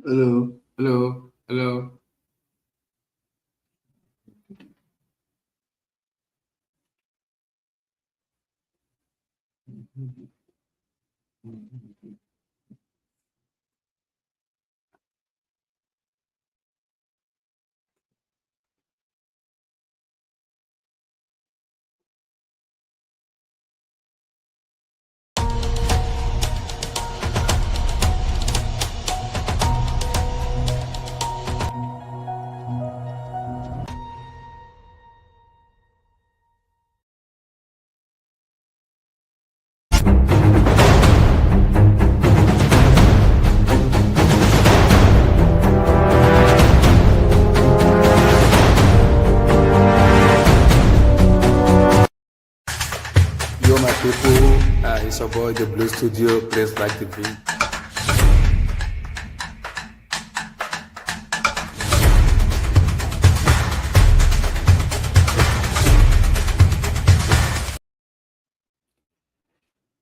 Hello, hello, hello. Yo, my people, it's your boy, the Blue Studio. Please like the video.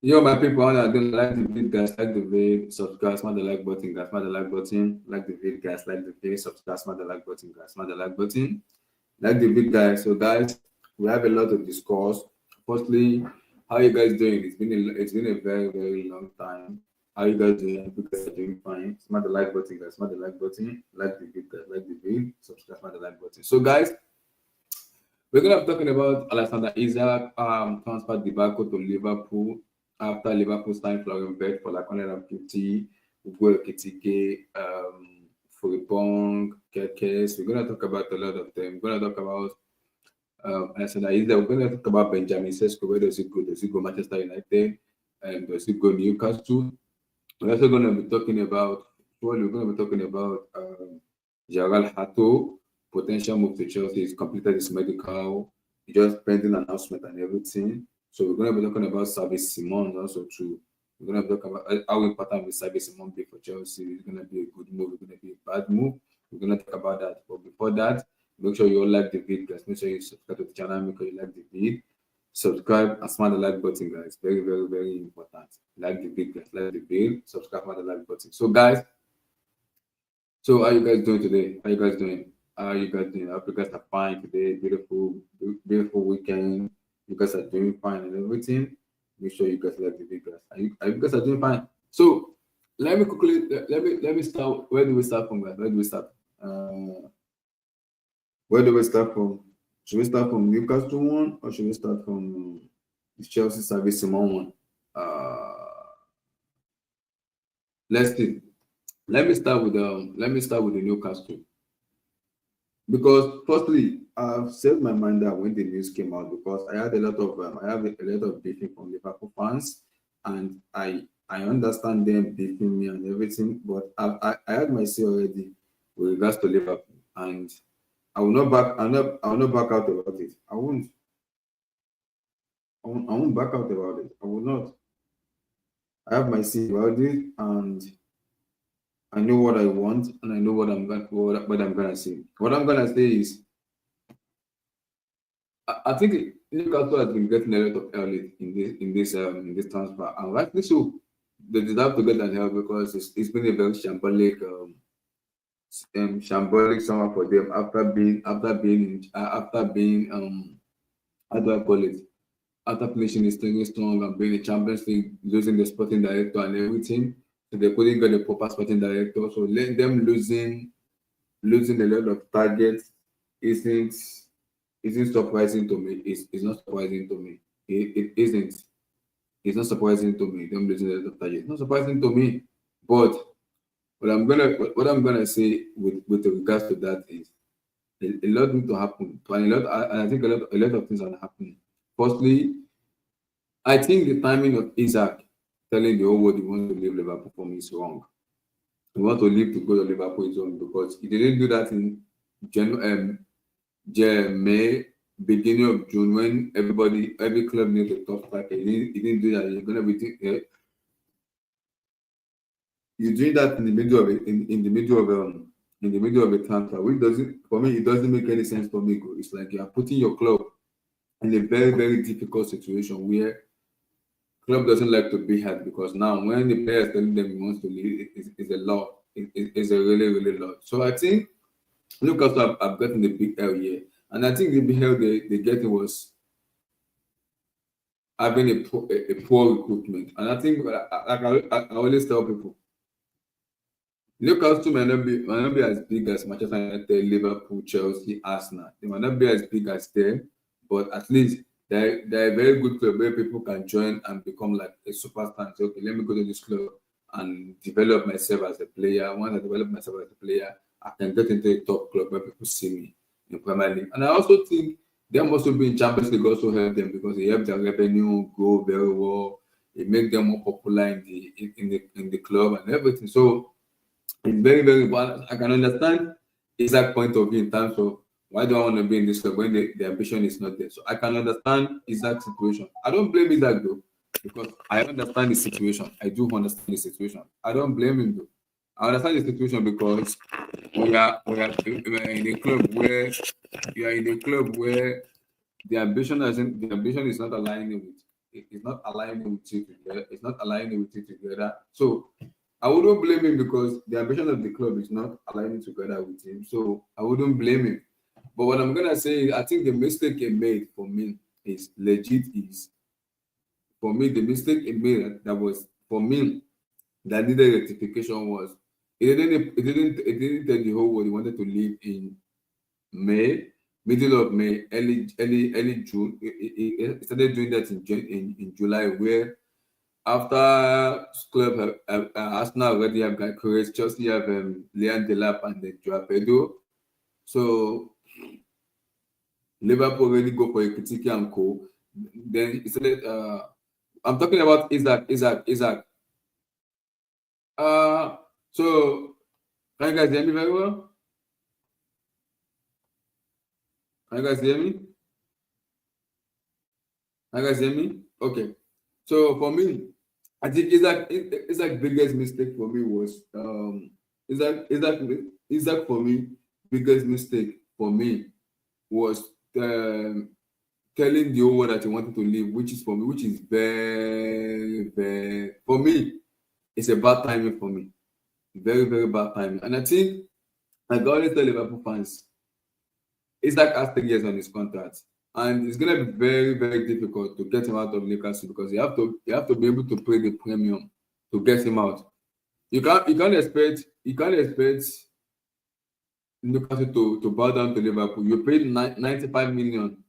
Yo, my people, I don't like the video, guys. Like the video, subscribe, smash the like button, guys. Smash the like button. Like the video, guys. Like the video, subscribe, smash the like button, guys. Smash the like button. Like the video, guys. So, guys, we have a lot to discuss. Firstly, how you guys doing? It's been a very very long time. How you guys doing? You guys are doing fine. Smash the like button, guys. Smash the like button. Like the video, guys. Like the video, subscribe, smash the like button. So, guys, we're gonna be talking about Alexander Isak transfer debacle to Liverpool after Liverpool signed Florian Wirtz for like 150, Ugo Ekitike, Frimpong, Kekes. We're gonna talk about a lot of them. We're gonna talk about Alexander Isak. We're gonna talk about Benjamin Sesko. Where does he go? Does he go Manchester United? And does he go Newcastle? We're also gonna be talking about we're gonna be talking about Jarell Hato potential move to Chelsea. He's completed his medical, just pending announcement and everything. So we're going to be talking about Service Simmons also too. We're going to be talking about how important will Service Simmons be for Chelsea. It's going to be a good move. It's going to be a bad move. We're going to talk about that. But before that, make sure you all like the video, guys. Make sure you subscribe to the channel. Make sure you like the video. Subscribe and smash the like button, guys. Very, very, very important. Like the video, guys. Like the video. Subscribe, smash the like button. So, guys, so how you guys doing today? How you guys doing? How you guys doing? I hope you guys are fine today. Beautiful, beautiful weekend. You guys are doing fine and everything. Make sure you guys like the video, guys. Are you guys are doing fine? So let me quickly let me start. Where do we start from, guys? Where do we start? Where do we start from? Should we start from Newcastle one or should we start from the Chelsea Service Simon one? Let's see. Let me start with the Newcastle. Because firstly, I've set my mind that when the news came out, because I have a lot of beefing from Liverpool fans, and I understand them beefing me and everything, but I had my say already with regards to Liverpool, and I will not back out about it. I won't back out about it. I will not. I have my say about it, and I know what I want, and I know what I'm gonna say. What I'm gonna say is, I think Newcastle has been getting a lot of early in this transfer, and rightly so. They deserve to get that help because it's been a very shambolic summer for them after being how do I call it, after finishing the staying strong and being the Champions League, losing the sporting director and everything. So they couldn't get the proper sporting director. So let them losing a lot of targets isn't surprising to me. It's not surprising to me. It isn't. It's not surprising to me. Them losing a lot of targets. It's not surprising to me. But what I'm gonna say with regards to that is a lot need to happen. And I think a lot of things are happening. Firstly, I think the timing of Isak telling the whole world he wants to leave Liverpool for me is wrong. He wants to leave to go to Liverpool is wrong because he didn't do that in May, beginning of June, when every club needs a top striker. He didn't do that. You're gonna be you're doing that in the middle of a transfer, which doesn't, for me, it doesn't make any sense for me. It's like you are putting your club in a very very difficult situation where club doesn't like to be had, because now when the player is telling them he wants to leave, it's a law. is a really lot. So I think Newcastle have gotten the big L here, and I think the big L they getting was having a poor recruitment. And I think, I always tell people, Newcastle might not be as big as Manchester United, Liverpool, Chelsea, Arsenal. They might not be as big as them, but at least they're a very good club where people can join and become like a superstar and say, okay, let me go to this club and develop myself as a player. Once I develop myself as a player, I can get into a top club where people see me in Premier League. And I also think them also being Champions League also help them because it helps their revenue grow very well. It makes them more popular in the club and everything. So it's very important. I can understand Isak's point of view in terms of why do I want to be in this club when the ambition is not there. So I can understand Isak's situation. I don't blame Isak though, because I understand the situation. I do understand the situation. I don't blame him though. I understand the situation because we are in a club where you are in a club where the ambition is not aligning with it's not aligning with you together. It's not aligning with you together. So I wouldn't blame him because the ambition of the club is not aligning together with him. So I wouldn't blame him. But what I'm gonna say is I think the mistake he made for me is legit is for me the mistake he made that was for me that needed rectification was it didn't tell the whole world he wanted to leave in May, middle of May, early June. It started doing that in July, where after club Arsenal already have got Courage, Chelsea have Leon Delap and then Joao Pedro. So Liverpool already go for a critique and co. Then it started. I'm talking about Isak. So can you guys hear me very well? Can you guys hear me? Can you guys hear me? Okay. So for me, I think Isak's biggest mistake for me was Isak for me biggest mistake for me was telling the whole world that he wanted to leave, which is for me, which is very for me, it's a bad timing for me, very bad timing. And I think I can always tell Liverpool fans, Isak has 3 years on his contract. And it's gonna be very difficult to get him out of Newcastle because you have to be able to pay the premium to get him out. You can't expect Newcastle to bow down to Liverpool. You paid 95 million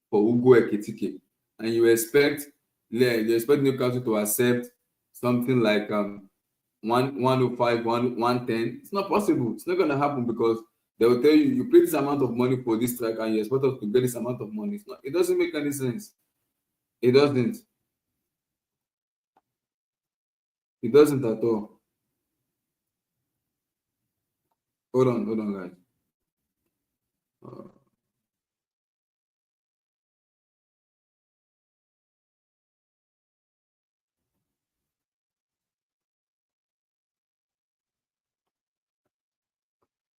for Ugo Ekitike, and you expect Newcastle to accept something like 105, 110. It's not possible. It's not gonna happen because they will tell you pay this amount of money for this strike and you expect us to get this amount of money. It doesn't make any sense. It doesn't. It doesn't at all. Hold on, guys. Uh,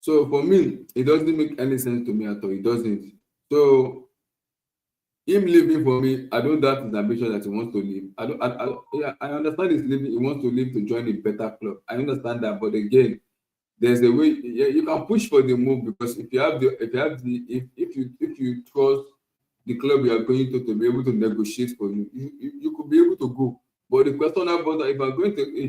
so for me, it doesn't make any sense to me at all. It doesn't. So him leaving for me, I don't doubt his ambition that he wants to leave. I understand he's leaving. He wants to leave to join a better club. I understand that, but again, there's a way. Yeah, you can push for the move because if you trust the club you are going to be able to negotiate for you could be able to go. But the question about that, if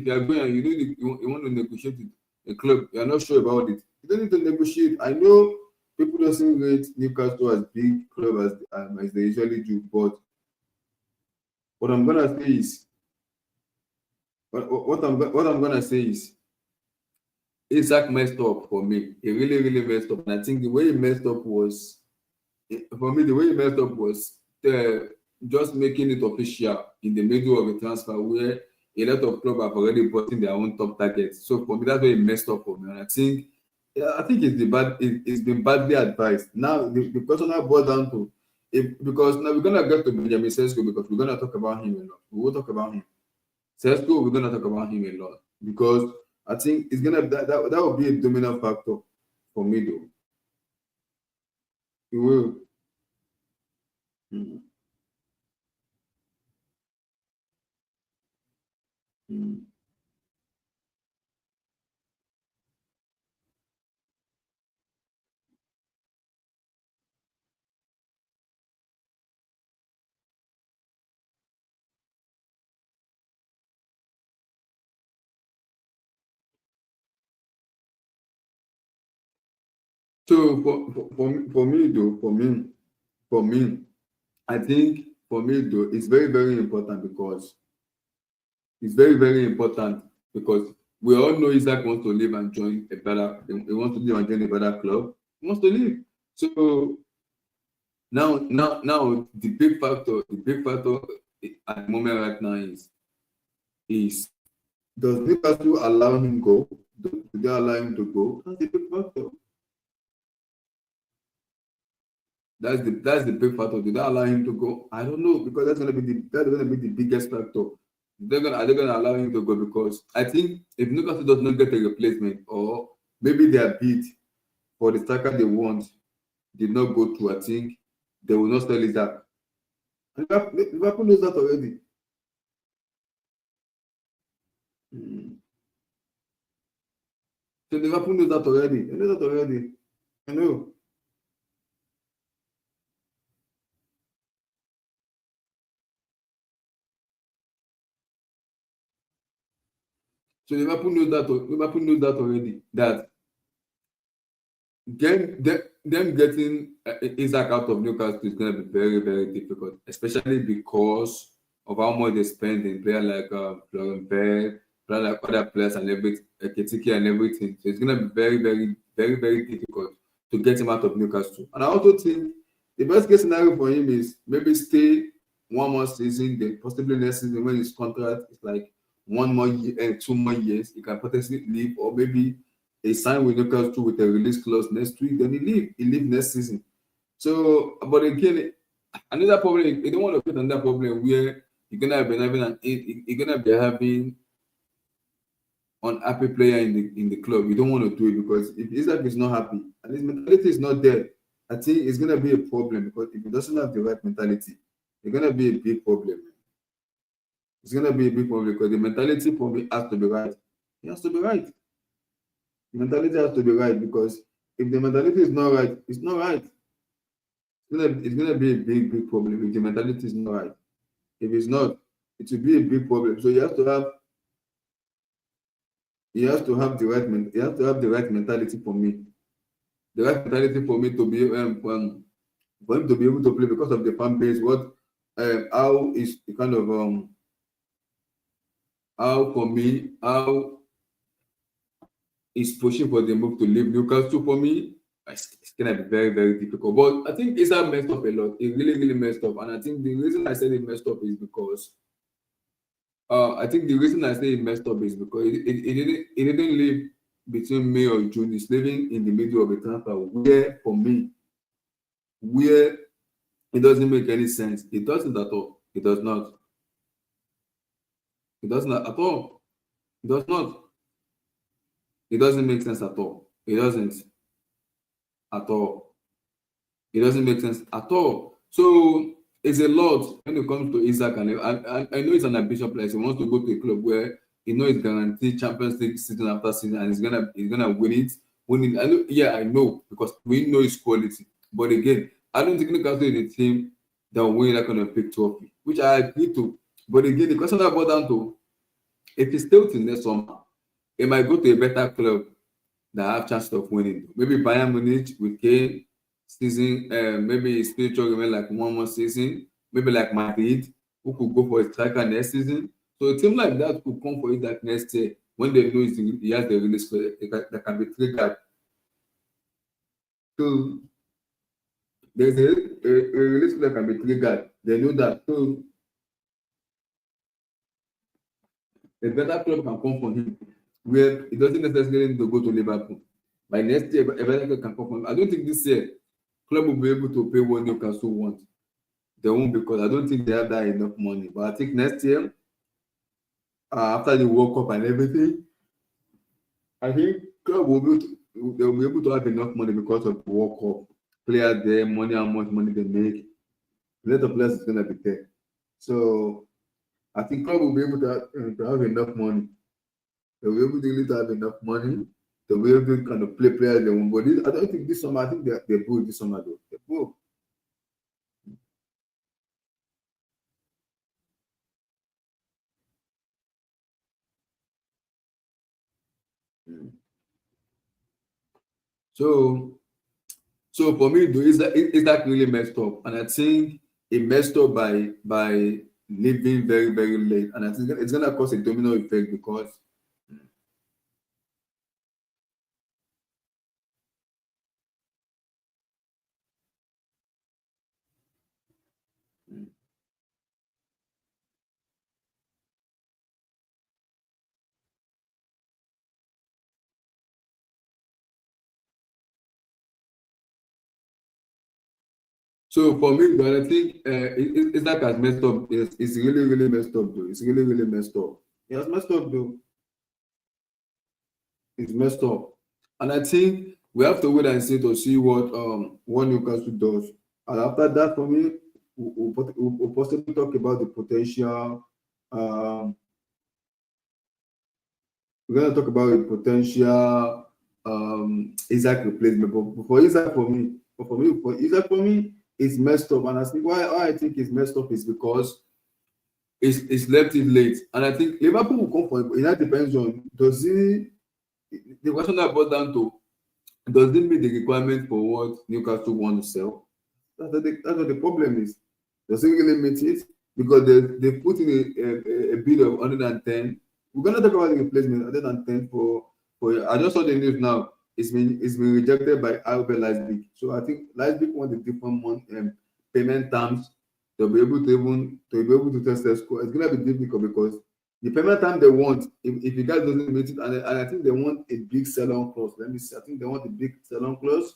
you are going and you want to negotiate with a club, you are not sure about it. You don't need to negotiate. I know people doesn't rate Newcastle as big club as they usually do, but what I'm gonna say is what I'm gonna say is Isak messed up for me. He really messed up, and I think the way he messed up was for me, the way he messed up was just making it official in the middle of a transfer where a lot of clubs have already bought in their own top targets. So for me, that's where he messed up for me. And I think it's been badly advised. Now the question I brought down to because now we're gonna get to Benjamin Sesko because we're gonna talk about him a lot. We will talk about him. Sesko, we're gonna talk about him a lot because I think it's gonna that will be a dominant factor for me though. It will. Mm, mm. So for me though, for me, I think for me though, it's very, very important because it's very, very important because we all know Isak wants to leave and join a better. He wants to leave and join a better club. He wants to leave. So now, the big factor at the moment right now is does Newcastle allow him go? Do they allow him to go? That's the big factor. That's the big factor. Did they allow him to go? I don't know because that's gonna be the biggest factor. Are they gonna allow him to go? Because I think if Newcastle does not get a replacement or maybe their bid for the striker they want did not go through, I think they will not sell Isak. Liverpool knows that already. Mm. So Liverpool knows that already. They know that already. I know. So Liverpool knows that already. That them getting Isak out of Newcastle is going to be very, very difficult, especially because of how much they spend in players like Florian Pell, players like other players and everything, Ketiki and everything. So it's going to be very, very, very, very difficult to get him out of Newcastle. And I also think the best case scenario for him is maybe stay one more season, then possibly next season when his contract is like 1 more year and 2 more years, he can potentially leave, or maybe he signed with Newcastle with a release clause next week, then he leave. He leave next season. So, but again, another problem, you don't want to put another problem where you're gonna be having unhappy player in the club. You don't want to do it because if Isaac is not happy and his mentality is not there, I think it's gonna be a problem because if he doesn't have the right mentality, it's gonna be a big problem. It's gonna be a big problem because the mentality for me has to be right. It has to be right. The mentality has to be right because if the mentality is not right, it's not right. It's gonna be a big, big problem if the mentality is not right. If it's not, it will be a big problem. So he has to have the right mentality for me. The right mentality for me to be for him to be able to play because of the fan base. How is the kind of how for me how is pushing for the move to leave Newcastle for me. It's gonna be very, very difficult. But I think Issa messed up a lot. He really, really messed up. And I think the reason I said he messed up is because I think the reason I say he messed up is because he didn't live between May or June. He's living in the middle of a transfer where for me, where it doesn't make any sense. It doesn't at all. It does not. It doesn't at all. It does not. It doesn't make sense at all. It doesn't at all. It doesn't make sense at all. So it's a lot when it comes to Isak, and I know he's an ambitious player. He wants to go to a club where he knows he's guaranteed Champions League season after season, and he's gonna win it. I know, yeah, I know because we know his quality. But again, I don't think Newcastle is a team that will win that kind of big trophy, which I agree to. But again, the question I brought down to if he stays in next summer, he might go to a better club that have chances of winning. Maybe Bayern Munich with Kane season, maybe spiritual remain like 1 more season, maybe like Madrid, who could go for a striker next season. So a team like that could come for it that next year when they know he has the release that can be triggered. So there's a release that can be triggered. They know that. So a better club can come for him where it doesn't necessarily need to go to Liverpool. By next year, a better club can come for him. I don't think this year club will be able to pay what Newcastle want. They won't because I don't think they have that enough money. But I think next year, after the World Cup and everything, I think club will they'll be able to have enough money because of the World Cup. Players there, money, how much money they make. A lot of players is gonna be there. So I think club will be able to have enough money. They'll be able to really to have enough money. They'll be able to kind of play players they want. But I don't think this summer. I think they're good this summer though. They're good. Mm. So So for me, though, Isak really messed up, and I think he messed up by leaving very very late, and I think it's gonna cause a domino effect because. So for me, but I think Isak has messed up. It's really really messed up though. It's really really messed up. He has messed up though. It's messed up, and I think we have to wait and see to see what Newcastle does. And after that, for me, we'll possibly talk about the potential. Um, we're gonna talk about the potential Isak replacement. But for Isak, for Isak, for me, it's messed up. And I think why I think it's messed up is because it's left it late. And I think Liverpool will come for it. That depends on does he. The question I brought down to does it meet the requirement for what Newcastle want to sell? That's what the problem is. Does it really meet it? Because they put in a bid of 110. We're gonna talk about the replacement 110 for. I just saw the news now. It's been rejected by RB Leipzig. So I think Leipzig want a different payment terms to be able to test Sesko. It's gonna be difficult because the payment time they want, if you guys doesn't meet it, and I think they want a big sell-on clause. Let me see. I think they want a big sell-on clause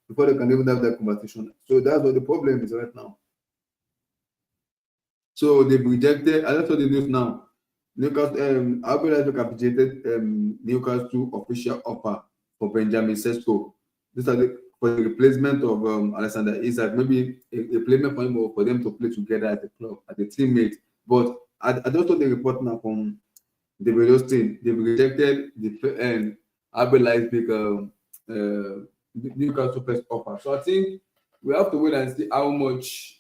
before they can even have that conversation. So that's what the problem is right now. So they've rejected. I just saw the news now. Newcastle, RB Leipzig appreciated Newcastle official offer for Benjamin Sesko. These are for the replacement of Alexander Isak. Maybe a payment for him or for them to play together at the club, at the teammate. But I just saw the report now from the radio team. They've rejected the RB Leipzig Newcastle first offer. So I think we have to wait and see how much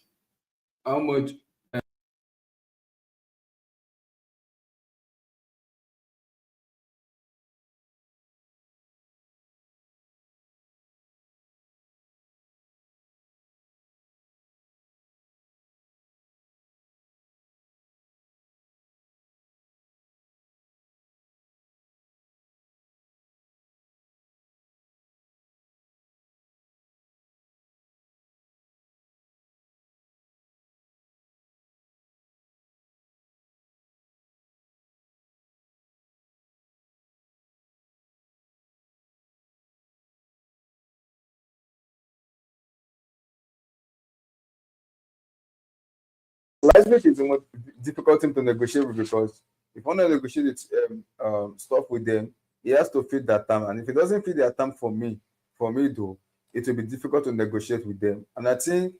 Leipzig is the most difficult thing to negotiate with because if you want to negotiate stuff with them, he has to fit that term. And if he doesn't fit that term for me though, it will be difficult to negotiate with them. And I think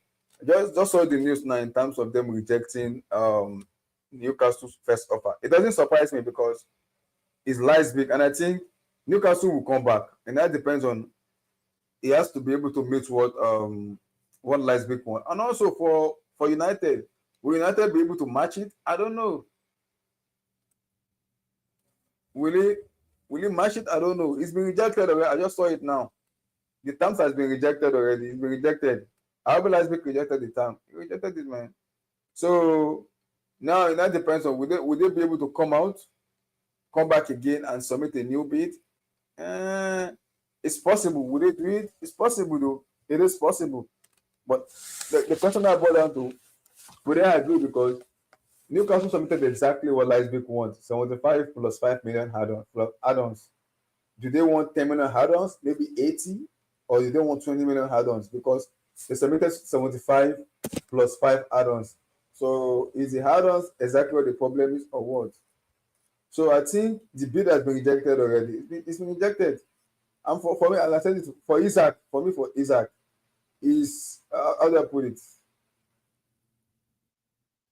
just saw the news now in terms of them rejecting Newcastle's first offer. It doesn't surprise me because it's Leipzig, and I think Newcastle will come back, and that depends on he has to be able to meet what Leipzig want. And also for United. Will United be able to match it? I don't know. Will he match it? I don't know. It's been rejected already. I just saw it now. The terms has been rejected already. It's been rejected. I realize we rejected the term. He rejected it, man. So now that depends on would they be able to come back again and submit a new bid? It's possible. Would they do it? It's possible though. It is possible. But the question I brought down to, would I agree? Because Newcastle submitted exactly what Leipzig wants: 75 plus 5 million add-ons. Do they want 10 million add-ons? Maybe 80, or do they want 20 million add-ons? Because they submitted 75 plus 5 add-ons. So is the add-ons exactly what the problem is, or what? So I think the bid has been rejected already. It's been rejected. And for me, as I said it, for Isak, is how do I put it?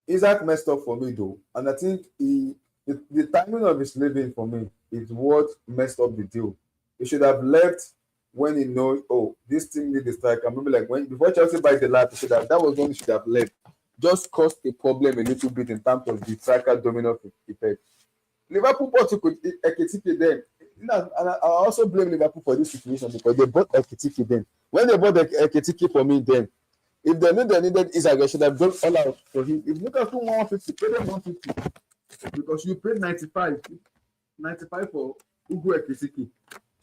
Isak messed up for me though, and I think the timing of his leaving for me is what messed up the deal. He should have left when he knows, oh, this team needs a striker. Maybe like when before Chelsea buy the lad, that was when he should have left. Just caused a problem a little bit in terms of the striker domino effect. Liverpool bought Ekitike then. and I also blame Liverpool for this situation because they bought Ekitike then. When they bought Ekitike for me then, if they knew they needed Isak, they should have gone all out for him. If Newcastle 150, pay them 150 because you paid 95 for Ugo Ekitike.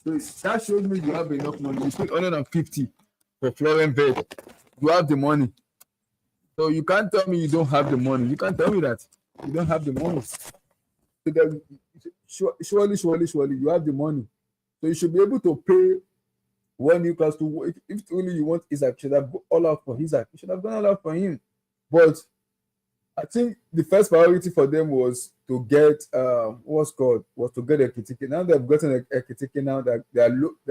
So that shows me you have enough money. You paid 150 for Florian Wirtz. You have the money. So you can't tell me you don't have the money. You can't tell me that you don't have the money. So that surely you have the money. So you should be able to pay one Newcastle. If only you want Isak, you should have gone all out for Isak. You should have gone all out for him. But I think the first priority for them was to get was to get Ekitike. Now they've gotten Ekitike. Now that they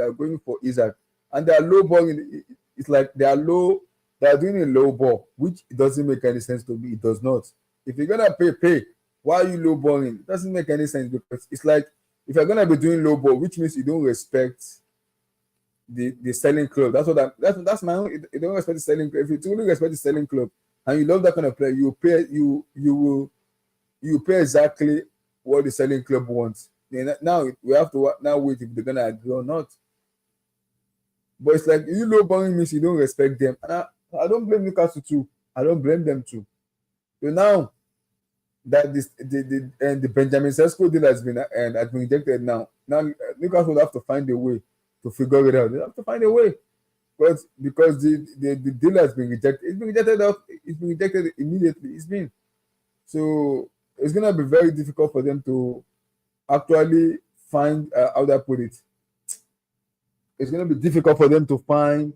are going for Isak, and they are low balling. It's like they are low. They are doing a low ball, which doesn't make any sense to me. It does not. If you're gonna pay. Why are you low balling? It doesn't make any sense because it's like if you're gonna be doing low ball, which means you don't respect the selling club. That's my own. You don't respect the selling club. If you truly respect the selling club and you love that kind of player, you pay exactly what the selling club wants. Then now we have to now wait if they're gonna agree or not. But it's like you low balling means you don't respect them, and I don't blame Newcastle too. I don't blame them too. So now that the Benjamin Sesko deal has been rejected now Newcastle will have to find a way to figure it out. They have to find a way, but because the deal has been rejected, it's been rejected immediately. So it's gonna be very difficult for them to actually find how do I put it. It's gonna be difficult for them to find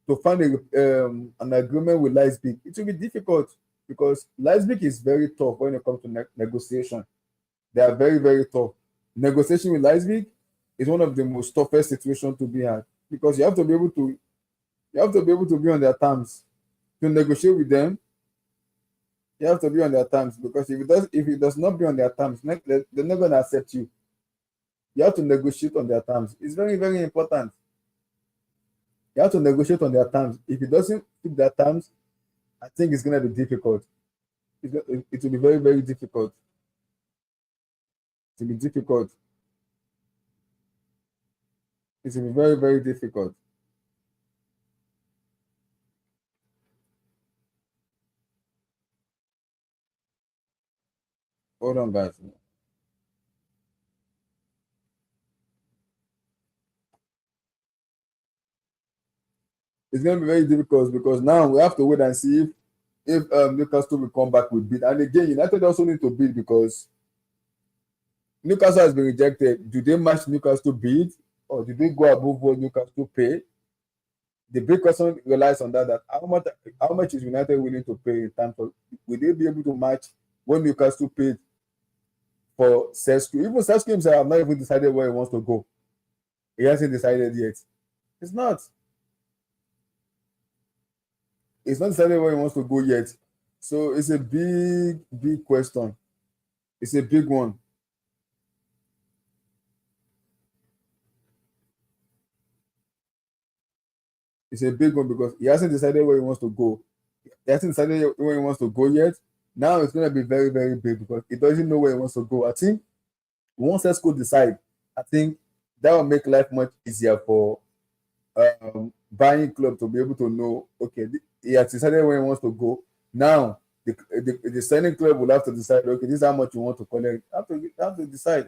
an agreement with Leipzig. It will be difficult because Leipzig is very tough when it comes to negotiation. They are very, very tough. Negotiation with Leipzig is one of the most toughest situations to be had because you have to be able to be on their terms. To negotiate with them, you have to be on their terms because if it does not be on their terms, they're not going to accept you. You have to negotiate on their terms. It's very, very important. You have to negotiate on their terms. If it doesn't fit their terms, I think it's going to be difficult. It will be very, very difficult. It will be difficult. It will be very, very difficult. Hold on, guys. It's going to be very difficult because now we have to wait and see if Newcastle will come back with bid. And again, United also need to bid because Newcastle has been rejected. Do they match Newcastle bid or do they go above what Newcastle pay? The big question relies on that how much is United willing to pay in terms of will they be able to match what Newcastle paid for Sesko? Even Sesko himself have not even decided where he wants to go. He hasn't decided yet. It's not decided where he wants to go yet. So it's a big, big question. It's a big one. It's a big one because he hasn't decided where he wants to go. He hasn't decided where he wants to go yet. Now it's going to be very, very big because he doesn't know where he wants to go. I think once Sesko decide, I think that will make life much easier for buying club to be able to know, okay, he has decided where he wants to go. Now the selling club will have to decide, okay, this is how much you want to collect. Have to decide.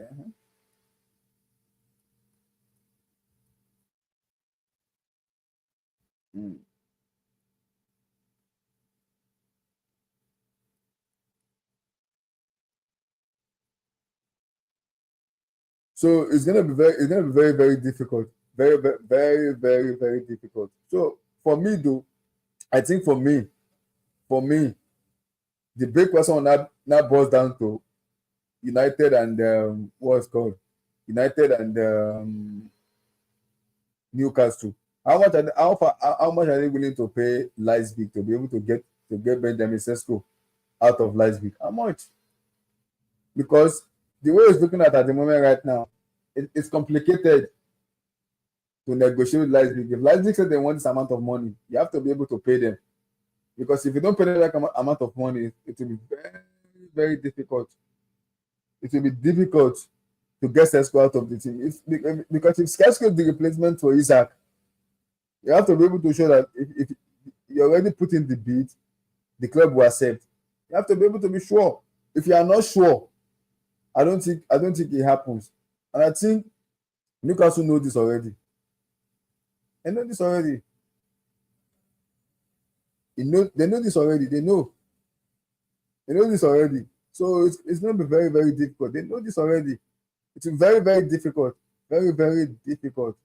So it's gonna be very, very difficult. Very, very, very, very, very difficult. So for me though, I think for me, the big question now boils down to United and what's called United and Newcastle. How much are they willing to pay Leipzig to be able to get Benjamin Sesko out of Leipzig? How much? Because the way it's looking at the moment right now, it's complicated to negotiate with Leipzig. If Leipzig said they want this amount of money, you have to be able to pay them. Because if you don't pay them that amount of money, it will be very, very difficult. It will be difficult to get Sesko out of the team. Because if Sesko is the replacement for Isak, you have to be able to show that if you already put in the bid, the club will accept. You have to be able to be sure. If you are not sure, I don't think it happens. And I think Newcastle know this already. They know this already. They know this already. They know this already. So it's going to be very, very difficult. They know this already. It's very, very difficult. Very, very difficult.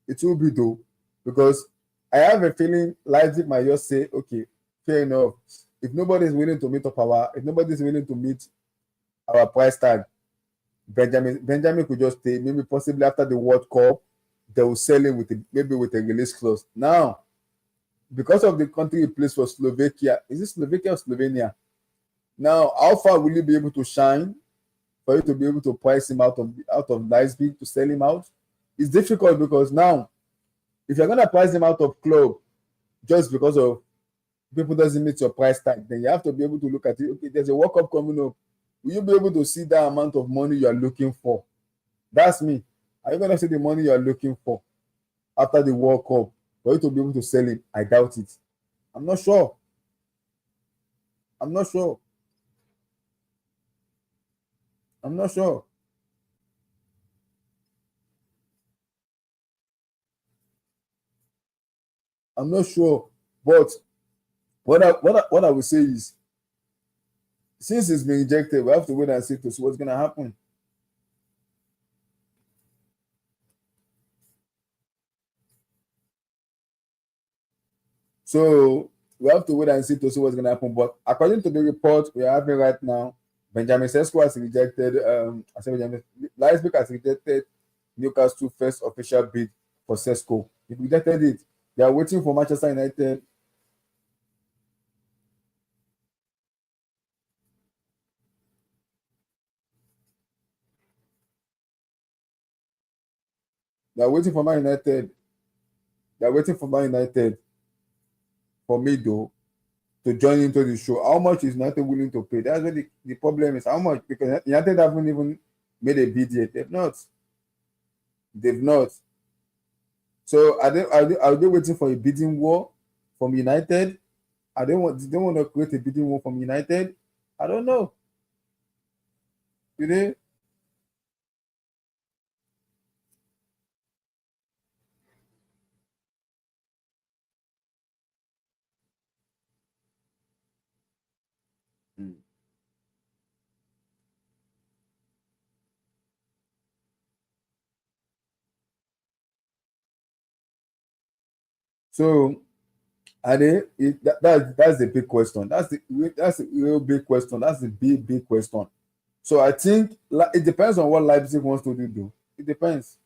It will be though, because I have a feeling Leipzig might just say, okay, fair enough. If nobody is willing to meet our price tag, Benjamin could just stay. Maybe possibly after the World Cup, they will sell him with a release clause. Now, because of the country he plays for, Slovakia, is it Slovakia or Slovenia? Now, how far will you be able to shine for you to be able to price him out of Leipzig to sell him out? It's difficult because now, if you're gonna price him out of club just because of people doesn't meet your price tag, then you have to be able to look at it. Okay, there's a World Cup coming up. Will you be able to see that amount of money you are looking for? That's me. Are you gonna see the money you are looking for after the World Cup for you to be able to sell it? I doubt it. I'm not sure. I'm not sure. But what I will say is, since it's been rejected, we have to wait and see to see what's gonna happen. So we have to wait and see to see what's gonna happen. But according to the report we are having right now, Benjamin Sesko has rejected. Leipzig has rejected Newcastle's first official bid for Sesko. He rejected it. They are waiting for Manchester United. They are waiting for Man United. For me though to join into the show. How much is United willing to pay? That's what the problem is. How much? Because United haven't even made a bid yet. They've not. So are they waiting for a bidding war from United? They want to create a bidding war from United? I don't know. Do they? So are they? That's the big question. That's the real big question. That's the big question. So I think it depends on what Leipzig wants to do. It depends.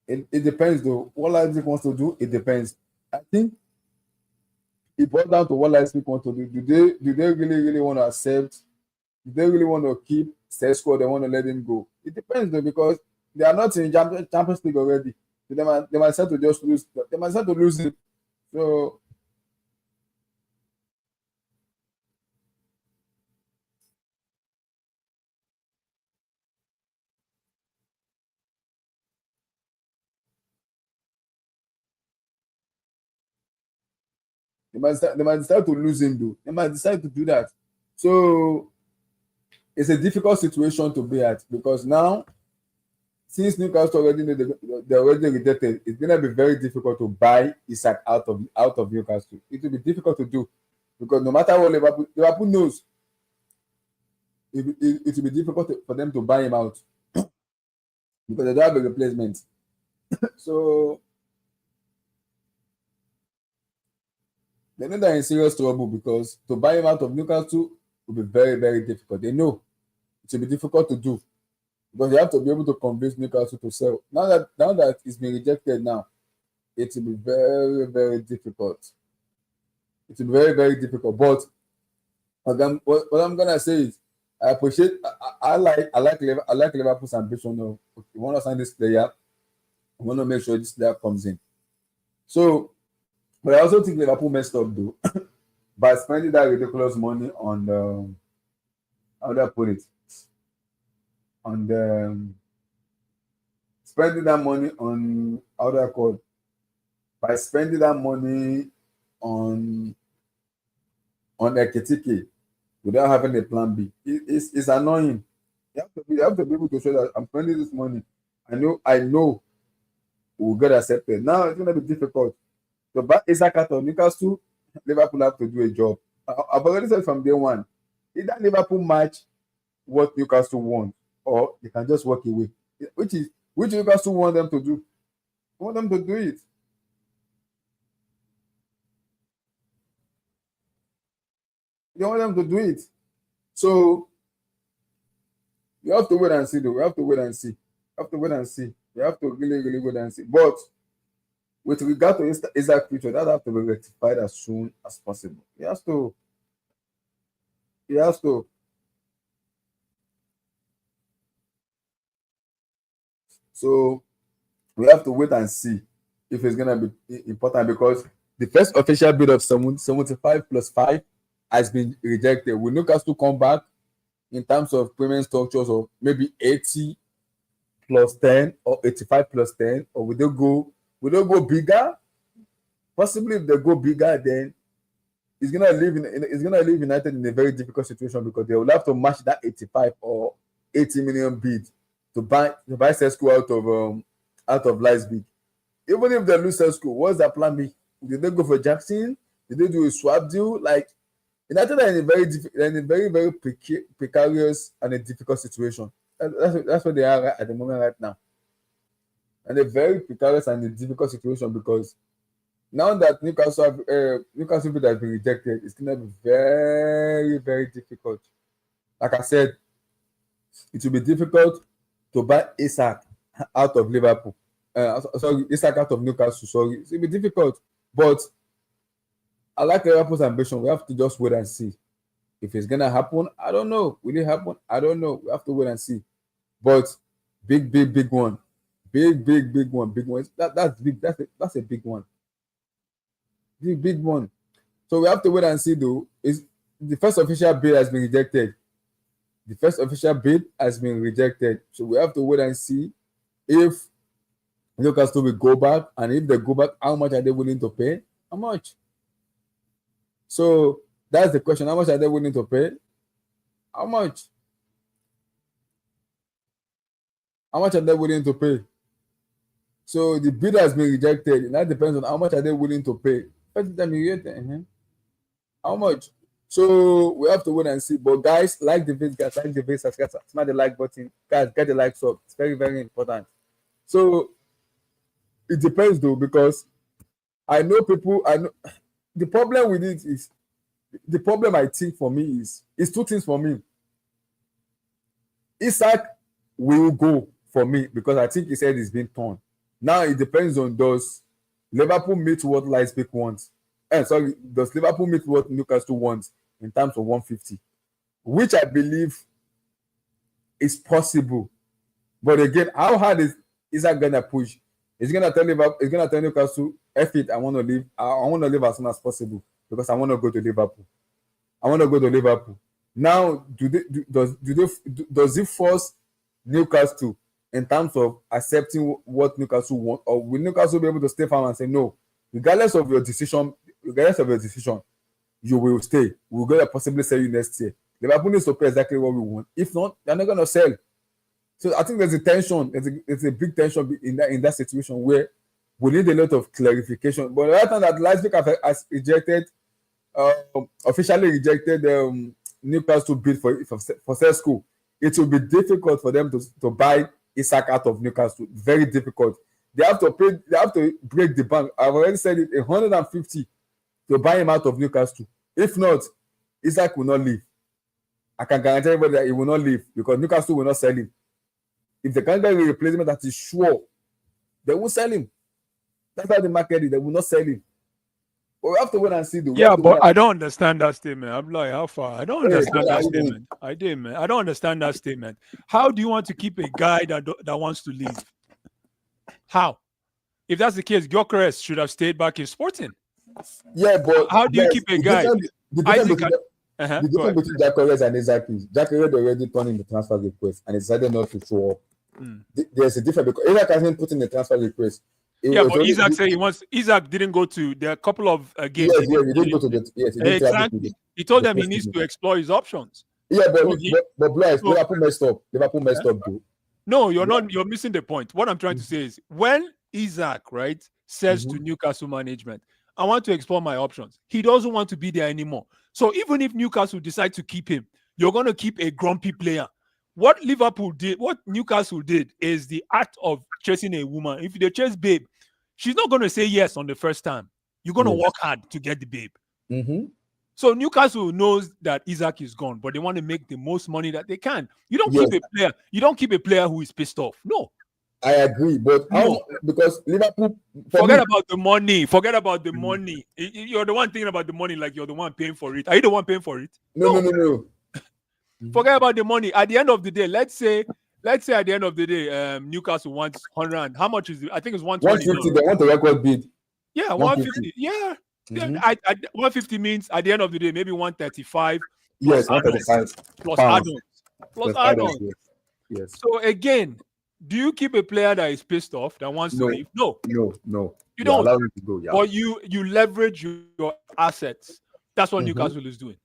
It depends though. What Leipzig wants to do, it depends. I think it boils down to what Leipzig wants to do. Do they really want to accept? Do they really want to keep Sesko? They want to let him go? It depends though, because they are not in Champions League already. So they might start to just lose. They might start to lose it. So they might decide to lose him though. They might decide to do that. So it's a difficult situation to be at, because now, since Newcastle already know they already rejected, it's gonna be very difficult to buy Isak out of Newcastle. It will be difficult to do, because no matter what Liverpool knows, it will be difficult for them to buy him out because they don't have a replacement. So they know they're in serious trouble, because to buy him out of Newcastle will be very, very difficult. They know it will be difficult to do, because you have to be able to convince Newcastle to sell. Now that it's been rejected, now it will be very, very difficult. It will be very, very difficult. But what I'm gonna say is, I appreciate. I like Liverpool's ambition of, okay, we want to sign this player. We want to make sure this player comes in. So, but I also think Liverpool messed up though by spending that ridiculous money on how do I put it? On the spending that money on how do I call it? By spending that money on Ekitike without having a plan B. It's annoying. You have to be able to show that I'm spending this money. I know we'll get accepted. Now it's gonna be difficult. So but Isak out of Newcastle, Liverpool have to do a job. I've already said from day one, either Liverpool match what Newcastle want, or they can just walk away. Which Newcastle want them to do? I want them to do it. They want them to do it. So you have to wait and see, though. We have to wait and see. We have to really, really wait and see. But with regard to Isak future, that have to be rectified as soon as possible. He has to. So we have to wait and see if it's gonna be important, because the first official bid of 75 plus 5 has been rejected. Will Newcastle come back in terms of payment structures of maybe 80 plus 10 or 85 plus 10, or will they go bigger? Possibly if they go bigger, then it's gonna leave United in a very difficult situation, because they will have to match that 85 or 80 million bid to buy Sesko out of Leipzig. Even if they lose Sesko, what's their plan B? Did they go for Jackson? Did they do a swap deal? Like, United are in a very, very precarious and a difficult situation. That's what they are at the moment right now. And a very precarious and a difficult situation, because now that Newcastle bid has been rejected, it's going to be very, very difficult. Like I said, it will be difficult to buy Isak out of Liverpool. Isak out of Newcastle. Sorry, it will be difficult. But I like Liverpool's ambition. We have to just wait and see. If it's gonna happen, I don't know. Will it happen? I don't know. We have to wait and see. But big one. Big one. That's big. That's a big one. Big one. So we have to wait and see, though. The first official bid has been rejected. So we have to wait and see if Newcastle will go back, and if they go back, how much are they willing to pay? How much? So that's the question. How much are they willing to pay? How much? How much are they willing to pay? So the bid has been rejected. And that depends on how much are they willing to pay. How much? So we have to wait and see. But guys, like the video, subscribe, smash the like button. Guys, get the likes up. It's very, very important. So it depends, though, because I know the problem with it is, the problem I think for me is two things for me. Isak will go for me, because I think he said it's been torn. Now it depends on, does Liverpool meet what Leipzig wants? Does Liverpool meet what Newcastle wants in terms of 150? Which I believe is possible. But again, how hard is Isak gonna push? He's gonna tell Newcastle, F it, I want to leave. I want to leave as soon as possible, because I want to go to Liverpool. Now, does it force Newcastle in terms of accepting what Newcastle want, or will Newcastle be able to stay firm and say, no, regardless of your decision, you will stay. We're going to possibly sell you next year. Liverpool needs to pay exactly what we want. If not, they're not going to sell. So I think there's a tension. It's a big tension in that situation, where we need a lot of clarification. But right now that Leipzig has officially rejected Newcastle bid for Sesko, it will be difficult for them to buy Isak out of Newcastle. Very difficult. They have to break the bank. I've already said it, 150 to buy him out of Newcastle. If not, Isak will not leave. I can guarantee everybody that he will not leave, because Newcastle will not sell him. If they can't get a replacement that is sure, they will sell him. That's how the market is. They will not sell him. But we have to wait and see. But I don't understand that statement. I'm like, how far? I don't understand that statement. I don't understand that statement. How do you want to keep a guy that wants to leave? How? If that's the case, Gyökeres should have stayed back in Sporting. Yeah, but how do you keep a guy? The Go ahead. difference between Jarell and Isak is Jarell already turned in the transfer request and decided not to show up. There's a difference because Isak hasn't put in the transfer request. Yeah, but Isak said Isak didn't go to. There are a couple of games. Yes, he didn't go to the. Yes, he didn't exactly. He told them he needs to explore his options. Yeah, but Liverpool messed up. Liverpool messed up, though. No, you're not. You're missing the point. What I'm trying to say is when Isak, right, says to Newcastle management, I want to explore my options. He doesn't want to be there anymore. So even if Newcastle decide to keep him, you're going to keep a grumpy player. What Liverpool did, what Newcastle did is the act of chasing a woman. If they chase babe, she's not going to say yes on the first time. You're going to work hard to get the babe. So Newcastle knows that Isak is gone, but they want to make the most money that they can. You don't keep a player. You don't keep a player who is pissed off. No. I agree, but because Liverpool forget about the money. Forget about the money. You're the one thinking about the money, like you're the one paying for it. Are you the one paying for it? No. Forget about the money. At the end of the day, let's say at the end of the day, Newcastle wants 100. How much is it? I think it's 120. 150. They want a record bid. Yeah, 150. Yeah. 150 means at the end of the day, maybe 135. Yes, 135 plus add-ons. Plus add-ons. Yes. So again, do you keep a player that is pissed off that wants to leave? No. You don't allow him to go. Yeah. But you leverage your assets. That's what Newcastle is doing.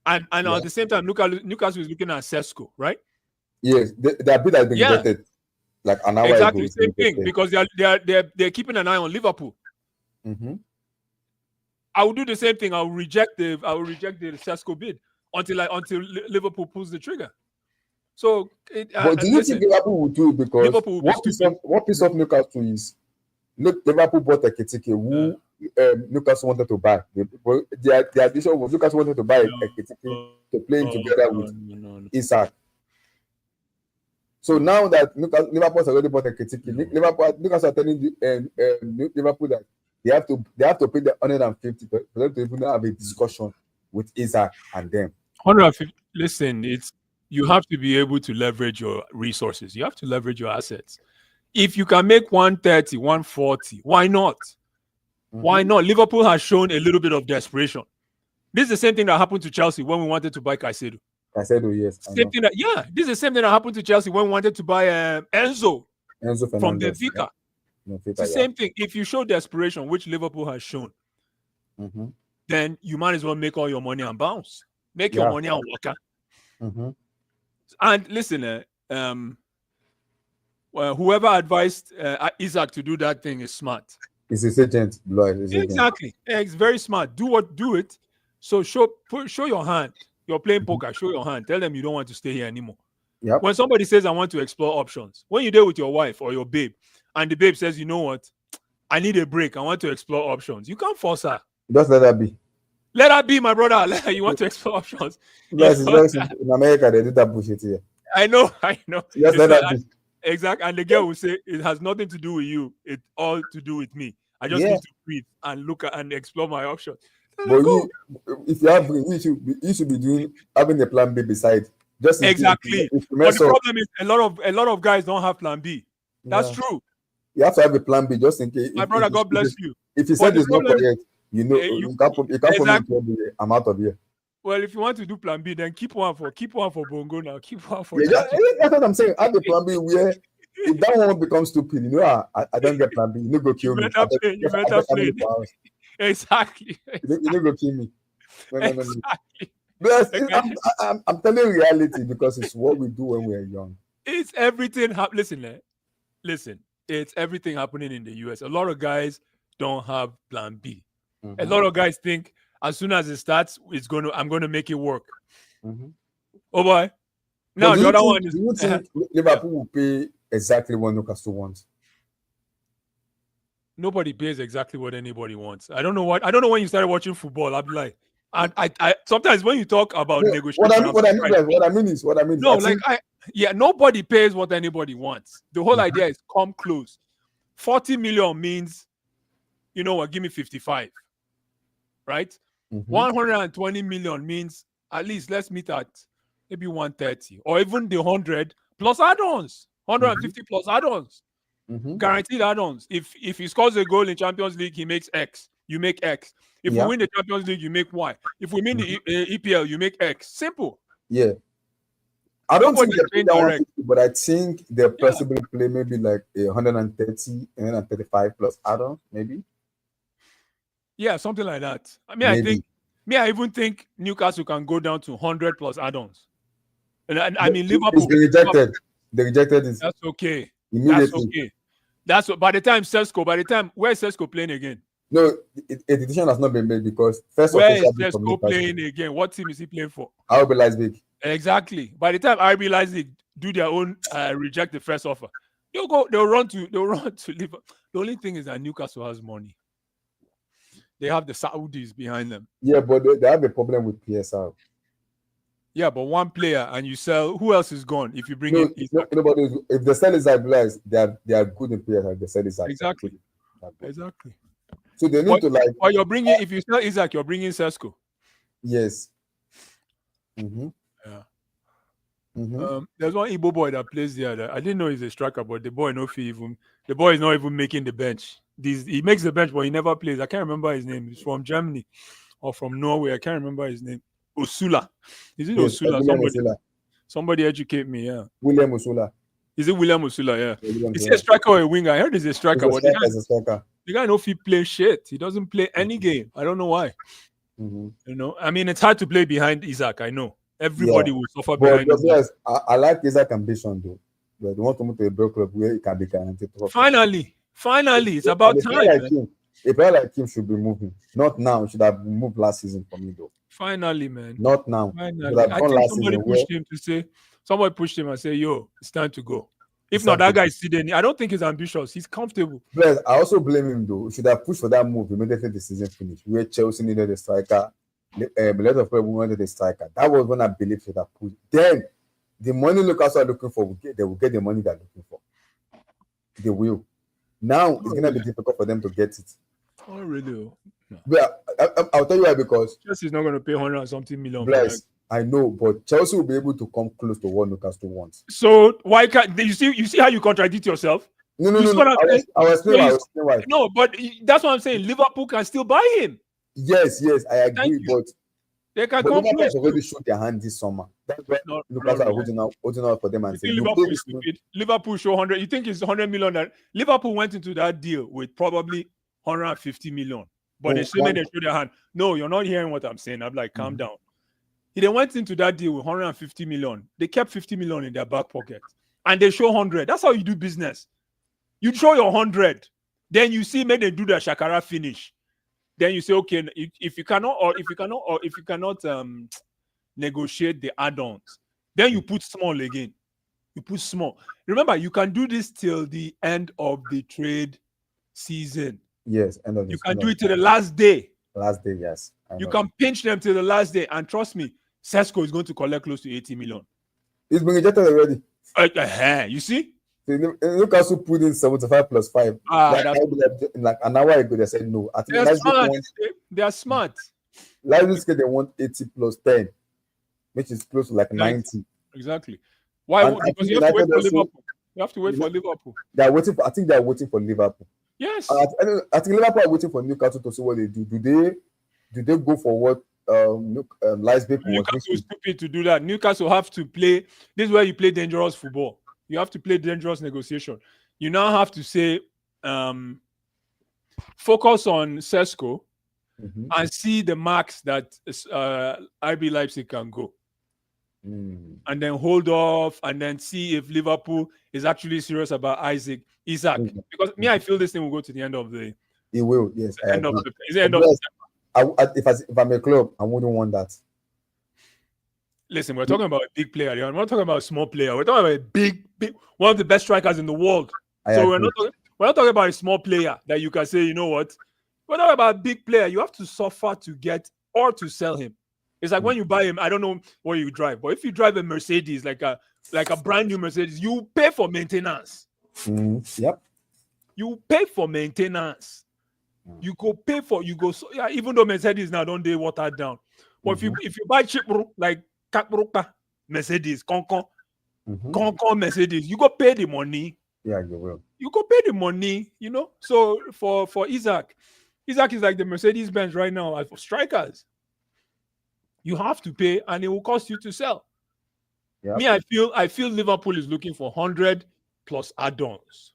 And at the same time, Newcastle is looking at Sesko, right? Yes, their bid has been vetted like an hour exactly ago. Same thing because they're keeping an eye on Liverpool. I will do the same thing. I will reject the Sesko bid until Liverpool pulls the trigger. So, but do you think Liverpool will do it? Because what piece of Newcastle is Liverpool bought a Ekitike who Newcastle wanted to buy. The addition was Newcastle wanted to buy a Ekitike to play together with Isak. So now that Liverpool has already bought a Ekitike, Newcastle are telling Liverpool that they have to pay the 150 for them to even have a discussion with Isak and them. 150. Listen, you have to be able to leverage your resources. You have to leverage your assets. If you can make 130, 140, why not? Why not? Liverpool has shown a little bit of desperation. This is the same thing that happened to Chelsea when we wanted to buy Caicedo. Yes. Same thing this is the same thing that happened to Chelsea when we wanted to buy Enzo from Benfica. It's the same thing. If you show desperation, which Liverpool has shown, then you might as well make all your money and bounce. Make your money and work. And listen, whoever advised Isak to do that thing is smart. It's his agent, exactly. It's very smart. Do it. So show your hand. You're playing poker. Show your hand. Tell them you don't want to stay here anymore. Yep. When somebody says, I want to explore options, when you're there with your wife or your babe, and the babe says, you know what, I need a break. I want to explore options. You can't force her. Just let her be. Let her be, my brother. You want to explore options. Yes, in America, they do that bullshit here. I know. Just let her be. Exactly. And the girl will say, it has nothing to do with you. It's all to do with me. I just need to breathe and look at and explore my options. But if you have, you should be having a plan B beside. Just exactly. But the problem is a lot of guys don't have plan B. That's true. You have to have a plan B just in case. My brother, God bless you. If you said it's not correct, you can't put me. I'm out of here. Well, if you want to do plan B, then keep one for Bongo now. Keep one for. That's what I'm saying. Have a plan B where if that one becomes stupid, I don't get plan B. You go kill me. You better play. Exactly. You go kill me. No. Exactly. But I'm telling you reality because it's what we do when we're young. It's everything. Listen. It's everything happening in the US. A lot of guys don't have plan B. A lot of guys think as soon as it starts, I'm going to make it work. Oh boy. Now the other one is. Do you think Liverpool will pay exactly what Newcastle wants? Nobody pays exactly what anybody wants. I don't know when you started watching football. I'll be like, I sometimes when you talk about negotiation, what I mean is nobody pays what anybody wants. The whole idea is come close. 40 million means, you know what, give me 55, right? 120 million means at least let's meet at maybe 130 or even the 100 plus add-ons, 150 plus add-ons, guaranteed add-ons. If he scores a goal in Champions League, he makes X. you make X. If we win the Champions League, you make Y. If we win the EPL, you make X. Simple. Yeah. I don't think Nobody they're direct. 150, but I think they'll possibly play maybe like a 130, 135 plus add-on, maybe. Yeah, something like that. I mean, maybe. I even think Newcastle can go down to 100 plus add-ons. And I mean, Liverpool. It's been rejected. They rejected it. That's okay. Immediately. That's okay. By the time where's Sesko playing again? No, a decision has not been made because first where is Sesko playing again? What team is he playing for? RB Leipzig. Exactly. By the time RB Leipzig do their own reject the first offer, they'll run to Liverpool. The only thing is that Newcastle has money. They have the Saudis behind them. Yeah, but they have a problem with PSR. Yeah, but one player and you sell. Who else is gone? If you bring in Isak? If the sell is realized, they are good in PSR. The sell is exactly. So they need to Or you're bringing. If you sell Isak, you're bringing Sesko. Yes. Yeah. There's one Igbo boy that plays there. I didn't know he's a striker, but the boy the boy is not even making the bench. He makes the bench, but he never plays. I can't remember his name. He's from Germany or from Norway. I can't remember his name. Osula. Is it Osula? Somebody educate me. Yeah. William Osula. Is it William Osula? Yeah. Is he a striker or a winger? I heard he's a striker. But the guy no fit play shit. He doesn't play any game. I don't know why. You know, I mean, it's hard to play behind Isak. I know. Everybody will suffer behind him. Yes, I like Isak ambition though. But they want to move to a big club where it can be guaranteed. Finally, it's about time. A player like him should be moving. Not now. He should have moved last season for me though. Finally, man. Not now. Finally. I think somebody pushed him and said, yo, it's time to go. If not, that guy is sitting. I don't think he's ambitious. He's comfortable. Yes, I also blame him though. He should have pushed for that move immediately the season finished. Where Chelsea needed a striker. A lot of people wanted a striker. That was when I believed he should have pushed. Then the money Newcastle are looking for, they will get the money they're looking for. They will. Now it's gonna be difficult for them to get it. Oh, really? No. But I'll tell you why, because Chelsea's not going to pay 100 and something million. Bless, I know, but Chelsea will be able to come close to what Newcastle wants. So why can't you see how you contradict yourself? No. I was saying why. No, but that's what I'm saying. Liverpool can still buy him. Yes, I agree, but they can come Liverpool has already shoot their hand this summer. That's why Newcastle are holding out for them and saying Liverpool show 100. You think it's 100 million that Liverpool went into that deal with probably 150 million. But they still made them show their hand. No, you're not hearing what I'm saying. I'm like, calm down. They went into that deal with 150 million. They kept 50 million in their back pocket. And they show 100. That's how you do business. You show your 100. Then you see, make them do the Shakara finish. Then you say, okay, if you cannot negotiate the add-ons, then you put small again. You put small. Remember, you can do this till the end of the trade season. Yes, end of you can do it to the last day. Last day, yes. You can pinch them till the last day, and trust me, Sesko is going to collect close to 80 million. It's been rejected already. You see? Newcastle put in 75 plus 5. Like an hour ago, they said no. I think they are smart. Leipzig, they want 80 plus 10, which is close to like 90. Exactly. Why? Because you have to wait for Liverpool. You have to wait for Liverpool. I think they are waiting for Liverpool. Yes. I think Liverpool are waiting for Newcastle to see what they do. Do they go for what Leipzig? Newcastle is stupid to do that. Newcastle have to play. This is where you play dangerous football. You have to play dangerous negotiation. You now have to say, focus on Sesko and see the max that RB Leipzig can go. And then hold off and then see if Liverpool is actually serious about Isak. Because I feel this thing will go to the end of the. It will, yes. End of if I'm a club, I wouldn't want that. Listen, we're talking about a big player. We're not talking about a small player. We're talking about a big, one of the best strikers in the world. We're not talking about a small player that you can say, you know what? We're talking about a big player. You have to suffer to get or to sell him. It's like when you buy him, I don't know what you drive, but if you drive a Mercedes, like a brand new Mercedes, you pay for maintenance. Yep. You pay for maintenance. You go so yeah, even though Mercedes now don't they watered down. But if you buy cheap like Mercedes, Concon Mercedes, you go pay the money. Yeah, you will. You go pay the money, you know. So for Isak, Isak is like the Mercedes Benz right now for strikers. You have to pay, and it will cost you to sell. Yeah. Me, I feel Liverpool is looking for 100 plus add-ons.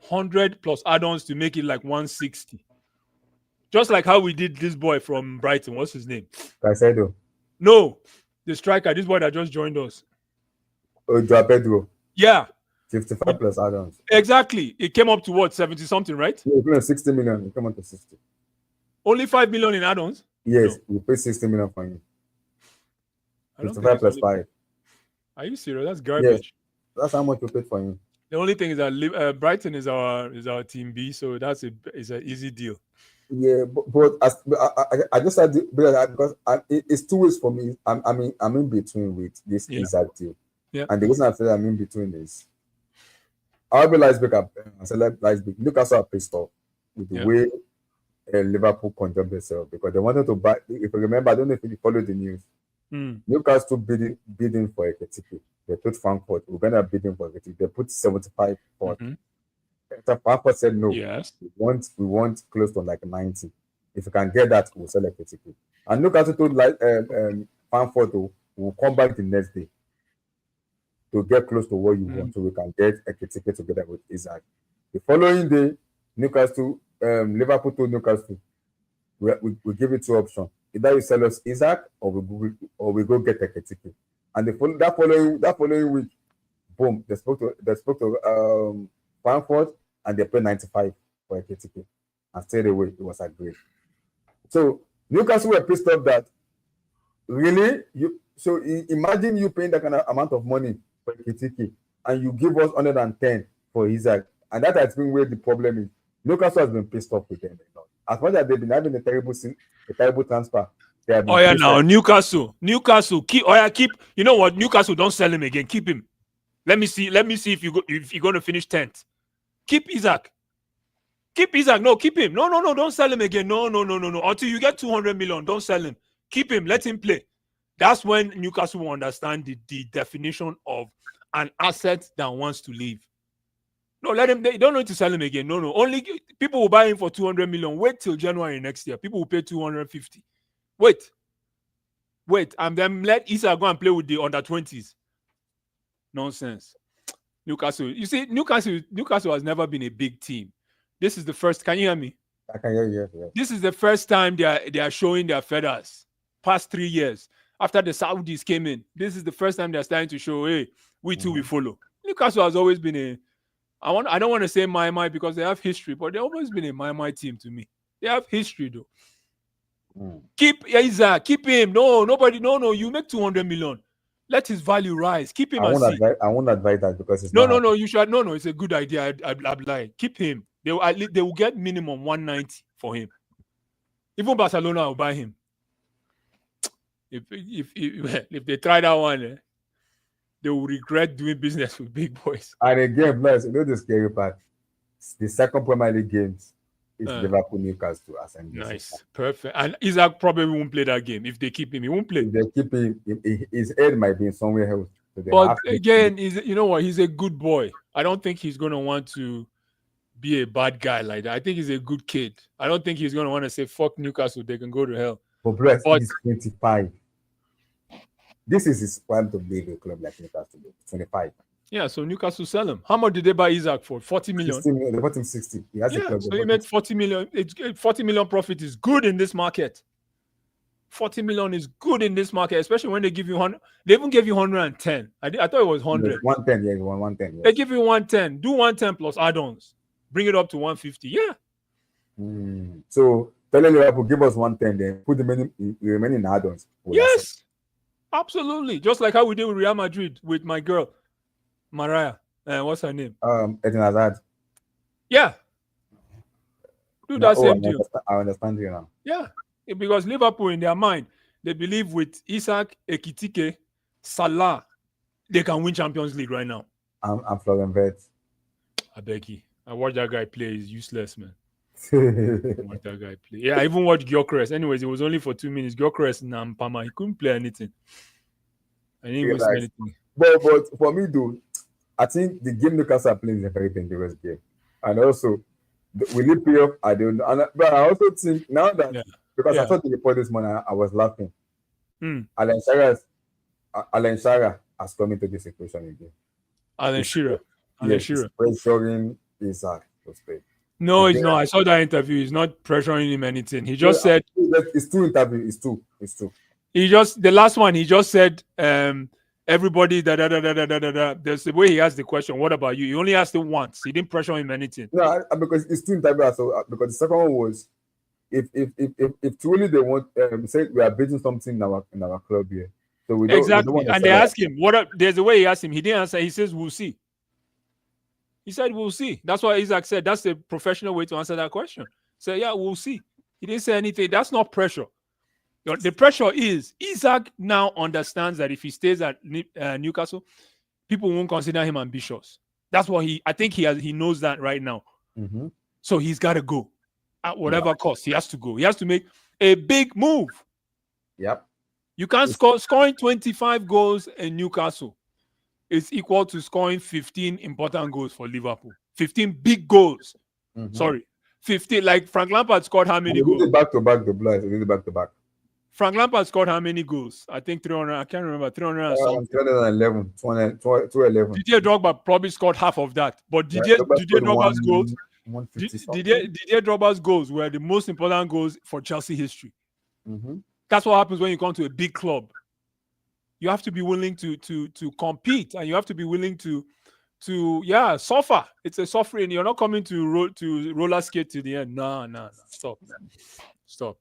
100 plus add-ons to make it like 160. Just like how we did this boy from Brighton. What's his name? Caicedo. No, the striker. This boy that just joined us. Oh, Joao Pedro. Yeah. 55 plus add-ons. Exactly. It came up to what, 70 something, right? Yeah, we paid 60 million. We come on to 60. Only 5 million in add-ons? Yes, No. we paid 60 million for you. I don't 55 think plus it's 5. Are you serious? That's garbage. Yes, that's how much we paid for you. The only thing is that Brighton is our team B, so that's an easy deal. Yeah, but I just had because it's 2 weeks for me. I'm in between with this Isak deal. Yeah. And the reason I feel I'm in between is I realized Newcastle are pissed off with the way Liverpool conduct themselves because they wanted to buy. If you remember, I don't know if you followed the news. Newcastle bidding for Ekitike. They put Frankfurt. We're gonna bidding for Ekitike. They put 75 for. Frankfurt said no. Yes. We want close to like 90. If you can get that, we'll sell Ekitike. And Newcastle told Frankfurt will come back the next day to get close to what you want, so we can get Ekitike together with Isak. The following day, Liverpool told Newcastle, we give you 2 options. Either you sell us Isak or we go get Ekitike. And that following week, boom, they spoke to Frankfurt and they paid 95 for Ekitike. And straight away it was agreed. So Newcastle were pissed off that really imagine you paying that kind of amount of money for Ekitike and you give us 110 for Isak. And that has been where the problem is. Newcastle has been pissed off with them. As much as they've been having a terrible transfer. Now Newcastle, keep. You know what? Newcastle, don't sell him again. Keep him. Let me see if you're going to finish 10th. Keep Isak. No, keep him. No, don't sell him again. No. Until you get 200 million, don't sell him. Keep him. Let him play. That's when Newcastle will understand the definition of an asset that wants to leave. No, let him. They don't need to sell him again. No. Only people will buy him for 200 million. Wait till January next year. People will pay 250. Wait, and then let Isak go and play with the under-20s. Nonsense. Newcastle. You see, Newcastle has never been a big team. This is the first. Can you hear me? I can hear you. Yeah. This is the first time they are showing their feathers. Past 3 years. After the Saudis came in, this is the first time they're starting to show, hey, we too, we follow. Newcastle has always been I don't want to say my because they have history, but they've always been a my team to me. They have history though. Keep Isak, keep him. No, you make 200 million. Let his value rise. Keep him. I won't advise that because it's no. You should no. It's a good idea. I'd like keep him. They will get minimum 190 for him. Even Barcelona will buy him. If they try that one, they will regret doing business with big boys. And again, plus, the scary part. The second Premier League games is Liverpool Newcastle. Nice, perfect. And Isak probably won't play that game. If they keep him, he won't play. If they keep him, his head might be somewhere else. So but again, you know what? He's a good boy. I don't think he's going to want to be a bad guy like that. I think he's a good kid. I don't think he's going to want to say, fuck Newcastle, they can go to hell. But he's 25. This is his prime to leave a club like Newcastle. 25. Yeah, so Newcastle sell him. How much did they buy Isak for? 40 million? They bought him 60. He has a club. So he made 40 million. 40 million profit is good in this market. 40 million is good in this market, especially when they give you 100. They even gave you 110. I thought it was 100. 110, yeah, 110. Yeah. They give you 110. Do 110 plus add-ons. Bring it up to 150. Yeah. So telling Liverpool, give us 110, then put the remaining add-ons. Yes. Absolutely. Just like how we did with Real Madrid with my girl, Mariah. What's her name? Eden Hazard. Yeah. Do that same deal. I understand you now. Yeah. Because Liverpool, in their mind, they believe with Isak, Ekitike, Salah, they can win Champions League right now. I'm Florian Wirtz. I beg you. I watch that guy play. He's useless, man. Watch that guy play. Yeah, I even watched Gyökeres. Anyways, it was only for 2 minutes. Gyökeres and Nampama, he couldn't play anything. I didn't even see anything. But for me, though, I think the game Newcastle are playing is a very dangerous game. And also, Will it pay off? I don't know. But I also think now that because I thought the report this morning, I was laughing. Alan Shearer has come into this equation again. Alan Shearer. Pressuring Isak to stay. No, he's not. I saw that interview. He's not pressuring him anything. He just said it's two interviews. It's two. He just the last one. He just said everybody There's the way he asked the question. What about you? He only asked him once. He didn't pressure him anything. No, because it's two interviews. So because the second one was if truly they want say we are building something in our club here. So we don't, exactly. We don't and they ask him there's a way he asked him. He didn't answer. He says we'll see. He said we'll see. That's what Isak said. That's the professional way to answer that question. Say yeah, we'll see. He didn't say anything. That's not pressure. The pressure is Isak now understands that if he stays at Newcastle, people won't consider him ambitious. That's what I think he knows that right now. Mm-hmm. So he's got to go at whatever cost. He has to go. He has to make a big move. Yep. You can't scoring 25 goals in Newcastle is equal to scoring 15 important goals for Liverpool. 15 big goals. Mm-hmm. Sorry. 15. Like Frank Lampard scored how many goals? Back-to-back, the Blues. They did it back-to-back. Frank Lampard scored how many goals? I think 300. I can't remember. 300 and something. 311. 211. Didier Drogba probably scored half of that. But Didier Drogba's goals, Didier Drogba's goals were the most important goals for Chelsea history. Mm-hmm. That's what happens when you come to a big club. You have to be willing to compete, and you have to be willing to suffer. It's a suffering. You're not coming to roller skate to the end. No. Stop.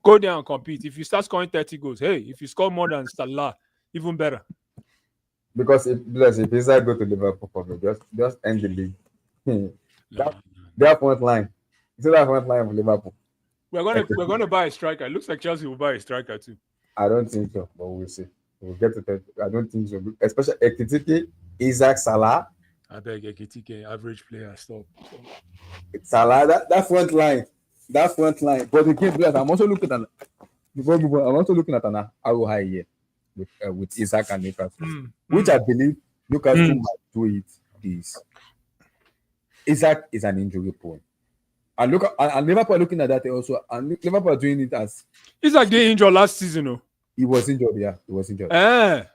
Go there and compete. If you start scoring 30 goals, hey, if you score more than Salah, even better. Because if Isak go to Liverpool, probably just end the league. Their front line. See that front line of Liverpool. We're gonna buy a striker. It looks like Chelsea will buy a striker too. I don't think so, but we'll see. We'll get to that. I don't think so. Especially Ekitike, Isak, Salah. I beg Ekitike, average player. Stop. Salah, that front line. But again, I'm also looking at an ROI here with Isak and Newcastle, which I believe Newcastle might do it. Is Isak is an injury prone. And Liverpool are looking at that also, and Liverpool are doing it as Isak didn't injure last season, no? He was injured, yeah. He was injured.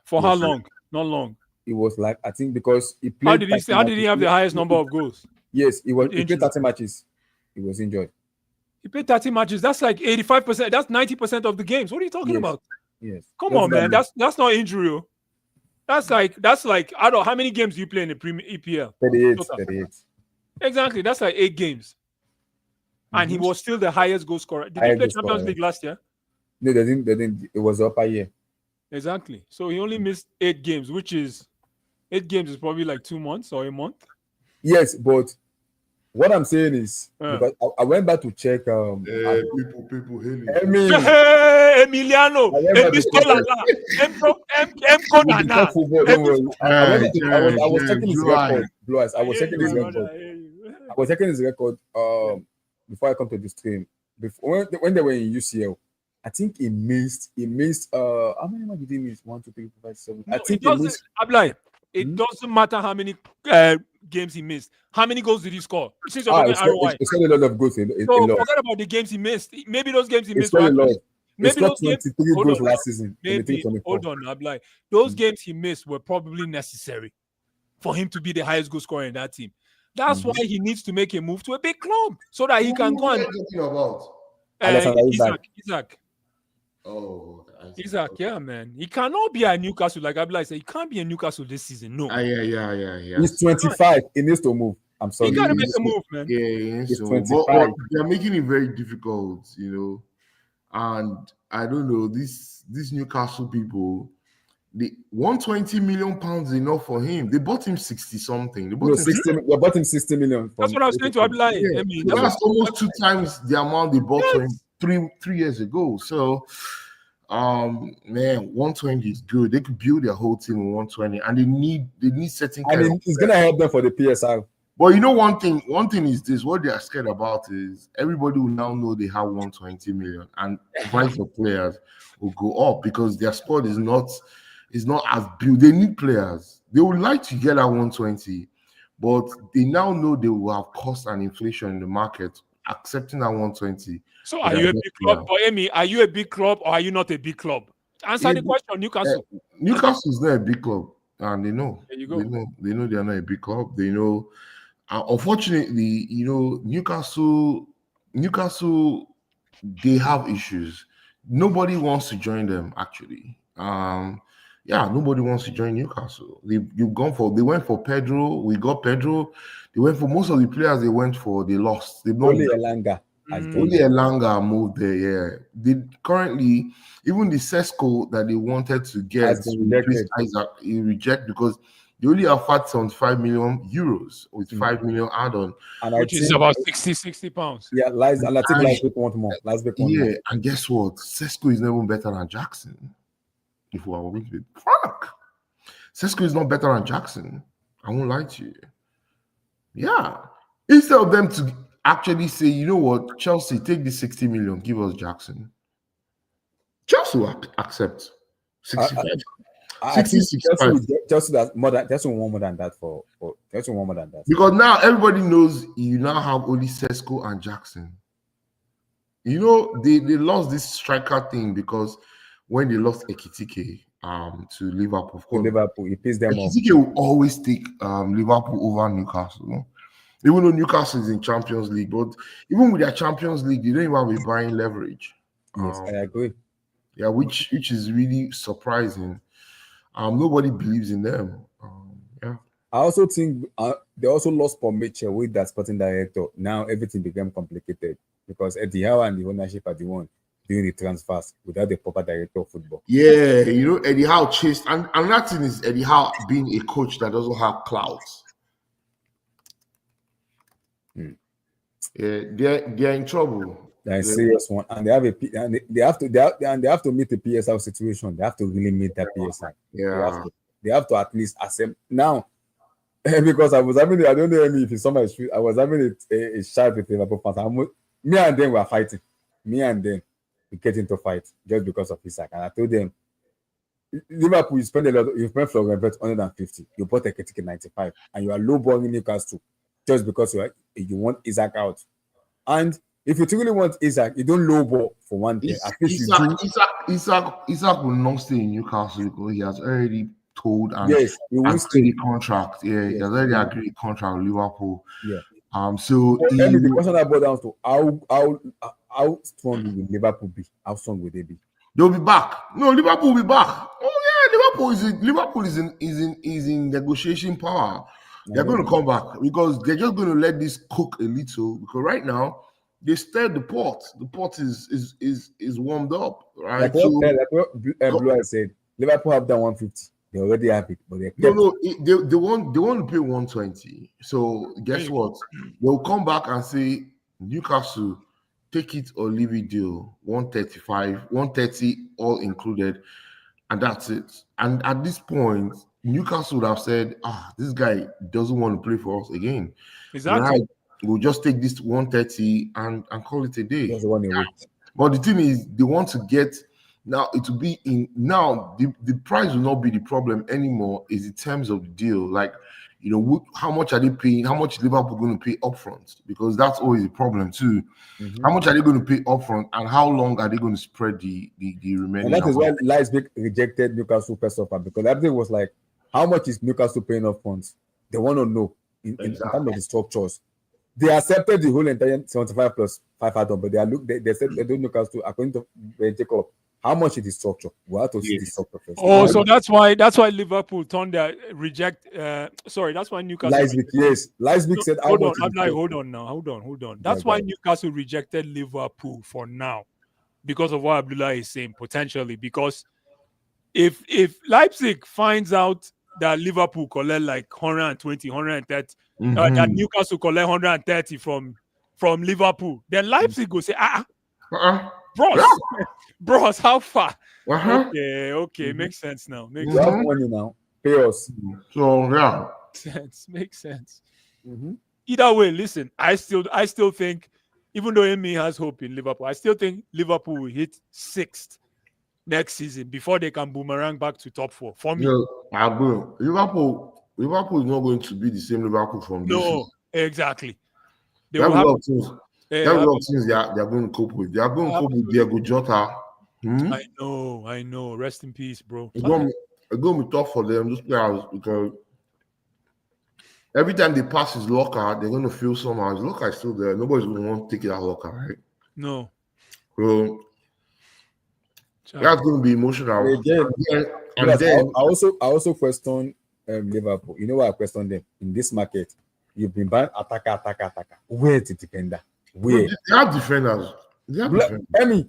For how long? Not long. It was like, I think because he played. How did he have the highest number of goals? Yes, he played 30 matches. He was injured. He played 30 matches. That's like 85%. That's 90% of the games. What are you talking about? Yes. Come on, man. That's not injury. That's like I don't know how many games do you play in the Premier EPL? 38. Exactly. That's like 8 games. And he was still the highest goal scorer. Did he play Champions League last year? No, they didn't. It was the upper year. Exactly. So he only missed 8 games, which is 8 games is probably like 2 months or a month. Yes, but what I'm saying is because I went back to check. People hailing. Emiliano, I was checking his record. I was checking his record. Before I come to the stream, when they were in UCL, I think he missed. How many matches did he miss? 1, 2, 3, 4, 5, 7. I think he missed. It doesn't matter how many games he missed. How many goals did he score? Since you're talking ROI, it's got a lot of goals. So forget about the games he missed. Maybe those games he missed. Maybe those 23 goals last season. Hold on, Ablai. Those games he missed were probably necessary for him to be the highest goal scorer in that team. That's why he needs to make a move to a big club so that he can go and. Isak. Oh, Isak, yeah, man. He cannot be at Newcastle, like Abdullah said. He can't be in Newcastle this season. No. Yeah. He's 25. He needs to move. I'm sorry. He got to make a move, man. Yeah, he's 25. But they're making it very difficult, And I don't know, these Newcastle people, the 120 million pounds is enough for him. They bought him 60 something. They bought him 60 million. That's what I was saying to Abdullah. That's almost 2 times the amount they bought for him 3 years ago. So, man, 120 is good. They could build their whole team on 120, and they need certain. And it's gonna help them for the PSR. But one thing is this: what they are scared about is everybody will now know they have 120 million, and price of players will go up because their squad is not as built. They need players. They would like to get at 120, but they now know they will have cost and inflation in the market, accepting that 120. So are you a big club? But Amy, are you a big club or are you not a big club? Answer the question, Newcastle. Newcastle is not a big club, and they know. There you go. They know they are not a big club. They know. Unfortunately, Newcastle, they have issues. Nobody wants to join them. Actually, nobody wants to join Newcastle. They went for Pedro. We got Pedro. They went for most of the players. They went for. They lost. They've not. Only Elanga. Only Elanga moved there. Yeah, they currently even the Sesko that they wanted to get to replace Isak, he reject because they only afford 75 million euros with 5 million add-on, which is about 60 pounds. Yeah, and I think Leipzig want more. Yeah, and guess what? Sesko is never better than Jackson. If we are going to be frank, Sesko is not better than Jackson. I won't lie to you. Yeah, instead of them to actually say, you know what, Chelsea, take the 60 million, give us Jackson. Chelsea will accept 65. Chelsea want more than that for Chelsea want more than that. Because now everybody knows you now have only Sesko and Jackson. They lost this striker thing because when they lost Ekitike to Liverpool, of course, he pissed them off. Ekitike will always take Liverpool over Newcastle. No? Even though Newcastle is in Champions League, but even with their Champions League, they don't even have a buying leverage. Yes, I agree. Yeah, which is really surprising. Nobody believes in them. Yeah. I also think they also lost Paul Mitchell with that sporting director. Now everything became complicated because Eddie Howe and the ownership are the one doing the transfers without the proper director of football. Yeah, Eddie Howe chased, and that thing is Eddie Howe being a coach that doesn't have clouds. Yeah, they're in trouble. They're a serious one, and they have they have to meet the PSL situation. They have to really meet that PSL. Yeah, they have to at least accept now. Because I don't know if it's somebody's street. I was having a chat with Liverpool fans. Me and them were fighting. Me and them we get into fight just because of Isak. And I told them, Liverpool, you spend Florian Wirtz 150. You bought a ticket 95, and you are low balling Newcastle just because you want Isak out. And if you really want Isak, you don't low ball for one thing. Isak will not stay in Newcastle because he has already told and yes, agreed the contract. Yeah, he has already agreed the contract with Liverpool. Yeah. So the question I brought down to how strong will Liverpool be? How strong will they be? They'll be back. No, Liverpool will be back. Oh yeah, Liverpool is in negotiation power. They're going to come back because they're just going to let this cook a little. Because right now they stirred the pot. The pot is warmed up, right? Like what Blue said, Liverpool have done 150. They already have it, but they want to pay 120. So guess what? They'll come back and say, Newcastle, take it or leave it deal. 135, 130, all included, and that's it. And at this point, Newcastle would have said, this guy doesn't want to play for us again. Exactly. Right? We'll just take this 130 and call it a day. But the thing is, they want to get now. It will be in now. The price will not be the problem anymore. Is in terms of the deal, like how much are they paying? How much Liverpool going to pay upfront? Because that's always a problem too. Mm-hmm. How much are they going to pay upfront, and how long are they going to spread the remaining? And that is why Leipzig rejected Newcastle first offer, because everything was like, how much is Newcastle paying upfront? They want to know in terms of the structures. They accepted the whole entire 75 plus 5 add-on, but they said they don't Newcastle according to Jacob. How much is the structure? We have to see the structure first. Oh, so that's why Liverpool turned their reject. That's why Newcastle. Leipzig said. Hold on. That's why Newcastle rejected Liverpool for now, because of what Abdullah is saying potentially. Because if Leipzig finds out that Liverpool collect like 120, 130, that Newcastle collect 130 from Liverpool, then Leipzig will say, Bros, how far? Okay, makes sense now. Makes sense. Money now. Pay us. So yeah, makes sense. Either way, listen, I still think, even though Emi has hope in Liverpool, I still think Liverpool will hit 6th next season before they can boomerang back to top 4. For me, I agree. Liverpool, Liverpool is not going to be the same Liverpool from this No, season. exactly. They There will are a have. lot of things. There are a lot of things they are going to cope with. They are going to cope with Diego Jota. I know. Rest in peace, bro. It's going to be tough for them, those players, because every time they pass his locker, they're going to feel somehow. His locker is still there. Nobody's going to want to take that locker, right? No. So that's going to be emotional. And then I also question Liverpool. You know why I question them in this market? You've been buying attacker. Where's the defender? Where? They have defenders. I mean,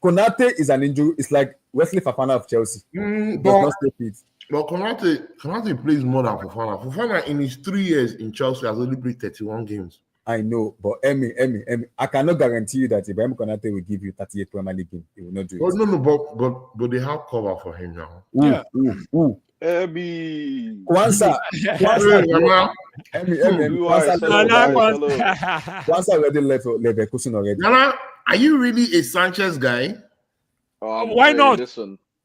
Konate is an injury. It's like Wesley Fofana of Chelsea. But Konate plays more than Fofana. Fofana in his 3 years in Chelsea has only played 31 games. I know, but Emmy, I cannot guarantee you that Ibrahim Konate will give you 38 Premier League games. He will not do it. But they have cover for him now. Ooh. Emmy. Kwanzaa. Emmy. Kwanzaa already left Leverkusen already. Nana, are you really a Sanchez guy? Why not?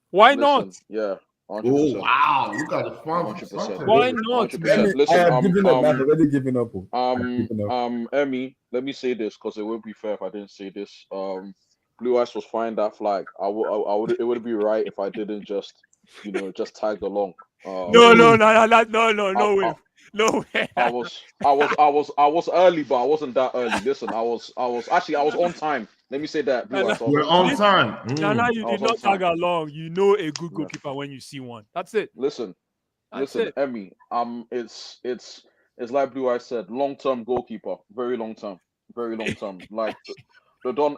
Why not? Yeah. 100%. Oh wow! Look at the fans. 100%. Why not? Listen, I have given up. I've already given up. Emmy, let me say this because it wouldn't be fair if I didn't say this. Blue Eyes was flying that flag. It would be right if I didn't just tag along. No way. No way. I was early, but I wasn't that early. Listen, I was on time. Let me say that. We're on time. Nana, you did not tag along. You know a good goalkeeper when you see one. That's it. Listen, Emmy. It's like Blue Eyes said, long-term goalkeeper, very long-term. Like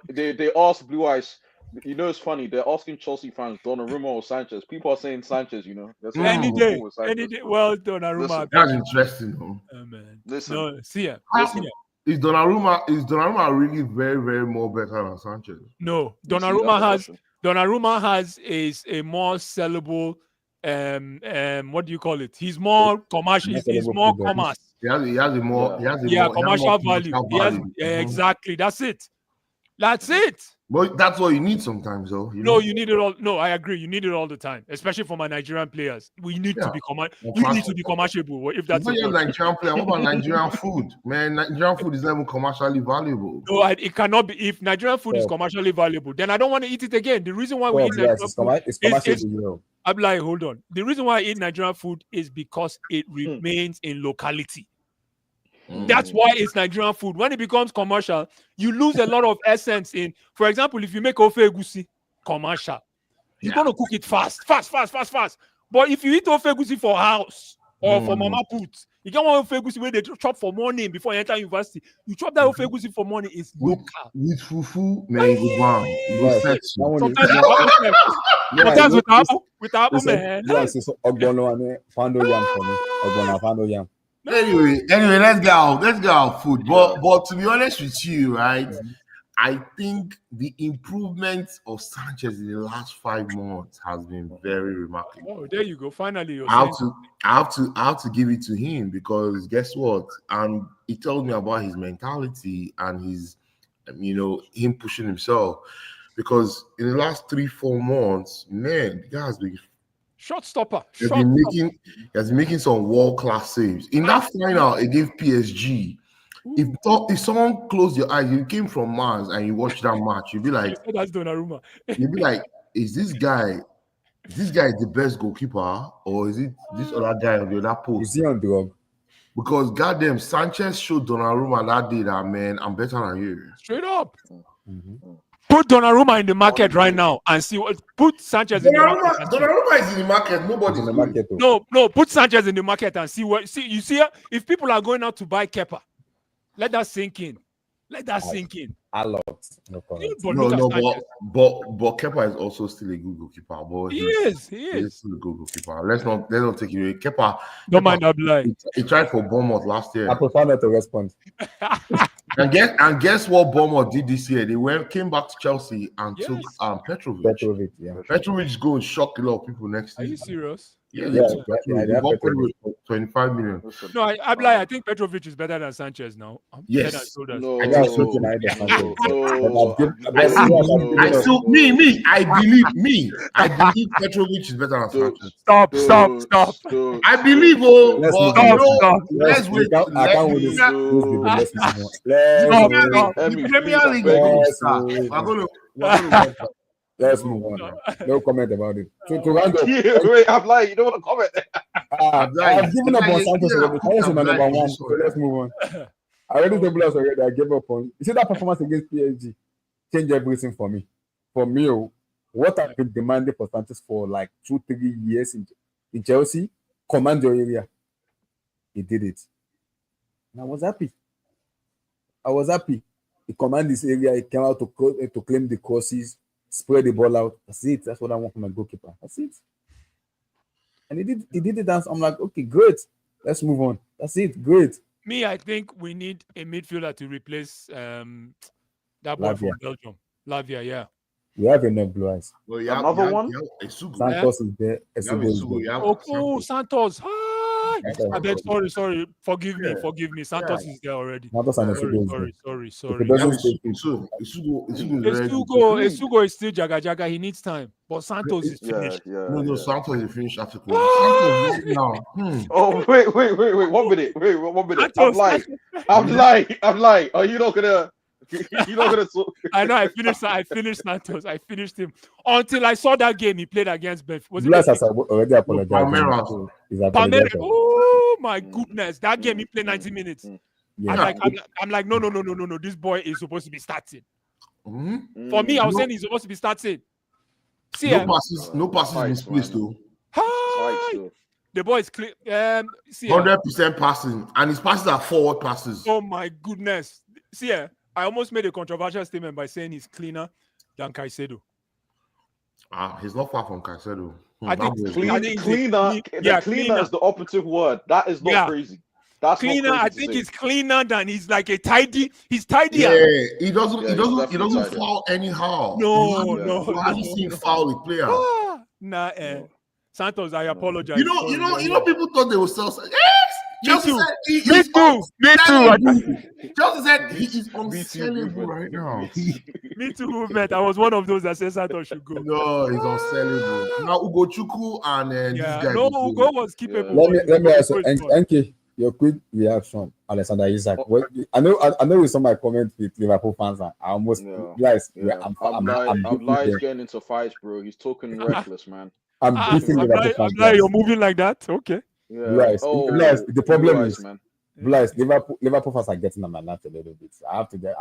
they asked Blue Eyes. You know, it's funny. They're asking Chelsea fans, Donnarumma or Sanchez. People are saying Sanchez. You know, any day. Well, Donnarumma. That's interesting, though. man. Listen, no, see ya. Is Donnarumma really very, very more better than Sanchez? No, Donnarumma has a more sellable. What do you call it? He's more commercial. He's more commerce. He has a more commercial value. Exactly. That's it. But that's what you need sometimes, though. You need it all. No, I agree. You need it all the time, especially for my Nigerian players. We need to be You need to be commercial. If that's a Nigerian player, what about Nigerian food? Man, Nigerian food is never commercially valuable. No, it cannot be. If Nigerian food is commercially valuable, then I don't want to eat it again. The reason why we eat Nigerian food is I'm like, hold on. The reason why I eat Nigerian food is because it remains in locality. That's why it's Nigerian food. When it becomes commercial, you lose a lot of essence in. For example, if you make ofe egusi commercial, you're gonna cook it fast. But if you eat ofe egusi for house or for mama put, you don't want ofe egusi where they chop for morning before you enter university. You chop that ofe egusi for morning, it's local. With fufu, man, you go Sometimes with apple, man. Anyway, let's get our food. But to be honest with you, right, I think the improvement of Sanchez in the last 5 months has been very remarkable. Oh, there you go. Finally, I have to give it to him because guess what? And he told me about his mentality and his, him pushing himself. Because in the last 3-4 months, man, the guy has been shot stopper. He has been making some world-class saves. In that final against PSG, if someone closed your eyes, you came from Mars and you watched that match, you'd be like, that's Donnarumma. You'd be like, is this guy the best goalkeeper, or is it this other guy on the other post? Is he on drug? Because goddamn, Sanchez showed Donnarumma that day that, man, I'm better than you. Straight up. Put Donnarumma in the market right now and see what. Put Sanchez in the market. Donnarumma is in the market. Nobody's in the market. No. Put Sanchez in the market and see what. You see, if people are going out to buy Kepa, let that sink in. A lot. But Kepa is also still a good goalkeeper. But he is. He's still a good goalkeeper. Let's not take it away. Kepa. Don't mind that lie. He tried for Bournemouth last year. I prefer not to respond. and guess what Bournemouth did this year? They came back to Chelsea and took Petrovic. Petrovic is going to shock a lot of people next season. Are you serious? Yeah. 25 million. Listen, No, I think Petrovic is better than Sanchez now. Yes. Head and shoulders. no, I just looking at the Sanchez. I believe Petrovic is better than Sanchez. Stop. I believe, but let's wait. I can't win this. Let's move on. The Premier League is going to start. Let's move on. No comment about it. To round up, wait, I'm lying. You don't want to comment. I've given up on Sanchez already. Sanchez is my number one. So let's move on. I already told us already. I gave up on. You see that performance against PSG changed everything for me. For me, what I've been demanding for Sanchez for like 2-3 years in Chelsea, command your area. He did it. And I was happy. He commanded his area. He came out to claim the crosses, spread the ball out. That's it. That's what I want from my goalkeeper. That's it. And he did it. And I'm like, okay, great. Let's move on. That's it. Great. Me, I think we need a midfielder to replace that boy from Belgium. Lavia, yeah. We have enough Blue Eyes. Well, another one? Santos is there. Oh, Santos. Hi. I beg, sorry. Forgive me. Santos is there already. Sorry. Esugo is still Jaga. He needs time. But Santos is finished. No, Santos is finished after Oh, wait. 1 minute. Wait, 1 minute. I'm lying. Are you not gonna... You're not gonna talk. I know. I finished Santos. I finished him until I saw that game he played against Benfica. Was it has already apologized? Palmeiras. Oh my goodness! That game he played 90 minutes. Yeah. I'm like, no. This boy is supposed to be starting. For me, I was saying he's supposed to be starting. See, no passes in his place though. The boy is clear. 100% passing, and his passes are forward passes. Oh my goodness! See, I almost made a controversial statement by saying he's cleaner than Caicedo. He's not far from Caicedo. I think cleaner. Cleaner is the operative word. That is not crazy. That's cleaner. I think he's cleaner than he's like a tidy. He's tidier. Yeah, he doesn't foul anyhow. No. Have you seen foul the player? Santos, I apologize. You know, people thought they would sell. Me too. Chelsea said he is unsellable right now. Me too, movement. I was one of those that said Santos should go. No, he's unsellable. Now Ugo Chukwu and this guy. No, Ugo was keepable. Let me ask you, Enki, your quick reaction, Alexander Isak. I know with some of my comments with Liverpool fans, I almost realized I'm getting into fights, bro. He's talking reckless, man. I'm beating Liverpool fans. You're moving like that? Okay. Yeah. The problem is, man. Liverpool fans are getting on my nerves a little bit. I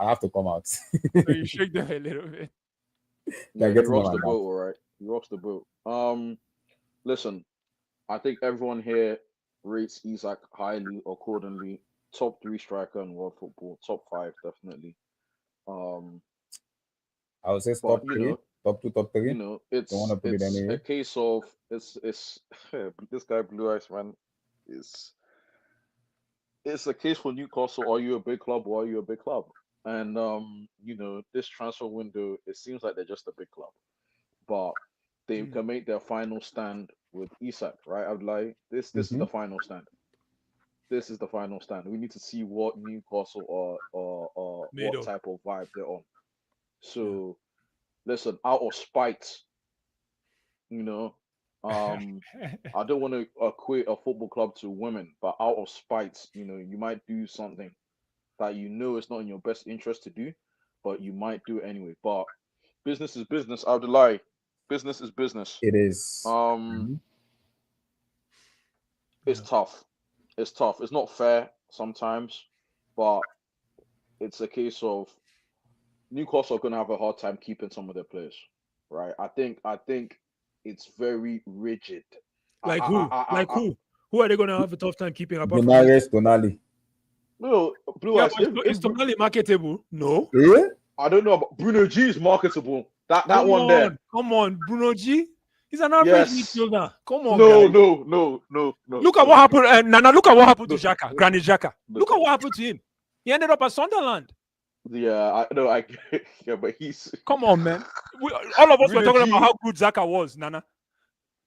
have to come out. So you shake them a little bit. He rocks the boat, all right. He rocks the boat. Listen, I think everyone here rates Isak highly accordingly. Top 3 striker in world football. Top 5 definitely. I would say top 3. Top 2, top 3. You know, it's a case of it's this guy Blue Eyes, man. It's a case for Newcastle. Are you a big club or are you a big club? And you know, this transfer window, it seems like they're just a big club, but they can make their final stand with Isak, right? I'd like this is the final stand. This is the final stand. We need to see what Newcastle or what type of vibe they're on. So listen, out of spite, you know, I don't want to equate a football club to women, but out of spite, you know, you might do something that you know it's not in your best interest to do, but you might do it anyway. But business is business. I would lie. Business is business. It is. It's tough. It's tough. It's not fair sometimes, but it's a case of Newcastle are going to have a hard time keeping some of their players, right? I think it's very rigid. Like who? Who? Who are they going to have a tough time keeping up? Tonali. No, Blue Eyes. Is Tonali marketable? No. Yeah? I don't know, but Bruno G is marketable. That one there. Come on, Bruno G. He's an average midfielder. Come on. No. Look at what happened. Nana, look at what happened to Xhaka, Granit Xhaka. Look at what happened to him. He ended up at Sunderland. Yeah, I know. But he's. Come on, man. All of us were talking about how good Xhaka was, Nana.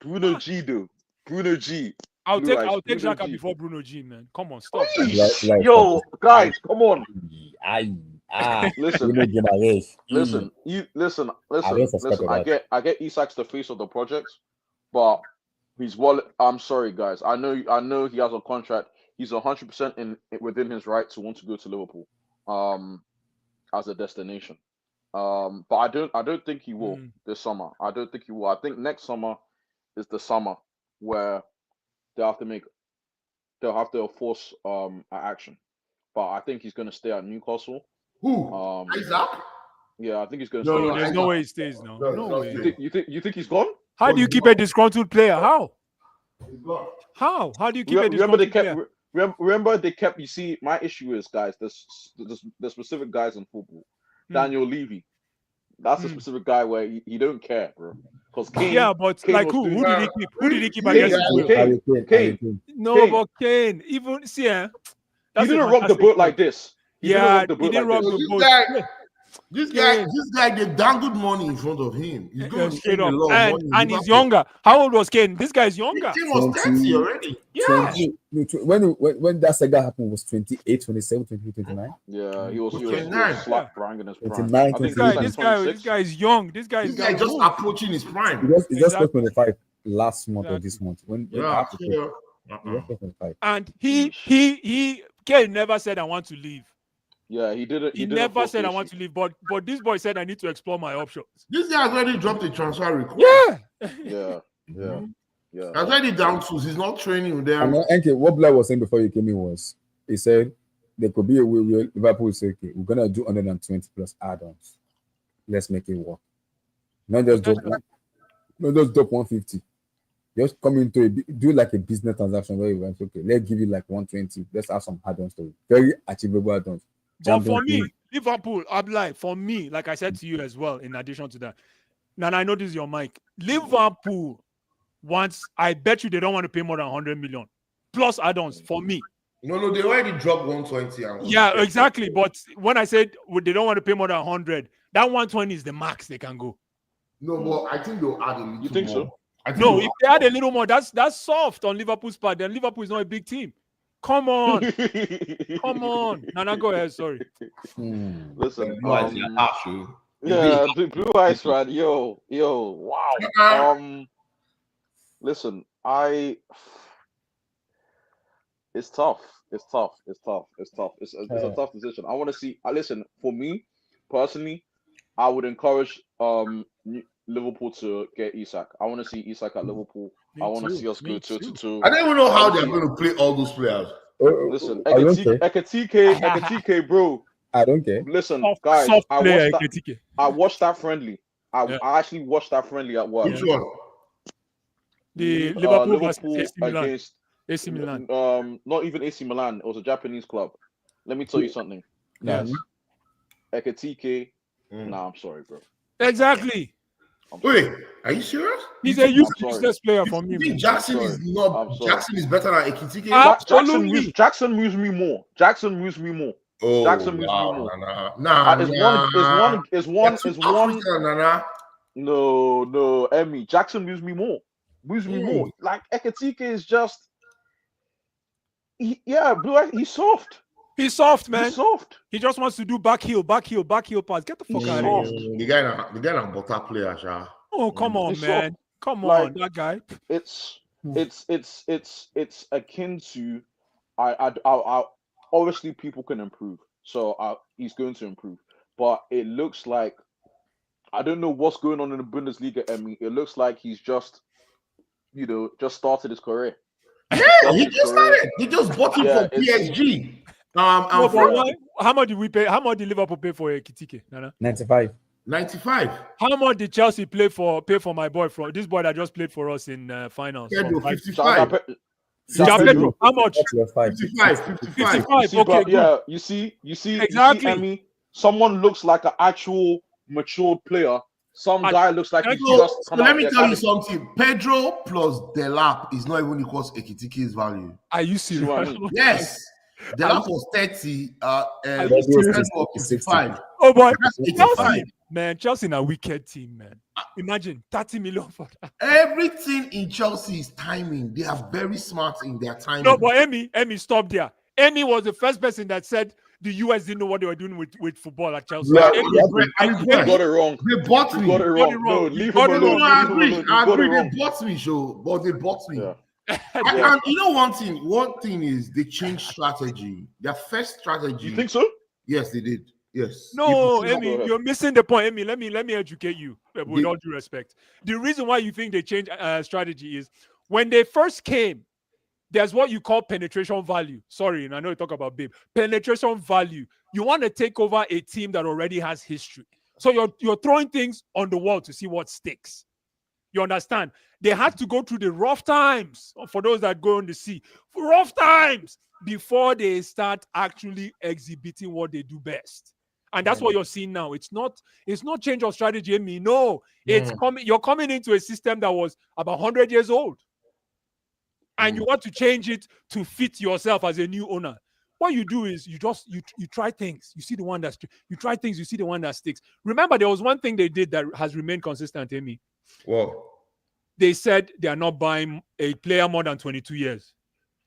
Bruno G, though. Bruno G. I'll Blue take Eyes, Blue Xhaka G. before Bruno G, man. Come on, stop. Yo, guys, come on. Listen, Bruno Guimaraes. listen. Listen. suspected I that. get Isak's the face of the project, but his wallet. I'm sorry, guys. I know he has a contract. He's 100% within his right to want to go to Liverpool, as a destination. But I don't think he will this summer. I don't think he will. I think next summer is the summer where they'll have to force action. But I think he's going to stay at Newcastle. Who? Isak? Yeah, I think he's going to No, stay. no, There's I no got- way he stays now. No, No no, way. You think he's gone? How do you keep a disgruntled player? How? How do you keep a Remember they disgruntled kept. player? Remember they kept. You see, my issue is, guys. The specific guys in football. Daniel Levy. That's a specific guy where he don't care, bro. Because Kane. Yeah, but Kane like was who? doing- Who did he keep? Who did he keep Kane, against Kane. Wales? Kane. No, Kane. but Kane. Even see, He that's a didn't rock the fantastic boat like player. this. He didn't rock the boat he didn't like rock this. the boat. This Kane. guy, they dangled money in front of him. He's going to Straight spend a up. lot of And money. and he's younger. How old was Kane? This guy's younger. Kane was 30 already. Yeah. When that Sega happened was 28, 27, 28, 29. Yeah, he was 29. slap bang in his prime. 29, I think This he guy, was like this guy, 26. this guy is young. This guy This is guy just young. approaching his prime. He just Exactly. got 25 last month or this month. When Yeah, after he sure. just got 25. And he Kane never said I want to leave. Yeah, he didn't. He didn't never force said the I want issue. to leave, but this boy said I need to explore my options. This guy has already dropped a transfer request. Yeah. Yeah. He's already down tools. He's not training with them. And NK, what Blair was saying before you came in was, he said there could be a way where Liverpool say, okay, we're gonna do 120 plus add-ons. Let's make it work. Not just drop 150. Just come into do like a business transaction where you went, okay, let's give you like 120. Let's have some add-ons to it. Very achievable add-ons. But for me, Liverpool, for me, like I said to you as well, in addition to that, and I know this is your mic, Liverpool wants, I bet you they don't want to pay more than 100 million plus add-ons for me. No, they already dropped 120. Yeah, exactly. But when I said they don't want to pay more than 100, that 120 is the max they can go. No, but I think they'll add a little. You think more. so? I think No, they'll if they add a little more, that's soft on Liverpool's part. Then Liverpool is not a big team. Come on. Come on. Nana, go ahead. Sorry. Listen. Yeah, Blue Eyes, man. Yo, wow. Listen, it's tough. It's a tough decision. I want to see. Listen, for me personally, I would encourage Liverpool to get Isak. I want to see Isak at Liverpool. I want to see us go 2-2. I don't even know how they're going to play all those players. Listen, I don't care. Ekatike, bro. I don't care. Listen, Soft guys, player, I watched that friendly. I actually watched that friendly at work. Which one? The Liverpool versus Liverpool AC Milan. against AC Milan. not even AC Milan. It was a Japanese club. Let me tell you something. Yes. Ekatike. Nah, I'm sorry, bro. Exactly. Wait, are you serious? He's a useless player for me. You think Man. Jackson is I'm not? sorry. Jackson is better than Ekitike? Absolutely. Jackson moves me more. Jackson moves me more. Oh, Jackson moves me wow, more. nah. Is one. African. No, Emmy. Jackson moves me more. More. Like Ekatike is just. He's soft. He's soft, man. He's soft. He just wants to do back heel pass. Get the fuck out of here. The guy na butter player, sha. Oh, come on, He's man. soft. Come Like, on, that guy. It's akin to I obviously people can improve, so he's going to improve, but it looks like I don't know what's going on in the Bundesliga. Emmy, it looks like he's just started his career. Yeah, he just started. He just bought him from PSG. No, but how much did we pay? How much did Liverpool pay for Ekitike? 95. 95. How much did Chelsea pay for my boy from this boy that just played for us in finals? Pedro, 55. Pedro, how much? 55. Okay, yeah, you see, exactly. Emmy, someone looks like an actual matured player. Some guy looks like he's just so let me tell you something. Pedro plus Delap is not even equals Ekitike's value. Are you serious? Yes. Delap was 30. Are you serious? 65. Oh boy, That's 85. Man, Chelsea a wicked team, man. Imagine 30 million for that. Everything in Chelsea is timing. They are very smart in their timing. No, but Emmy, stop there. Emmy was the first person that said the US didn't know what they were doing with football at Chelsea. Yeah, Emmy, You got it wrong. They bought You me. got it wrong. No, leave him alone. I Leave him agree. alone. You I got it agree. wrong. They bought me, but they bought me. Yeah. And you know one thing is they changed strategy. Their first strategy. You think so? Yes, they did. Yes. No, Go Emmy, ahead. you're missing the point. Emmy, let me educate you with all due respect. The reason why you think they changed strategy is when they first came, there's what you call penetration value. Sorry, and I know you talk about Babe. Penetration value. You want to take over a team that already has history. So you're throwing things on the wall to see what sticks. You understand? They had to go through the rough times for those that go on the sea. Rough times before they start actually exhibiting what they do best. And that's what you're seeing now. It's not change of strategy, Amy. No, it's coming. You're coming into a system that was about 100 years old. And you want to change it to fit yourself as a new owner. What you do is you try things. You see the one that's you try things, you see the one that sticks. Remember, there was one thing they did that has remained consistent, Amy. Well, They said they are not buying a player more than 22 years.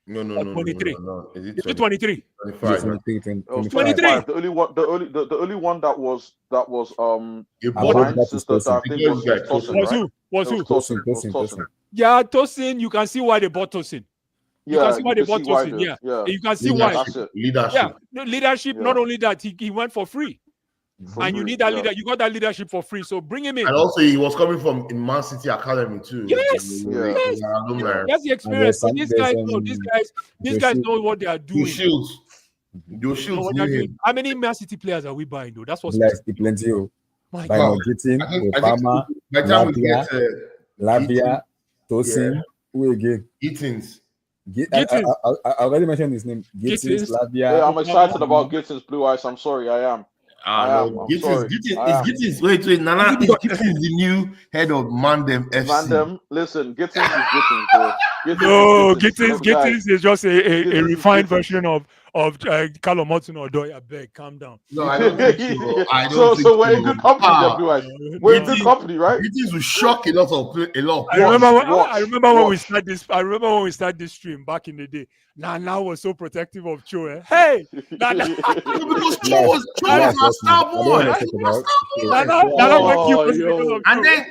no. 23. No. Is Is it 23? 25? 23. The only one that was You bought behind that sister is that I think was Tosin. Tosin, right? Was It who? was Tosin. Tosin. Yeah, Tosin. You can see why they bought Tosin. You can see why they bought Tosin. Yeah, you can see why. That's it. Leadership. Yeah, no, leadership. Yeah. Not only that, he went for free, and you free, need that yeah. leader. You got that leadership for free, so bring him in. And also, he was coming from in Man City Academy too. Yes, yes. That's the experience. So these guys know. These guys know what they are doing. Shields. Your Know Shields what knew they're doing. him. How many Man City players are we buying though? That's what's Plenty. my By God. Getting, I think Obama, by the time we get Lavia, Tosin, Yeah. who again? Eatings. Gittins. I already mentioned his name. Gittins. Gittins, Yeah, Lavia. I'm excited about Gittins Blue Eyes. I'm sorry, I am. No. I'm sorry. Gittins. Wait, Nana. Is Gittins the new head of Mandem FC? Mandem, listen, Gittins is Gittins, bro. No, Gittins Gittins is just a Gittins is refined Gittins. version of Callum Hudson-Odoi. I beg, calm down. No, I don't think so. I don't think so we're in good company, there, Blue Eyes. We're in good company, right? Gittins will shock a lot of I remember when we watch. started this. I remember when we started this stream back in the day. Nana was so protective of Cho. Hey, Nana. because Cho was our star boy. Nana went Oh, because yo. of And then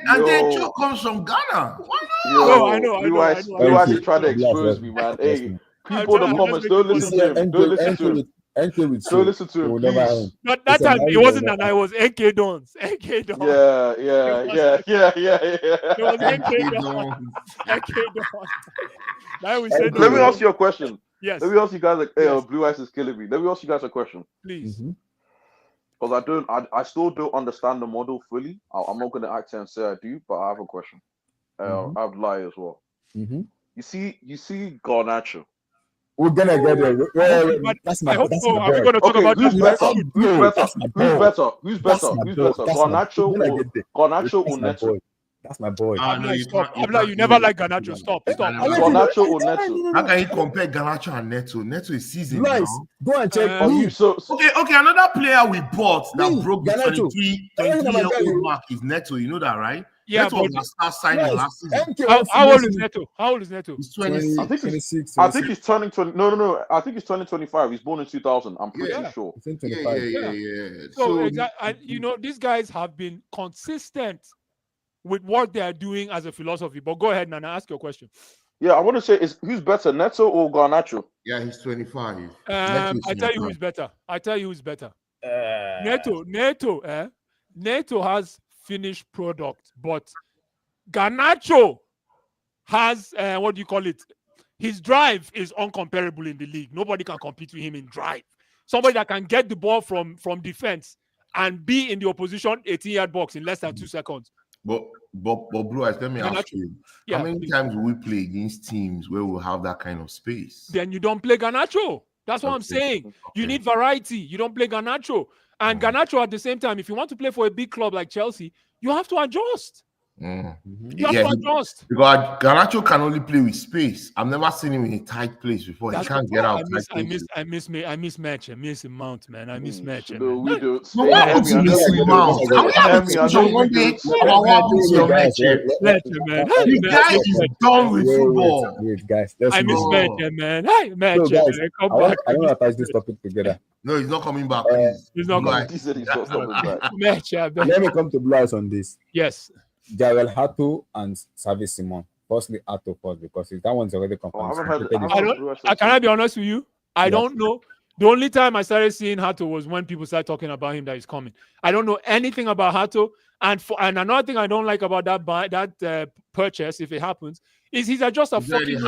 Yo. Cho comes from Ghana. Why not? No, I know. Blue Eyes is trying to expose me, man. Hey, people in the comments, don't listen to him. Don't listen to him. Don't listen to him, please. Not that time. It wasn't Nana. It was NK Dons. NK Dons. Yeah. It was NK Dons. NK Dons. Now we said. Let me ask you a question. Yes, Let me ask you guys, Yes. Blue Eyes is killing me. Let me ask you guys a question. please. Because I still don't understand the model fully. I'm not going to act and say I do, but I have a question. I have lie as well. You see Gernarcho. We're gonna get there. That's my I hope that's so. my Are we boy. going to talk about who's this? better? That's my boy. Who's That's better? my Who's boy. better? That's my Garnacho boy. or Garnacho or That's my Neto? boy. That's my boy. Stop. You never like Garnacho. Stop. Garnacho or Neto? How can you compare Ganacho and Neto? Neto is seasoned now. Nice. Go and check. Uh, me. Okay. Another player we bought that Me, broke the Ganacho. 23-year-old mark is Neto. You know that, right? Yeah, Neto but was a star signing last season. how old is Neto? How old is Neto? He's 26. I think 26. I think he's turning 20. No. I think he's turning 25. He's born in 2000. I'm pretty Yeah. sure. Yeah. So these guys have been consistent with what they are doing as a philosophy. But go ahead, Nana. Ask your question. Yeah, I want to say who's better, Neto or Garnacho? Yeah, he's 25. I tell you who's better. Neto has finished product, but Gernarcho has what do you call it? His drive is uncomparable in the league. Nobody can compete with him in drive. Somebody that can get the ball from defense and be in the opposition 18-yard box in less than 2 seconds. But Blue Eyes, let me ask you, how many times will we play against teams where we'll have that kind of space? Then you don't play Gernarcho. That's what I'm saying. You need variety. You don't play Gernarcho. And Gernarcho at the same time, if you want to play for a big club like Chelsea, you have to adjust. You have Yeah, to adjust. because Gernarcho can only play with space. I've never seen him in a tight place before. That's He can't get out. I miss match. I miss Mount, man. I miss match. No, we do. No, what happened to Mason Mount? Can we have a discussion one day about what happened to your match? Man. The guy is done with football. Wait, guys. I miss match, man. Hey, match. So, guys, Man, I want to attach this topic together. No, he's not coming back. He's not coming. He said he's not coming back. Match, Let me come to Blue Eyes on this. yes. Jarell, Hato, and Xavi Simon. Firstly, Hato first, because that one's already confirmed. Can I be honest with you? I don't know. The only time I started seeing Hato was when people started talking about him that he's coming. I don't know anything about Hato. And another thing I don't like about that purchase, if it happens, is he's just a fucking.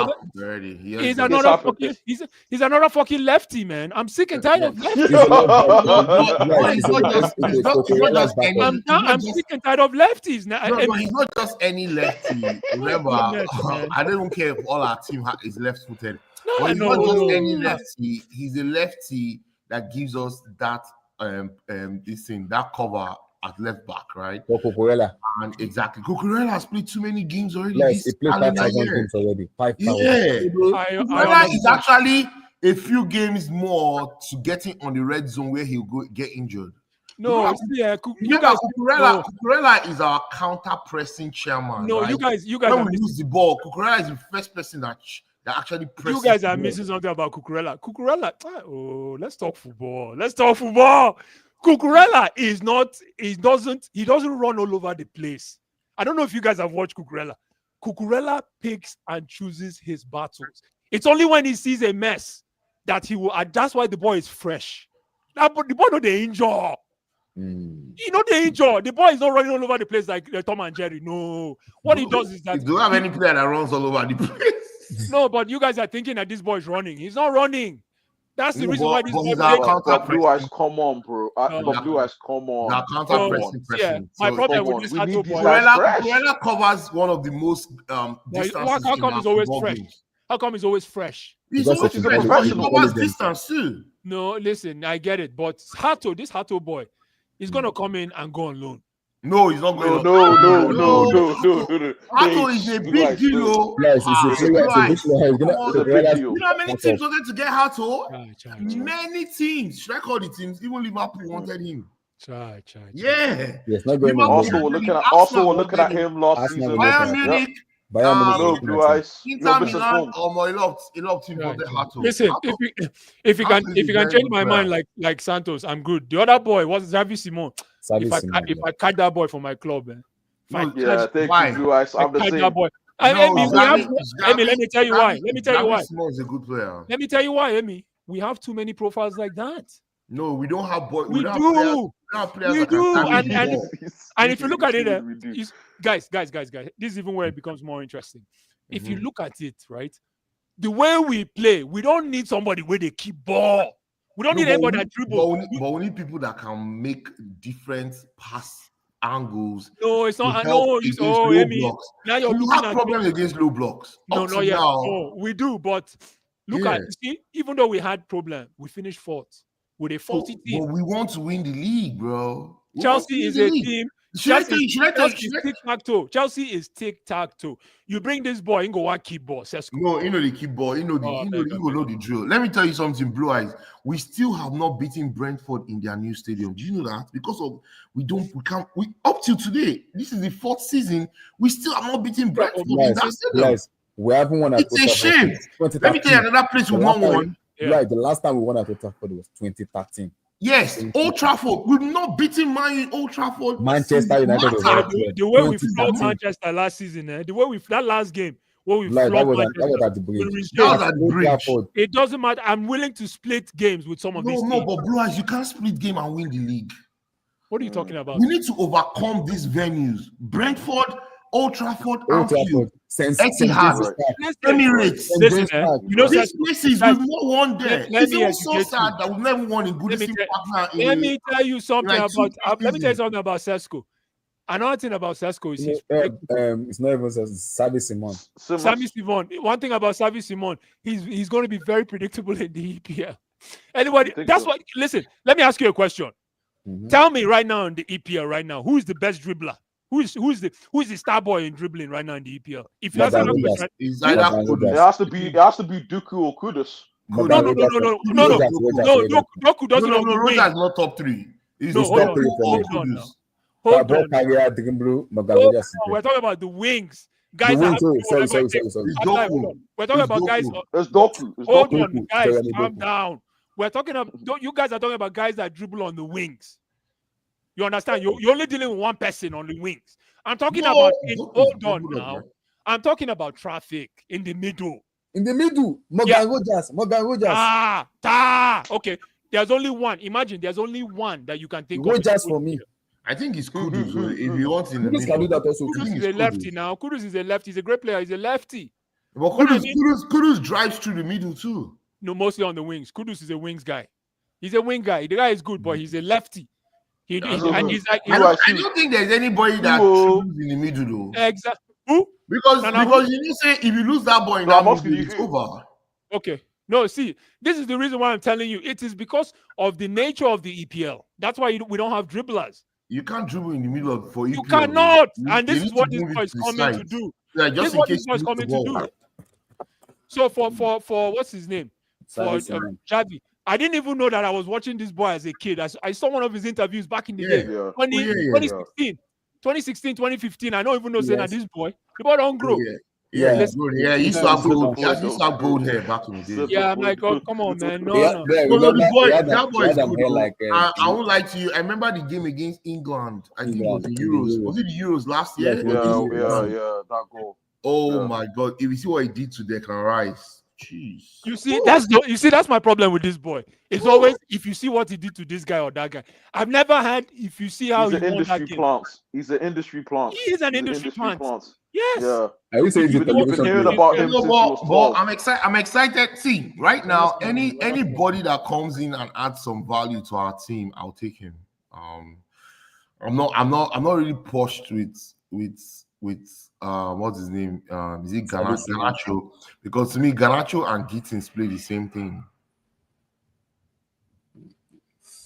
He's another fucking lefty, man. I'm sick and tired of lefties. I'm sick and tired of lefties now. No, but he's not just any lefty. Remember, I don't care if all our team is left-footed. No, he's not just any lefty. He's a lefty that gives us that that cover at left back, right? Cucurella. And exactly. Cucurella has played too many games already. Yes, he played 5,000 games already. 5,000. Yeah. Cucurella is actually a few games more to getting on the red zone where he'll go get injured. No, Cucurella is our counter-pressing chairman. No, right? you guys when we lose the ball, Cucurella is the first person that actually presses. You guys are missing something about Cucurella. Let's talk football. Cucurella doesn't run all over the place. I don't know if you guys have watched Cucurella. Cucurella picks and chooses his battles. It's only when he sees a mess that he will. That's why the boy is fresh. The boy not the injure. You know the injure. The boy is not running all over the place like Tom and Jerry. No. What he does is that. You don't have any player that runs all over the place. No, but you guys are thinking that this boy is running. He's not running. That's the reason why this boy Blue Eyes, come on, bro. Blue Eyes, come on. Now counter-pressing. My problem with this Hato boy. Cucurella covers one of the most distances. How come he's always fresh? How come he's always fresh? He's always fresh. He covers distance too. No, listen, I get it, but this Hato boy, is gonna come in and go on loan. No, he's not going. No. Hato is a big deal. Yes, You know how many teams wanted to get Hato? Many teams. Should I call the teams? Even Liverpool wanted him. Yeah. Yes, not going also, we're looking at him last season. Bayern Munich. No, Blue Eyes. Inter Milan. He loved teams wanted Hato. Listen, if you can change my mind like Santos, I'm good. The other boy was Xavi Simon. If I catch that boy for my club, man. Thank you, Blue Eyes. I'm the same. That boy. Let me tell you why. Simon's a good player. Let me tell you why, Emi. We have too many profiles like that. No, we don't have boys. We do. And if you look at it, guys, this is even where it becomes more interesting. If you look at it, right, the way we play, we don't need somebody where they keep ball. We don't need anybody that dribbles. But we need people that can make different pass angles. No, it's not. Now you're looking at problems against low blocks. No, not yet. No, we do, but look at even though we had problem, we finished fourth with a 40 team. But we want to win the league, bro. Chelsea is a team. Chelsea is tic-tac-toe. You bring this boy, you go one keep ball. Sesko. No, you know the keep ball. You know the drill. Let me tell you something, Blue Eyes. We still have not beaten Brentford in their new stadium. Do you know that? Because of up till today, this is the 4th season. We still have not beaten Brentford in that stadium. We haven't won. It's a shame. Let me tell you another place we won. Right, the last time we won at Old Trafford was 2013. Yes, Old Trafford. We've not beaten Man in Old Trafford. Manchester United. The way we flogged Manchester last season, the way that last game, where we flogged Manchester. That was at the bridge. That was at the bridge. It doesn't matter. I'm willing to split games with some of these teams. No, but Blue Eyes, you can't split game and win the league. What are you talking about? We need to overcome these venues. Brentford, Old Trafford, Anfield, Etihad, Emirates. Listen, these places we've not won there. It's so sad that we've never won in Goodison Park. Let me tell you something about Sesko. Another thing about Sesko is it's not even Xavi Simon. Xavi Simon. One thing about Xavi Simon, he's going to be very predictable in the EPL. Anybody? That's what. Listen, let me ask you a question. Tell me right now in the EPL right now, who is the best dribbler? Who's the star boy in dribbling right now in the EPL? If you ask me that Morgan question, It's either Morgan It Rogers. has to be Dooku or Kudus. no, Rogers. Doku doesn't on the Roger wing. is not top 3. He's No, He's hold top on, three for me. hold on now. Ball Hold on. carrier, dribble, Morgan Hold Rogers. on. We're talking about the wings. The Guys that wing, have to do sorry. whatever it takes. It's Hold on. Doku. We're talking It's about guys. Doku. It's Doku. It's Hold Doku. on, guys, Doku. calm down. We're talking about you guys are talking about guys that dribble on the wings. You understand? You're only dealing with one person on the wings. I'm talking No, about Doku's hold on dribble, now. man. I'm talking about traffic in the middle. In the middle, Morgan Rogers. Okay. There's only one. Imagine there's only one that you can think of. Rogers for me. I think it's Kudus. So if you want in the Kudus can do middle. that also. I Kudus think is it's a lefty Kudus. now. Kudus is a lefty. He's a great player. He's a lefty. But What I Kudus, mean- Kudus drives through the middle too. No, mostly on the wings. Kudus is a wings guy. He's a wing guy. The guy is good, but he's a lefty. And he's like I don't think there's anybody that Who- shoots in the middle though. exactly. Who? Because Nana, you know, say if you lose that ball in No, I'm that asking middle, you it's who. over. Okay. No, see, this is the reason why I'm telling you. It is because of the nature of the EPL. That's why we don't have dribblers. You can't dribble in the middle of for You EPL. cannot. You- And you this need is what to this move boy it is to the coming to sides. do. Yeah, This just is in what case this boy is you lose coming the to ball. do. So for what's his name? For Javi. I didn't even know that I was watching this boy as a kid. I saw one of his interviews back in the day. Yeah. 2016, 2015. I don't even know saying that Yes. this boy. The boy don't grow. Yeah, Yes. he used to have gold. Yeah. He used to have gold hair back in the day. Yeah, I'm like, oh, come on, man. No, Yeah, no. yeah, No, remember, the boy, he had that boy is an good. hair Though. like, I won't lie to you. I remember the game against England. I think it was the England, Euros. the Was it the Euros last Yeah, year? it Yeah, was that goal. Oh Yeah. my God! If you see what he did to Declan Rice, jeez. You see, that's my problem with this boy. It's always if you see what he did to this guy or that guy. I've never had if you see how He's he an won that industry game. plant. He's an industry plant. He is an industry plant. Yes. Yeah. I will say he's a You've been television hearing player. about him No, since he was but 12. I'm excited. See, right now, Yes, anybody that comes in and adds some value to our team, I'll take him. I'm not really pushed with what's his name? Is it Gernarcho? Because to me, Gernarcho and Gittins play the same thing.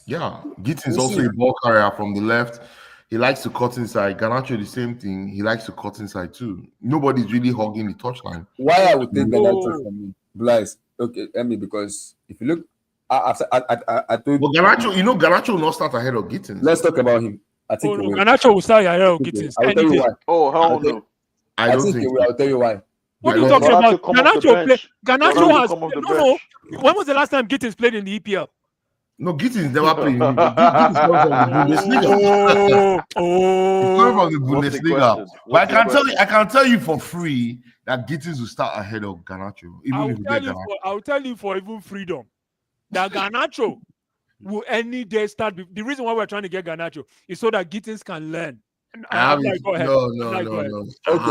Yeah, Gittins also a ball carrier from the left. He likes to cut inside. Gernarcho the same thing. He likes to cut inside too. Nobody's really hogging the touchline. Why I would take No. Gernarcho from me? Blaise. Okay, Emmy, because if you look, I told But Gernarcho will not start ahead of Gittins. let's talk about him. I think Oh, he no. will. Ganacho will start here. I'll Gittins. tell you why. Oh, hell I think- no. I I don't think think he will. I'll tell you why. What are you Ganacho talking about? come off the Ganacho play. bench. Ganacho Ganacho has come off the no. bench. When was the last time Gittins played in the EPL? No, Gittins never played. Gittins comes from the Bundesliga. He's coming from the What's the Bundesliga. question? But I can tell you for free that Gittins will start ahead of Gernarcho, even I if we get Gernarcho. will tell you for even freedom that Ganacho will any day start. The reason why we're trying to get Ganacho is so that Gittins can learn. I'm like, go ahead. No. Okay,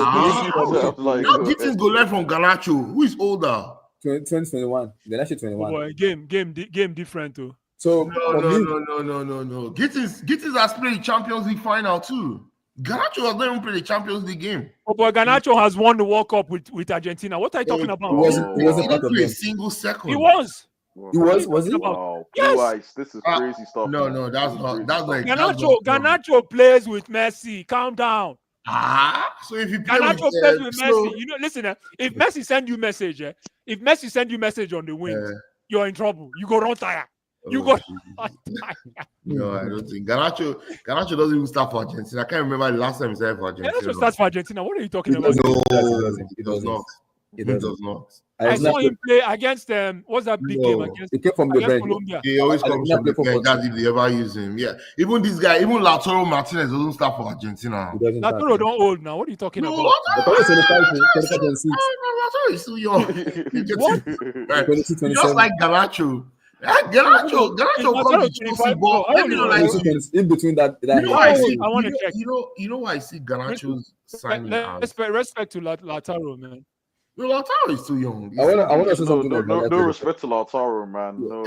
Now Gittins go learn from Gernarcho, who is older. 2021. Gernarcho Oh 21. boy, game different too. So No. Gittins has played the Champions League final too. Gernarcho has not even played the Champions League game. Oh boy, Ganacho has won the World Cup with Argentina. What are you talking He about? wasn't He part didn't of play a them. single second. He was. He was he? Wow, Yes. Blue Ice. This is crazy stuff. No, man. that's This is not. crazy That's stuff. like Ganacho plays with Messi. Calm down. So if you play Ganacho with plays with Messi. You know, listen. If Messi send you message, if Messi send you message on the wings, you're in trouble. You go run tire. You go. No, I don't think Ganacho doesn't even start for Argentina. I can't remember the last time he started for Argentina. Ganacho starts for Argentina. What are you talking about? He does not. He He does doesn't. not. I saw him play against what's that big game against He came from the bench. Colombia? He always I comes did not from the play for bench. That's if they ever use him. Yeah. Even this guy, even Lautaro Martinez doesn't start for Argentina. He doesn't start. Latoro don't old now. What are you talking No, about? But always 25, 26, Lautaro is still young. What? 26, Just 27. like Ganacho. Ganacho comes to Chelsea, but let me know like In between that you know why I see. I want to check. You know why I see Ganacho's signing as. Respect to Lataro, man. No, Lautaro is too young. I want to say something No about respect to Lautaro, man. No.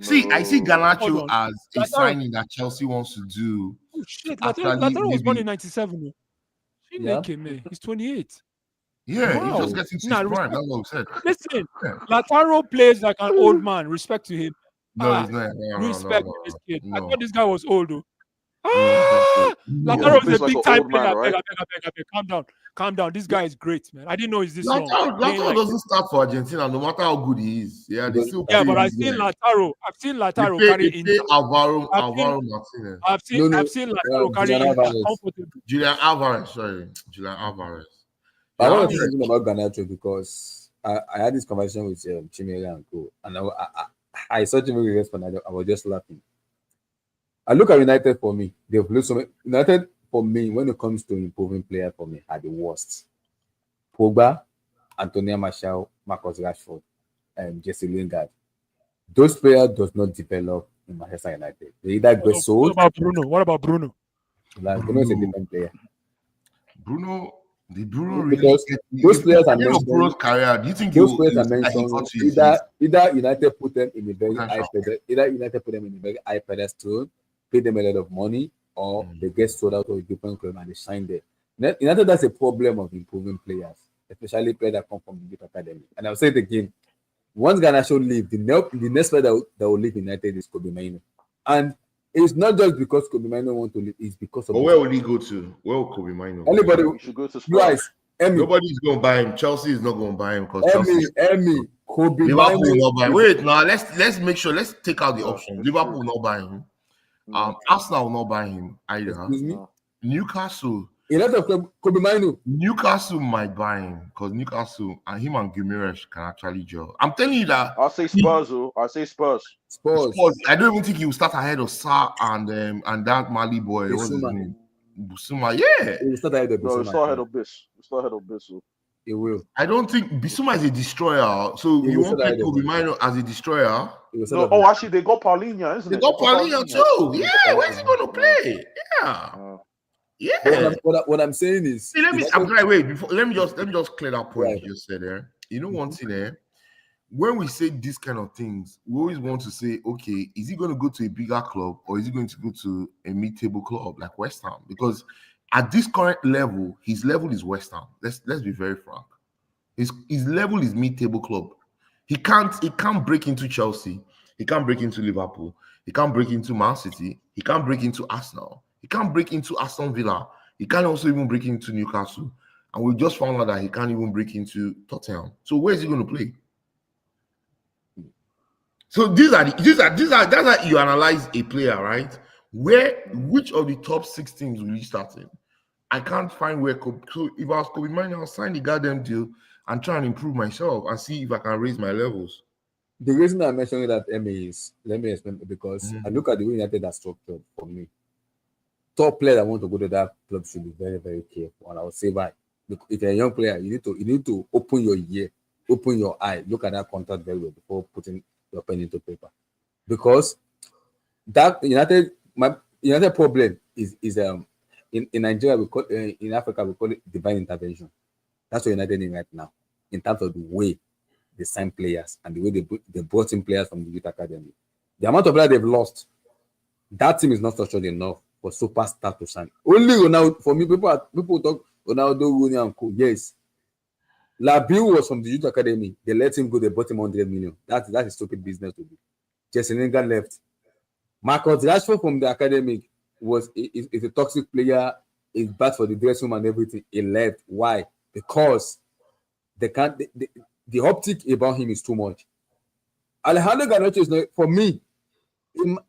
See, I see Hold Ganacho on. as a Lautaro- signing that Chelsea wants to do. Oh shit, After Lataro was born maybe- in '97. Yeah. Man. He's 28. Yeah, Wow. he's just getting to Nah, his prime. respect. That's what we said. Listen, Yeah. Lataro plays like an old man. Respect to him. No, he's not. No, Respect no, to this kid. no. I thought this guy was old though. Lautaro is He's a like big an time old man, player. right? I beg. Calm down. This guy is great, man. I didn't know he's this long. Lautaro doesn't start for Argentina, no matter how good he is. Yeah, they still Yeah, play but I've this seen guy. Lautaro They carry pay injury. Alvaro Martinez. I've seen Lautaro carry Julian injury Alvarez. comfortably. Julian Alvarez. I want Yeah, to say something about Gernarcho because I had this conversation with Chimere and Co. And I saw Chimere respond. I was just laughing. I look at United for me. They've lost so many. United for me, when it comes to improving players for me, are the worst. Pogba, Antonio Martial, Marcus Rashford, and Jesse Lingard. Those players does not develop in Manchester United. They either get sold. What about Bruno? Like Bruno is a different player. Bruno really Because those players are mentioned. Bruno's career. Do you think Those players are mentioned. Either United put them in a very high pedestal. Either United put them in a very high pedestal, pay them a lot of money, or they get sold out to a different club and they shine there. United, that's a problem of improving players, especially players that come from the youth academy. And I'll say it again: once Gernarcho leave, the next player that will leave United is Kobe Mainoo. And it's not just because Kobe Mainoo want to leave; it's because of. But where will he go to? Where will Kobe Mainoo? Anybody should go to Spurs. Nobody's going to buy him. Chelsea is not going to buy him because Kobe Liverpool will not buy him. Wait, now let's make sure. Let's take out the option. Liverpool will not buy him. Arsenal will not buy him either. Excuse me? Newcastle. A lot of Kobe Mainoo. Newcastle might buy him because Newcastle and him and Gernarcho can actually gel. I'm telling you that. I'll say Spurs. I'll say Spurs. I don't even think he will start ahead of Sarr and that Mali boy. What's his name? Busuma. Yeah. He will start ahead of Busuma. No, it's not ahead of Bis. It's not ahead of Bis. He will. I don't think Bissouma is a destroyer. So you won't play Kobe Mainoo as a destroyer? No, actually, they got Paulinho, isn't it? They got Paulinho too. Yeah, where's he going to play? Yeah. What I'm saying is, see, let me just clear that point you just said there. You know one thing there. When we say these kind of things, we always want to say, okay, is he going to go to a bigger club or is he going to go to a mid-table club like West Ham? Because at this current level, his level is West Ham. Let's be very frank. His level is mid-table club. He can't break into Chelsea. He can't break into Liverpool. He can't break into Man City. He can't break into Arsenal. He can't break into Aston Villa. He can't also even break into Newcastle. And we just found out that he can't even break into Tottenham. So where is he going to play? So that's how you analyze a player, right? Which of the top 6 teams will he start in? I can't find where. So if I was Kobe Mainoo, I'll sign the goddamn deal and try and improve myself and see if I can raise my levels. The reason I'm mentioning that, Emmy, is let me explain because I look at the way United are structured for me. Top player that want to go to that club should be very, very careful. And I would say why. If you're a young player, you need to open your ear, open your eye, look at that contract very well before putting your pen into paper. Because that United problem is in Nigeria we call in Africa we call it divine intervention. That's what United in right now in terms of the way they sign players and the way they brought in players from the youth academy. The amount of players they've lost, that team is not structured enough for superstar to sign. Only Ronaldo, for me, people talk Ronaldo, Rooney, and Co. Yes. Labiu was from the youth academy. They let him go, they bought him 100 million. That's a stupid business to do. Jesse Lingard left. Marcus Rashford from the academy is a toxic player, is bad for the dressing room and everything. He left. Why? Because the optic about him is too much. Alejandro Gernarcho is not, for me,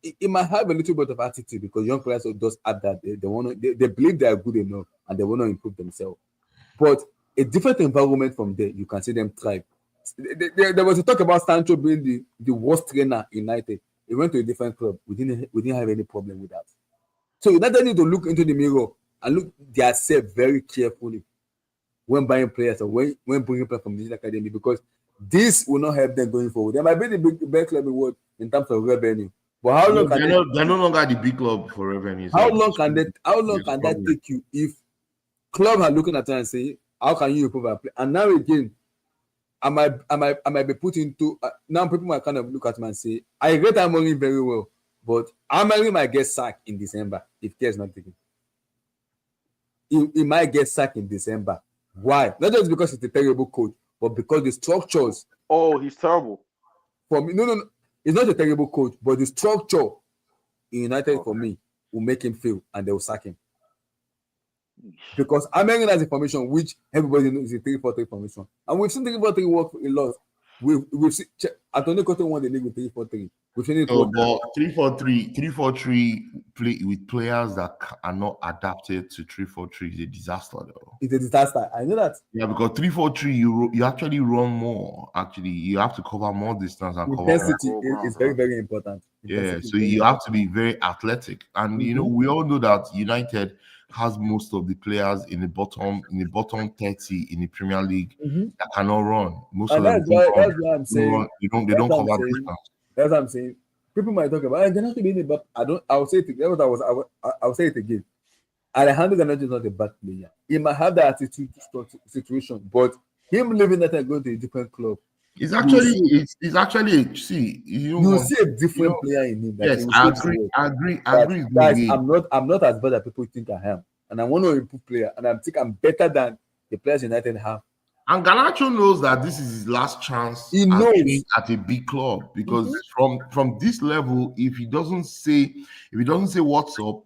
it might have a little bit of attitude because young players just have that they believe they are good enough and they want to improve themselves. But a different environment from there, you can see them thrive. There was a talk about Sancho being the worst trainer in United. He went to a different club. We didn't have any problem with that. So United need to look into the mirror and look themselves very carefully when buying players or when bringing players from the academy, because this will not help them going forward. They might be the best club in the world in terms of revenue. But how long they're no longer the big club for revenue. How long can that take you if club are looking at it and say, how can you improve our play? And now again, I might be put into now people might kind of look at me and say, I rate Amorim very well, but Amorim might get sacked in December if care is not taken. He might get sacked in December. Why? Not just because he's a terrible coach, but because the structures. Oh, he's terrible. For me, no. He's not a terrible coach, but the structure in United for me will make him fail and they will sack him. Because Amorim has a formation which everybody knows is a 3-4-3 formation. And we've seen 3-4-3 work a lot. We've seen Antonio Conte won the league with 3-4-3. We've seen it work. But 3-4-3 play with players that are not adapted to 3-4-3 is a disaster, though. It's a disaster. I know that. Yeah, because 3-4-3 you actually run more. Actually, you have to cover more distance and intensity is very, very important. Yeah, so you have to be very athletic. And you know, we all know that United has most of the players in the bottom 30 in the Premier League that cannot run. Most and of them that's what I'm saying. They don't cover distance. That's what I'm saying. People might talk about Gernarcho being a bad. I'll say it again. I'll say it again. Alejandro Gernarcho is not a bad player. He might have that attitude situation, but him living that and going to a different club. It's actually see you see a different player in him. Yes, I agree. Guys, I'm not as bad as people think I am, and I want to improve player, and I think I'm better than the players United have. And Gernarcho knows that this is his last chance. He knows at a big club because from this level, if he doesn't say what's up,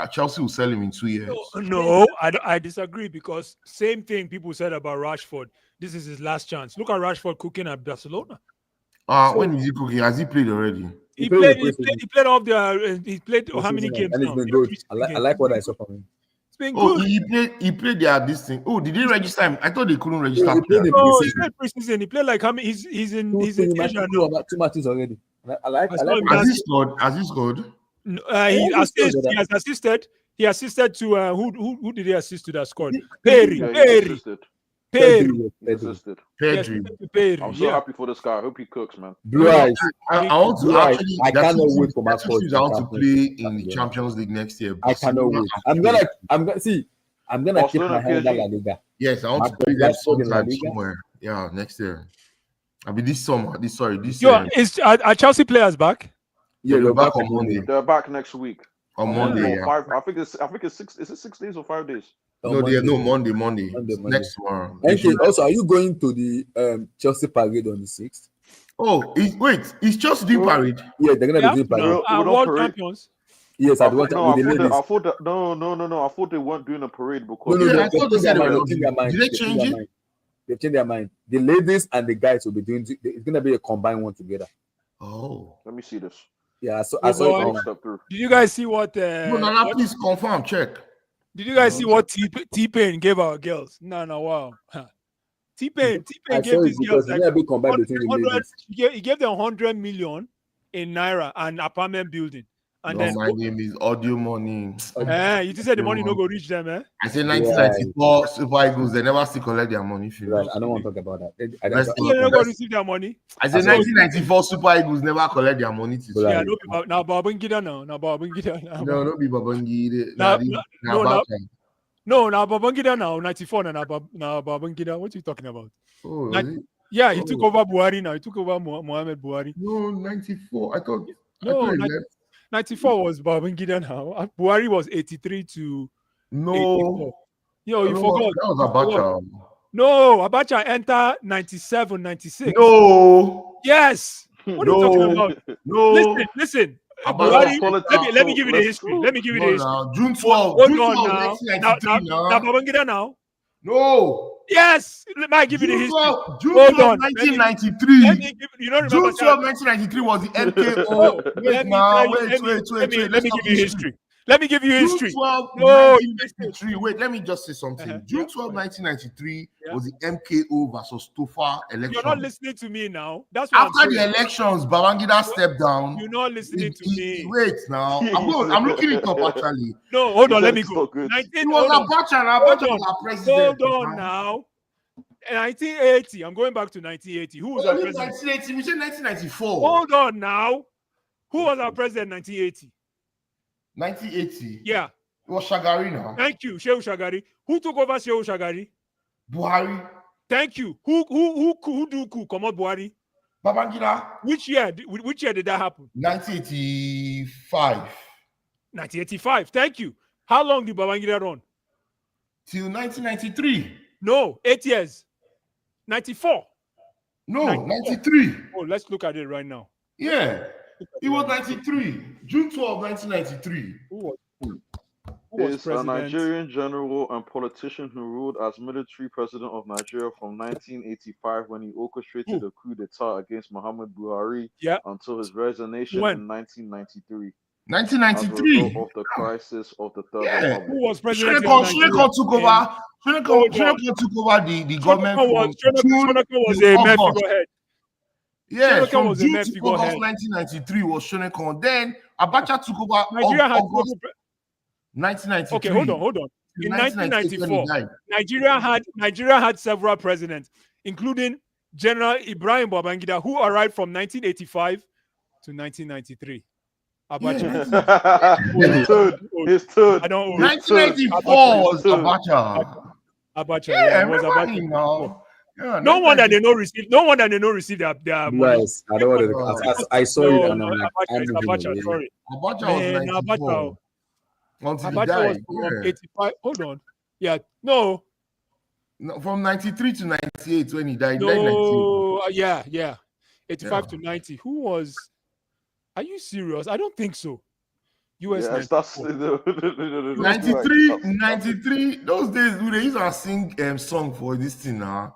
Chelsea will sell him in 2 years. No, I disagree because same thing people said about Rashford. This is his last chance. Look at Rashford cooking at Barcelona. When is he cooking? Has he played already? He played off the. He played how many games? And it's been good. I like what I saw from him. It's been good. He played this thing. Oh, did they register him? I thought they couldn't register him. He played preseason. He played like how many? He's in Asia now. 2 matches already. I like. Has he scored? He has assisted. He assisted to who did he assist to that scored? Perry. Pedri. I'm so happy for this guy. I hope he cooks, man. Blue eyes. I want to actually. I cannot wait for my I want to play in the Champions League next year. I cannot wait. I'm gonna keep my hand in La Liga. Yes, I want to play there somewhere. Yeah, next year. I'll be this summer. This year. Are Chelsea players back? Yeah, they're back on Monday. They're back next week. On Monday, yeah. I think it's 6. Is it 6 days or 5 days? Monday. Next tomorrow. Okay. Also, are you going to the Chelsea parade on the 6th? Oh, is Chelsea doing parade? Yeah, they're gonna be doing parade. World champions. Yes, I thought they weren't doing a parade because I thought they said did they change it? They changed their mind. The ladies and the guys will be doing. It's gonna be a combined one together. Oh, let me see this. Yeah, I saw it. Did you guys see what? Please confirm, check. Did you guys see what T-Pain gave our girls? No, wow. T-Pain gave these girls like 100, he gave them 100 million in naira and apartment building. And then my name is Audio Money. You just said the money no go reach them, eh? I said 1994 Super Eagles, they never still collect their money. Right, I don't want to talk about that. They never receive their money. I said 1994 Super Eagles never collect their money. Yeah, now Babangida now. No, no be Babangida. Now Babangida now. 94 now Babangida. What are you talking about? Oh, yeah, he took over Buhari now. He took over Mohamed Buhari. No, 94. I thought. No, 94 was Babangida now. Buhari was 83 to. No. 84. Yo, you forgot. That was Abacha. No, Abacha entered 97, 96. No. Yes. What are you talking about? No. Listen. Buhari, let me give you the history. Let me give you the history. June 12. Hold on now. Now Babangida now. No. Yes. Let me give you the history. June 12, 1993. You don't remember June 12, 1993 was the MKO. Wait. Let me give you history. Let me give you history. June 12, 1993. Wait, let me just say something. June 12, 1993 was the MKO versus Tofa election. You're not listening to me now. That's what after the elections, Babangida stepped down. You're not listening to me. Wait now. I'm looking it up actually. No, hold on. Let me go. It was Abacha was president. Hold on now. 1980. I'm going back to 1980. Who was our president? 1980. We said 1994. Hold on now. Who was our president in 1980? 1980. Yeah. It was Shagari now. Thank you, Shehu Shagari. Who took over Shehu Shagari? Buhari. Thank you. Who do coup? Come on, Buhari. Babangida. Which year did that happen? 1985. 1985. Thank you. How long did Babangida run? Till 1993. No, 8 years. 94. No, 93. Oh, let's look at it right now. Yeah. It was 93. June 12, 1993. Who was is a president? Nigerian general and politician who ruled as military president of Nigeria from 1985 when he orchestrated Who? a coup d'etat against Muhammad Buhari Yeah. until his resignation When? in 1993 as a 1993. result of the crisis of the Third Yeah. Republic. Who was president of Shonekon Nigeria? took over. Shonekon took over the government from June Shonekon was to a mere August. figurehead. Yeah, Shonekon from was a June mere to figurehead. August 1993 was Shonekon. Then Abacha took over Nigeria had August 1993. okay, hold on. to In 1998 when he 1994, died. Nigeria had several presidents, including General Ibrahim Babangida, who arrived from 1985 to 1993. Abacha. His turn. I don't. 1994 was Abacha. Abacha. Yeah, It was remember Abacha. him now. Yeah, No wonder they don't receive. No wonder they don't receive their money. Guys, I don't want to. I saw it and I'm like, I'm Abacha. Sorry, Abacha man, was 94 until he Abacha was died. from Yeah. 85. Hold on. Yeah. No. No, from 93 to 98 when he died. He died 98. No. Yeah. 85 to 90. Who was? Are you serious? I don't think so. US Yes, 94. that's 93. Those days, they used to sing song for this thing now.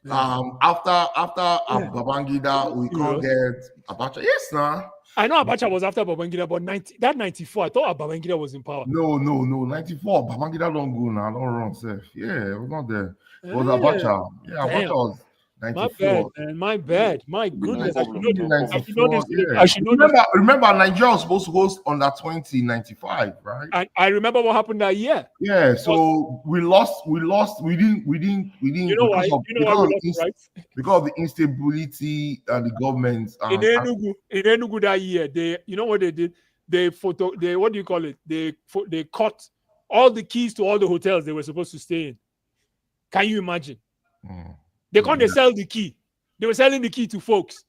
After Babangida, we can't get Abacha. Yes, now. I know Abacha was after Babangida, but 94. I thought Babangida was in power. No. 94. Babangida don't go now. Don't run safe. Yeah, it was not there. It was Abacha. Yeah, Damn. Abacha was 94. My bad, man. My bad. My goodness. I should know this. I should know this. Yeah. I should know this. Remember, Nigeria was supposed to host under 20 95, right? I remember what happened that year. Yeah, so we lost. We didn't. You know why? You know why we lost, right? Because of the instability and the government. In Enugu that year, you know what they did? What do you call it? They cut all the keys to all the hotels they were supposed to stay in. Can you imagine? They can't sell the key. They were selling the key to folks.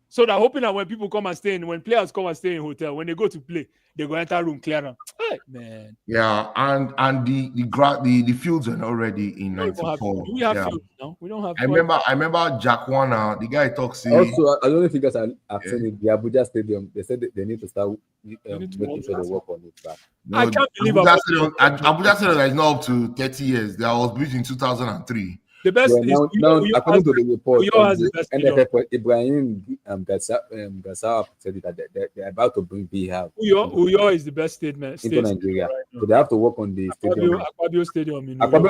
So they're hoping that when people come and stay in, when players come and stay in hotel, when they go to play, they go enter room clear them. Hey, man. Yeah, and the fields are not ready in 94. We have fields now. We don't have. I remember Jack Warner, the guy talks. Also, I don't know if you guys have seen it. The Abuja Stadium, they said they need to start making sure they work on it. But No, I can't believe Abuja Stadium is not up to 30 years. That was built in 2003. The best yeah, now according to the report, the best NFF Ibrahim Gassar said that they're about to bring BHAV Uyo is the best into Nigeria. So they have to work on the stadium. Akpabio Stadium. Akpabio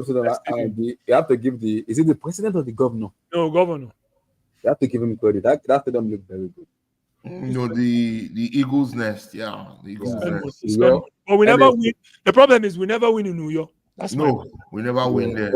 Stadium, they have to give is it the president or the governor? No, governor. They have to give him credit. That stadium look very good. The Eagles' Nest, yeah. The Eagles' Nest. But we never win. The problem is we never win in New York. We never win there.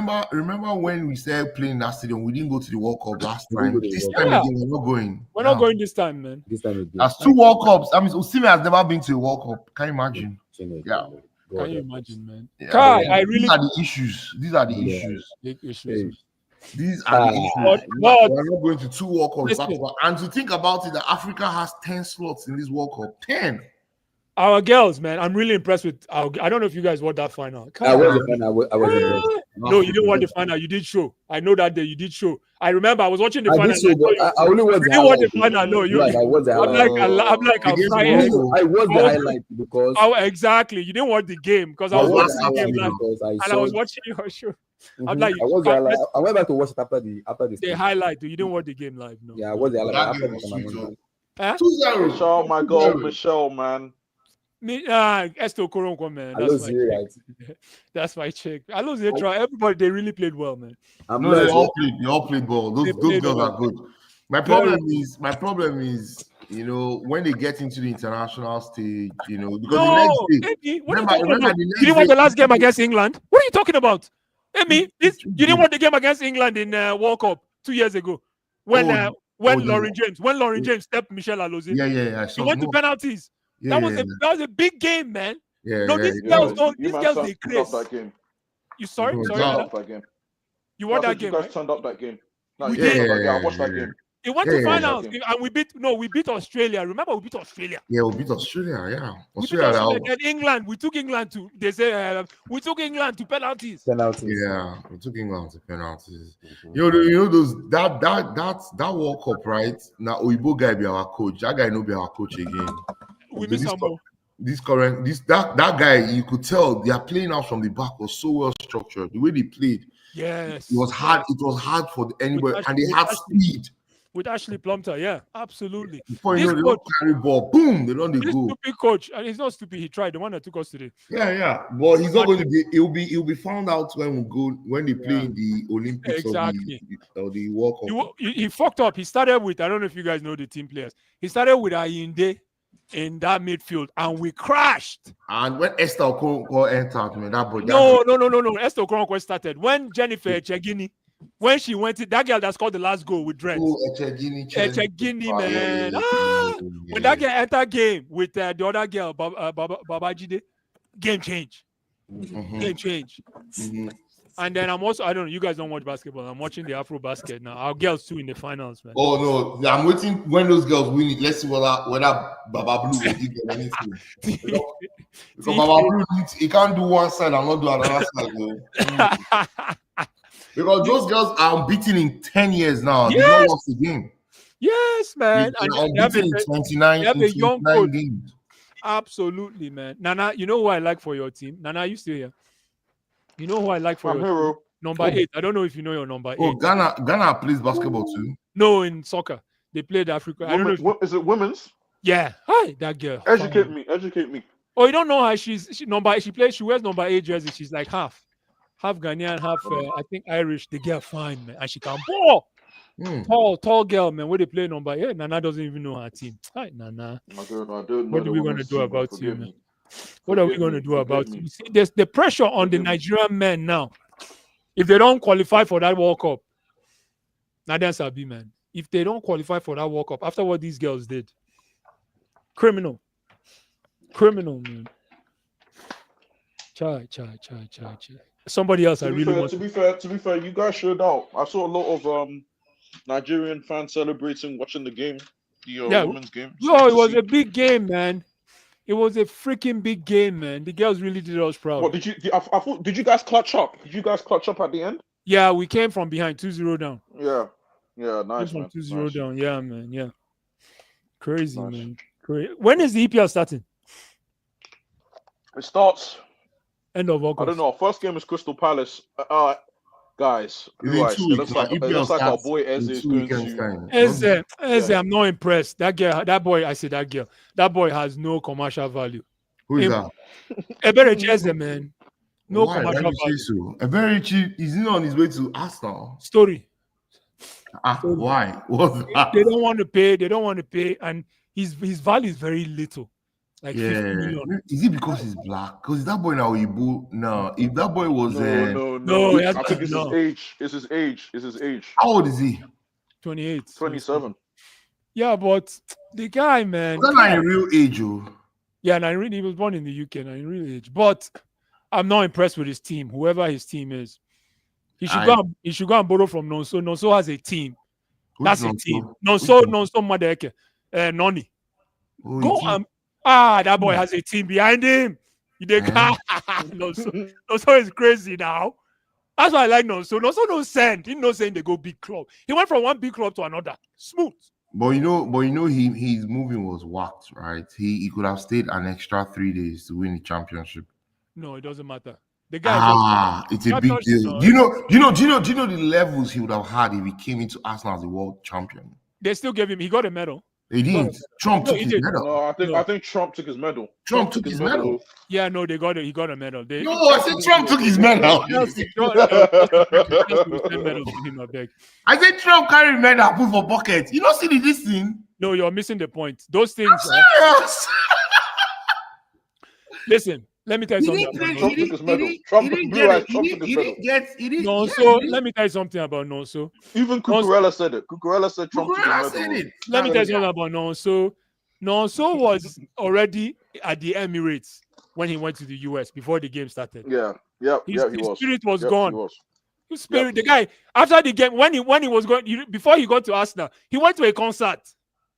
Remember when we started playing that stadium? We didn't go to the World Cup last time. This time again, we're not going. We're not going this time, man. This time again. That's 2 World Cups. I mean, Osimhen has never been to a World Cup. Can you imagine? Yeah. Can you imagine, man? Yeah, these are the issues. These are the issues. These are the issues. We're not going to 2 World Cups. And to think about it, that Africa has 10 slots in this World Cup. 10. Our girls, man, I'm really impressed with I don't know if you guys watched that final. I was impressed. No, you didn't watch the final. You did show. I know that day you did show. I remember I was watching the final. I only watched the highlight. You didn't watch the final. No, you. I was the highlight. I was the highlight because. Exactly. You didn't watch the game because I was watching the game live. And I was watching your show. I'm like, I went back to watch it after the highlight. You didn't watch the game live, no? Yeah, I was the highlight. Michelle, my girl, Michelle, man. Esto Koronko, man. That's my chick. I love the try. Everybody, they really played well, man. They all played ball. Those girls are good. My problem is, when they get into the international stage, because the next day, remember you didn't watch the last game against England? What are you talking about? You didn't watch the game against England in World Cup 2 years ago when Lauren James stepped Michelle Alozie. Yeah. He went to penalties. That was a big game, man. These girls they crazy. You sorry? That game. You watched that game? You guys turned up that game. We did. I watched that game. He went Yeah, to yeah, yeah. finals, and we beat Australia. Remember, we beat Australia. Yeah, we beat Australia. Yeah, We beat Australia and England. We took England to. They say we took England to penalties. Yeah, we took England to penalties. You know those that World Cup, right? Now Oyibo guy be our coach. That guy no be our coach again. We miss some more. That guy, you could tell they are playing out from the back was so well structured. The way they played, yes, it was hard. It was hard for anybody, and they had speed. With Ashley Plumter, yeah, absolutely. Before you know, they don't carry ball, boom, they don't go. Stupid coach, and he's not stupid. He tried the one that took us today. Yeah, but he's not going to be. He'll be found out when they play in the Olympics or the World Cup. He fucked up. He started with, I don't know if you guys know the team players. He started with Ayinde in that midfield, and we crashed. And when Esther Okonkwo entered, man, that boy. No. Esther Okonkwo started when Jennifer Echegini. When she went that girl that scored the last goal with dreads. Oh, Echegini, man. When that girl entered game with the other girl, Babajide, game change. Game change. And then I'm also, I don't know, you guys don't watch basketball. I'm watching the Afro basket now. Our girls too in the finals, man. Oh no, I'm waiting when those girls win it. Let's see whether Baba Blue will give them anything. Because Baba Blue, he can't do one side and not do another side. Because those girls are unbeaten in 10 years now. Yes. They don't lost the game. Yes, man. They're unbeaten in 29, young games. Absolutely, man. Nana, you know who I like for your team? Nana, you still here? You know who I like for your hero? Team? Number 8. I don't know if you know your number 8. Oh, Ghana plays basketball too? No, in soccer. They played Africa. I don't know. Is it women's? Yeah. Hi, that girl. Educate me. Oh, you don't know her. She wears number 8 jersey. She's like half Ghanaian, half I think Irish. The girl fine, man, and she can ball. Tall girl, man. Where they play number 8, Nana doesn't even know her team. Hi, Nana. I don't what are we gonna do about you, man? What are we gonna do about you? See, there's the pressure on the Nigerian men now. If they don't qualify for that World Cup, Nadian Sabi, man. If they don't qualify for that World Cup after what these girls did, criminal, man. Chai. Somebody else to be fair, you guys showed out. I saw a lot of Nigerian fans celebrating watching the game, the women's game. Yo, it was a big game, man. It was a freaking big game, man. The girls really did us proud. What did you guys clutch up? Did you guys clutch up at the end? Yeah, we came from behind 2-0 down. Yeah, nice, man. 2-0 down. Yeah, man. Yeah. Crazy, nice. Man. Crazy. When is the EPL starting? It starts end of August. I don't know. First game is Crystal Palace. Guys, it looks like our boy Eze is going to. Eze, I'm not impressed. That boy has no commercial value. Who is that? Eberechi Eze, man. No commercial value. So? Eberechi is not on his way to Arsenal. Story. Why? What's that? They don't want to pay, and his value is very little. Like 50 million. Is it because he's black? Because that boy now Igbo. No, if that boy was no. I think it's his age. It's his age. How old is he? 28. 27. Yeah, but the guy, man. That's not a real age, oh. Yeah, and he was born in the UK, and in real age. But I'm not impressed with his team. Whoever his team is, he should go and borrow from Nonso. Nonso has a team. That's a team. Nonso Madeke, Noni. Go that boy has a team behind him. Nonso is crazy now. That's why I like Nonso. Nonso no send. He no saying they go big club. He went from one big club to another. Smooth. But you know, his moving was whacked, right? He could have stayed an extra 3 days to win the championship. No, it doesn't matter. The guy it's a big deal. Do you know the levels he would have had if he came into Arsenal as a world champion? They still gave him. He got a medal. He did. Trump took his medal. No, I think Trump took his medal. Trump took his medal. Yeah, no, he got a medal. I said Trump took his medal. I said Trump carried medal, put for pocket. You don't see this thing? No, you're missing the point. Those things. Serious? Listen, let me tell you something. Trump took his medal. Trump took his medal. So let me tell you something about Nonso. Even Cucurella said it. Cucurella said Trump took his medal. Let me tell you something about Nonso. Nonso was already at the Emirates when he went to the US before the game started. His spirit was gone. Spirit, the guy after the game when he was going before he got to Arsenal, he went to a concert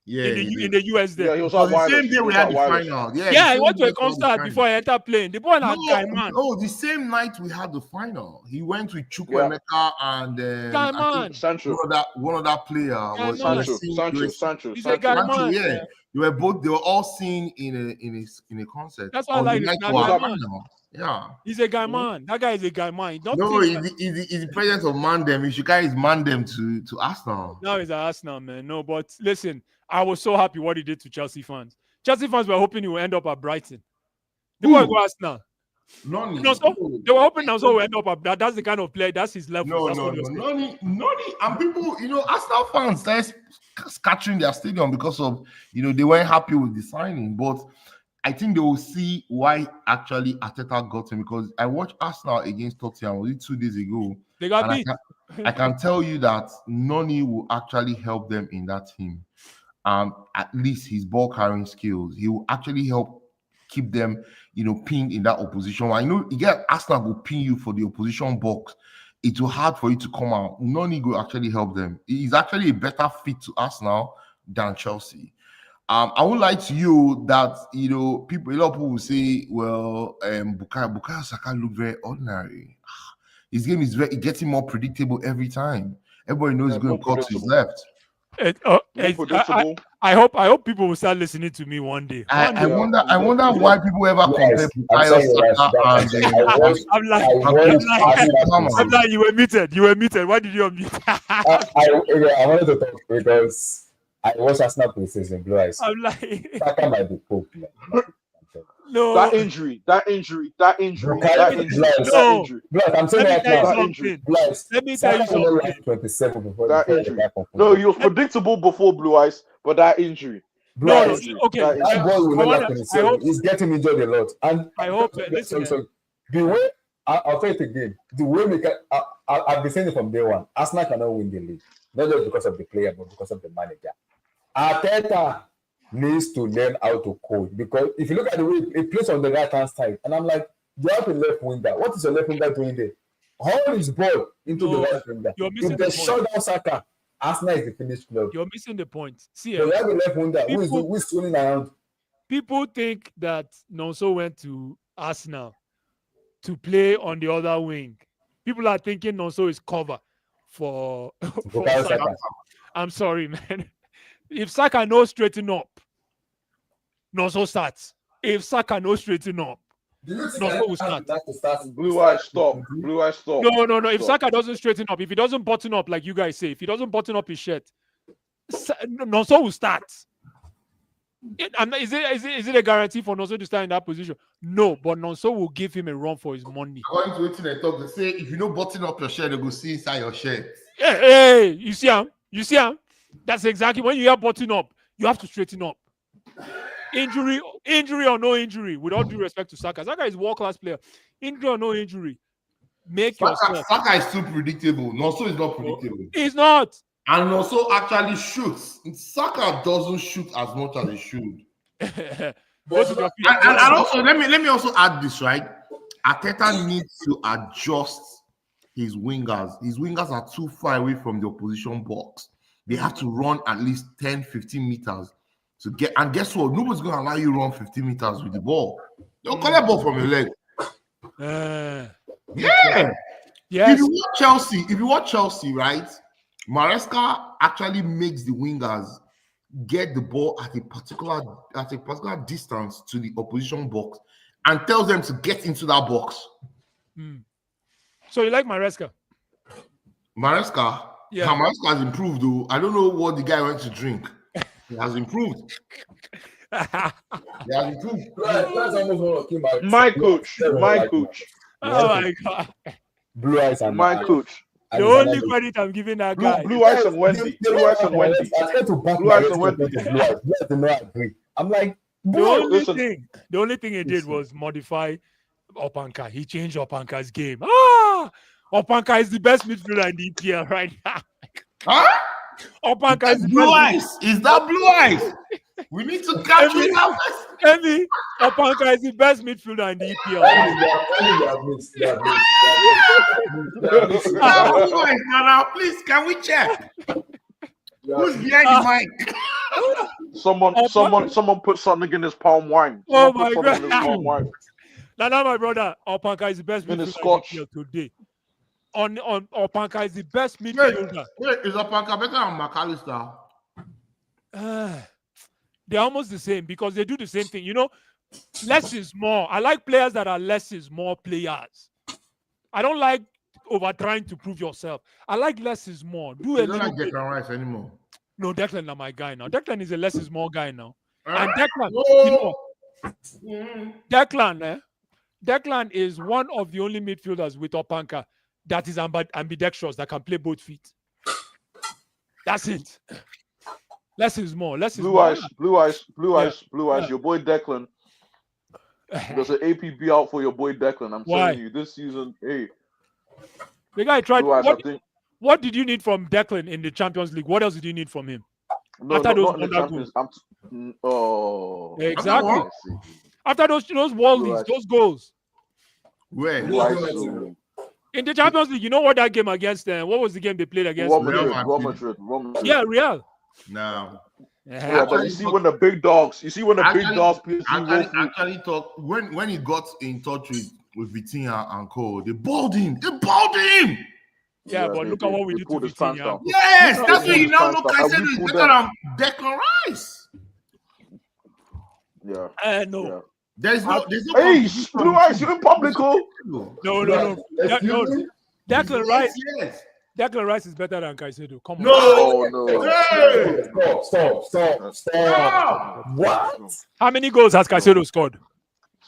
in the US there. Yeah, he was So at the wireless. same day we was had at the wireless. final. Yeah, he went to a we had the concert final. before he entered playing. The boy No, a guy man. the same night we had the final. He went with Chukwuemeka and Guy I man. think Sancho. one of that player Guy was man. Sancho. He's a guy Sancho, man. yeah. They were all seen in a concert. That's why I on like the this. night Guy of our man. final. Yeah. He's a guy man. That guy is a guy man. Don't No, think he's the president of Mandem. He should carry his Mandem to Arsenal. now he's at Arsenal, man. No, but listen, I was so happy what he did to Chelsea fans. Chelsea fans were hoping he would end up at Brighton. They were go Arsenal. Noni. They were hoping Nonso would end up at that. That's the kind of player. That's his level. No. Noni. And people, Arsenal fans started scattering their stadium because of, they weren't happy with the signing. But I think they will see why actually Arteta got him, because I watched Arsenal against Tottenham only 2 days ago. They got beat. I can tell you that Noni will actually help them in that team. At least his ball carrying skills, he will actually help keep them, pinned in that opposition. I know Arsenal will pin you for the opposition box. It's too hard for you to come out. Noni will actually help them. He's actually a better fit to Arsenal than Chelsea. I won't lie to you that a lot of people will say, well, Bukayo Saka look very ordinary. His game is getting more predictable every time. Everybody knows he's going to cut to his left. I hope people will start listening to me one day. I wonder why people ever compare Bukayo Saka and I'm like, you were muted. Why did you unmute? I wanted to talk because I watched Arsenal preseason, Blue Eyes. I'm like, Saka might be poop. no. That injury. No, I'm saying Let me right tell you now. something. Bless. Let me tell you Saka only something. like 27 before That the injury. guy from No, he was predictable before Blue Eyes, but that injury. Blue No, Eyes, okay. that boy will I never hope- 27. He's getting injured a lot. And I hope. so, Listen, the way I'll tell it again. The way we can, I've been saying it from day one. Arsenal cannot win the league, not just because of the player, but because of the manager. Arteta needs to learn how to coach, because if you look at the way he plays on the right hand side, and I'm like, you have a left winger. What is your left winger doing there? Hold his ball into the right winger. you're missing If the they point. shut down Saka, Arsenal is the finished club. You're missing the point. See, So you have a left winger who is swinging around. people think that Nonso went to Arsenal to play on the other wing. People are thinking Nonso is cover for Bukayo Saka. Saka. I'm sorry, man. If Saka no straighten up, Nonso starts. If Saka no straighten up, Do you think Nonso will start. Blue Eyes stop. Blue Eyes stop. No. If Stop. Saka doesn't straighten up, if he doesn't button up, like you guys say, if he doesn't button up his shirt, Nonso will start. Is it a guarantee for Nonso to start in that position? No, but Nonso will give him a run for his money. According to waiting, I talk, they say if you don't button up your shirt, they go see inside your shirt. Hey, you see him? That's exactly when you have button up, you have to straighten up. Injury or no injury, with all due respect to Saka. Saka is a world-class player. Injury or no injury, make yourself. Saka is too predictable. Nonso is not predictable. He's not. And Nonso actually shoots. Saka doesn't shoot as much as he should. And And also, let me also add this, right? Arteta needs to adjust his wingers. His wingers are too far away from the opposition box. They have to run at least 10, 15 meters to get. And guess what? Nobody's going to allow you to run 15 meters with the ball. They'll collect ball from your leg. Yeah. Yes. If you watch Chelsea, right? Maresca actually makes the wingers get the ball at a particular distance to the opposition box and tells them to get into that box. So you like Maresca? Maresca, Yeah. Maresca has improved though. I don't know what the guy went to drink. He has improved. He has improved. That's almost one of Kim. My coach. Oh my God. Blue Eyes and My coach. The only credit I'm giving that guy. Blue Eyes and Wendy. Blue Eyes and Wendy. I tried to back Blue my Eyes and Blue Wendy. Eyes did not agree. I'm like, The only thing he did was modify Opanka. He changed Opanka's game. Opanka is the best midfielder in the EPL right now. Huh? Opanka is the Blue best. Eyes. Is that Blue Eyes? We need to capture that. Emi, Opanka is the best midfielder in the EPL. Now, please, can we check? Who's behind the mic? Someone put something in his palm wine. Oh Someone my put something in his palm wine. Now, my brother, Opanka is the best In the midfielder Scotch. in the EPL today. On Opanka is the best midfielder. Wait, is Opanka better than McAllister? They're almost the same because they do the same thing. You know, less is more. I like players that are less is more players. I don't like over trying to prove yourself. I like less is more. Do a You don't little like bit. Declan Rice anymore. No, Declan is my guy now. Declan is a less is more guy now. And Declan, Whoa. you know, Declan is one of the only midfielders with Opanka that is ambidextrous, that can play both feet. That's it. Less is more. Less is Blue more. eyes. Your boy Declan. There's an APB out for your boy Declan. I'm Why? telling you, this season, hey. The guy tried. Blue eyes, I think. What did you need from Declan in the Champions League? What else did you need from him? No, After those not in the wonder Champions. Oh, Exactly. I see. After those Wallies, Right. those goals. Where? Blue eyes, so- In the Champions League, you know what that game against them? What was the game they played against? Real Madrid. Yeah, Real. No. Yeah, but you see when the big dogs, Actually thought when he got in touch with Vitinha and Co, they balled him. Yeah, but look at what we did to Vitinha. Yes, that's why you now look. I said it's better than Declan Rice. Yeah. No. Yeah. There's no. Hey, Blue eyes, you in public, oh? No. Declan Rice. Yes. Declan Rice is better than Caicedo. Come on. No. Hey! Stop. What? How many goals has Caicedo scored?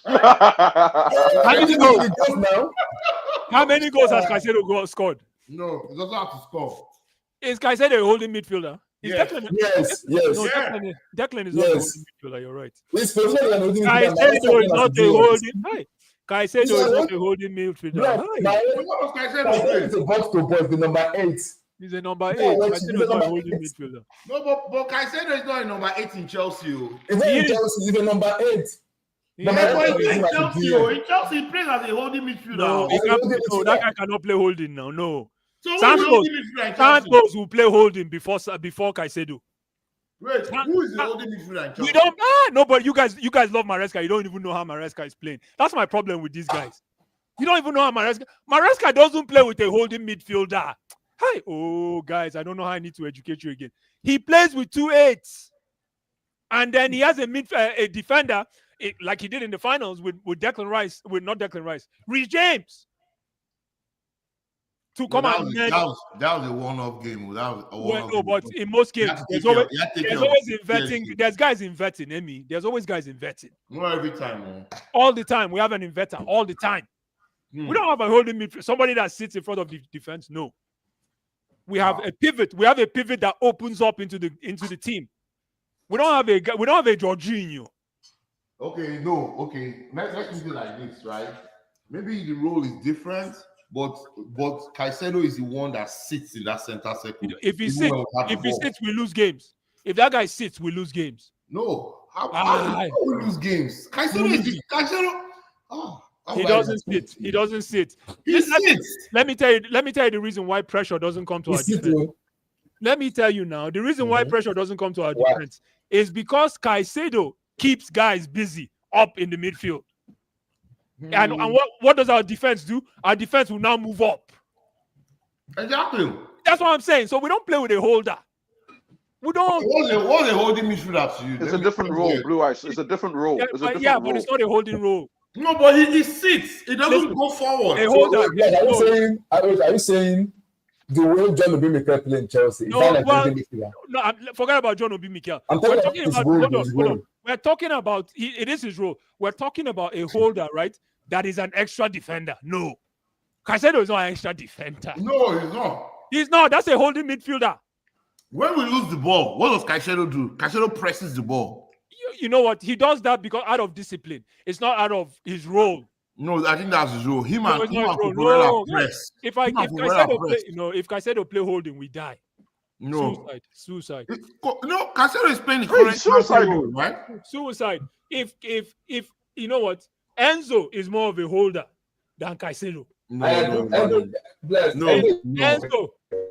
How many goals now? How many goals has Caicedo scored? No, he doesn't have to score. Is Caicedo a holding midfielder? Yes. Yes. No, Declan is not a holding midfielder. You're right. Caicedo is not a holding. Hi. Caicedo is not a holding midfielder. Hi. What was Caicedo playing? It's a box to box, the number 8. He's a number 8. Yeah, Caicedo is not a holding midfielder. No, but Caicedo is not a number 8 in Chelsea. It's not in Chelsea, he's a number 8. In Chelsea, he plays as a holding midfielder. No, that guy cannot play holding now. No. So Santos will play holding before Caicedo. Wait, who is the holding midfielder in Chelsea? We don't. No, but you guys love Maresca. You don't even know how Maresca is playing. That's my problem with these guys. You don't even know how Maresca doesn't play with a holding midfielder. Hi, guys, I don't know how I need to educate you again. He plays with 2 8s, and then he has a defender like he did in the finals with Declan Rice, Reece James. To come out. That was a one-off game. But in most games, there's always inverting. There's guys inverting, Emi. There's always guys inverting. Not every time, man. All the time, we have an inverter. All the time. We don't have a holding midfield. Somebody that sits in front of the defense. No. We have a pivot. We have a pivot that opens up into the team. We don't have a Jorginho. Okay. Let's do it like this, right? Maybe the role is different. But Caicedo is the one that sits in that center circle. If he sits, we lose games. If that guy sits, we lose games. No, how we lose games? Caicedo. He doesn't sit. He doesn't sit. He sits. Let me tell you the reason why pressure doesn't come to our defense. Let me tell you now. The reason why pressure doesn't come to our defense is because Caicedo keeps guys busy up in the midfield. And what does our defense do? Our defense will now move up. Exactly. That's what I'm saying. So we don't play with a holder. We don't. What's a holding midfielder to you? It's a different role, Blue Eyes. It's a different role. But it's not a holding role. No, but he sits. He doesn't go forward. A holder. Are you saying the way John Obi Mikel play in Chelsea? Forget about John Obi Mikel. We're talking about it is his role. We're talking about a holder, right? That is an extra defender. No. Caicedo is not an extra defender. No, he's not. He's not. That's a holding midfielder. When we lose the ball, what does Caicedo do? Caicedo presses the ball. You know what? He does that because out of discipline. It's not out of his role. No, I think that's his role. Him and Cucurella press. If Caicedo play holding, we die. No. Suicide. No, Caicedo is playing the correct role, right? Suicide. if you know what, Enzo is more of a holder than Caicedo.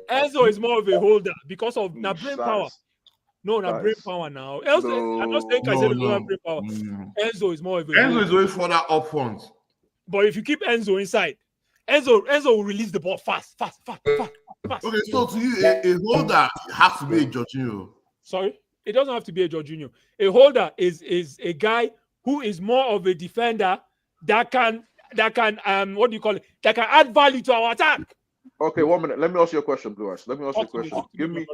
Enzo is more of a holder because of na brain power. No, not brain Guys. power now. I'm not saying Caicedo doesn't have brain power. Enzo is more of a Enzo holder. is way further up front. But if you keep Enzo inside, Enzo will release the ball fast. Okay, so to you, a holder has to be a Jorginho. Sorry, it doesn't have to be a Jorginho. A holder is a guy who is more of a defender that can what do you call it? That can add value to our attack. Okay, 1 minute. Let me ask you a question, Blue Eyes. Let me ask you a question. Give me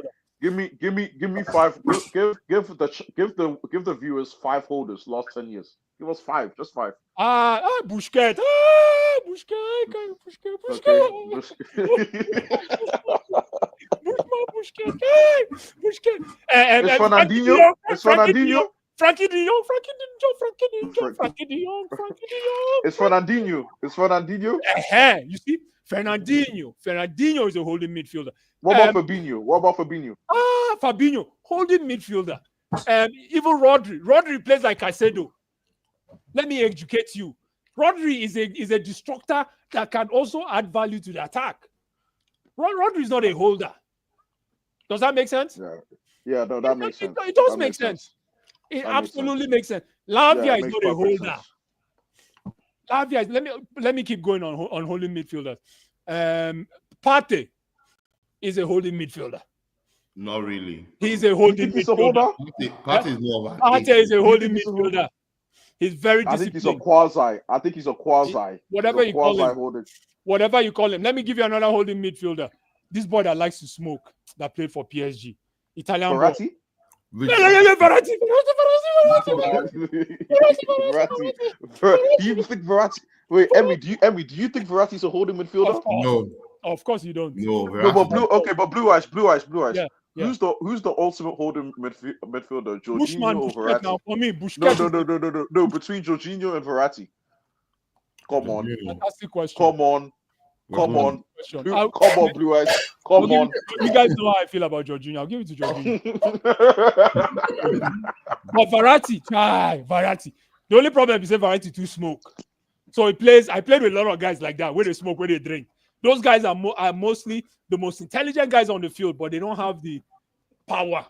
5. Give the viewers 5 holders last 10 years. Give us 5, just 5. Busquets. Busquets. It's Fernandinho. It's Fernandinho. Frankie de Jong. It's Fernandinho. You see, Fernandinho is a holding midfielder. What about Fabinho? Fabinho, holding midfielder. Even Rodri plays like Caicedo. Let me educate you. Rodri is a destructor that can also add value to the attack. Rodri is not a holder. Does that make sense? Yeah, no, that makes sense. It does make sense. It absolutely makes sense. Lavia is not a holder. Lavia, let me keep going on holding midfielders. Partey is a holding midfielder. Not really. He's a holding midfielder. Partey is more of an Partey is a holding midfielder. He's very disciplined. I think he's a quasi. Whatever you call him. Let me give you another holding midfielder. This boy that likes to smoke, that played for PSG. Italian boy. Verratti? Verratti. Do you think Verratti? Wait, Emmy, do you think Verratti's a holding midfielder? No. Of course you don't. No, but blue eyes. Yeah. Who's the ultimate holding midfielder? Jorginho Bushman, or Verratti? now for me, Busquets. No. Between Jorginho and Verratti. Come on. That's the question. Come on, Blue Eyes. Come on. You guys know how I feel about Jorginho. I'll give it to Jorginho. But Verratti. The only problem is that Verratti too smoke. So I played with a lot of guys like that, where they smoke, where they drink. Those guys are mostly the most intelligent guys on the field, but they don't have the power.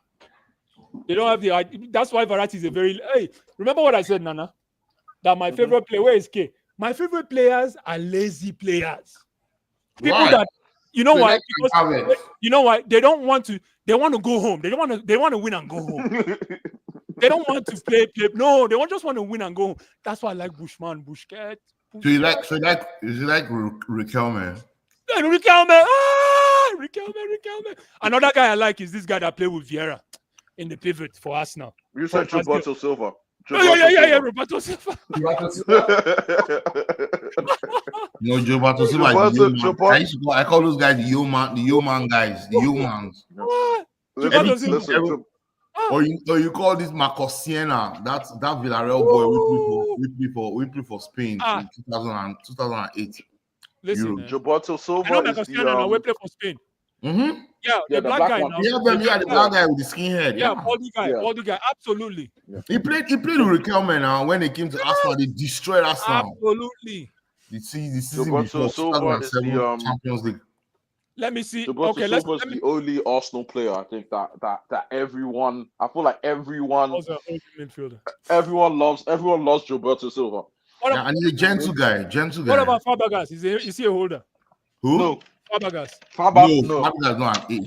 They don't have the. That's why Verratti is a very. Hey, remember what I said, Nana? That my favorite player. Where is K? My favorite players are lazy players. People that you know why? Because you know why? They don't want to. They want to go home. They want to win and go home. They don't want to play. No, they just want to win and go home. That's why I like Bushman, Busquets. So you like Riquelme? Riquelme. Another guy I like is this guy that played with Vieira in the pivot for Arsenal. You said Gilberto Silva. Yeah, Roberto Silva. No, Gilberto Silva. I call those guys the Yeoman guys. The Yeomans. Listen, or you call this Marcos Siena, that Villarreal boy we play for Spain in 2008. Listen, Gilberto Silva. I know Marcos Siena we play for Spain. Mm-hmm. Yeah, the black guy one. now. Yeah, the black guy with the skinhead. Yeah, baldy guy, absolutely. Yeah. He played with Riquelme now. When they came to Arsenal, they destroyed Arsenal. Absolutely. The season before 2007 Champions League. Let me see. Okay, let's the only Arsenal player I think that everyone. I feel like everyone midfielder. Everyone loves Gilberto Silva. And he's a gentle guy. What about Fabregas? Is he a holder? Who? No. Fabregas. No. Fabregas is not an 8.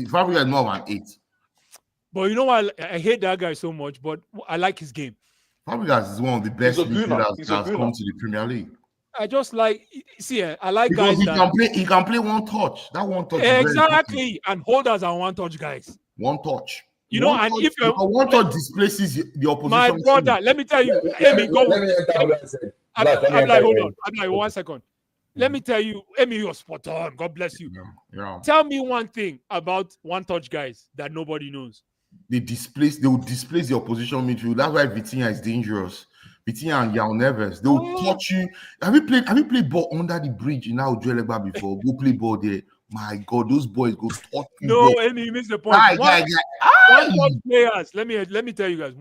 Fabregas is more of an 8. But you know why I hate that guy so much, but I like his game. Fabregas is one of the best midfielders that has come to the Premier League. I just like I like because guys he can play one touch. That one touch exactly, and holders are one touch guys. One touch. You know, and if one touch displaces the opposition. My brother, let me tell you, Amy, go. I'm like, hold on. I'm like, 1 second. Let me tell you, Amy, you're spot on. God bless you. Yeah. Tell me one thing about one touch guys that nobody knows. They will displace the opposition midfield. That's why Vitinha is dangerous. Vitinha and Yao Neves, they will touch you. Have you played ball under the bridge in Algeria before? Go play ball there. My God, those boys go touch. No, Amy, you missed the point. One touch players. Let me tell you guys.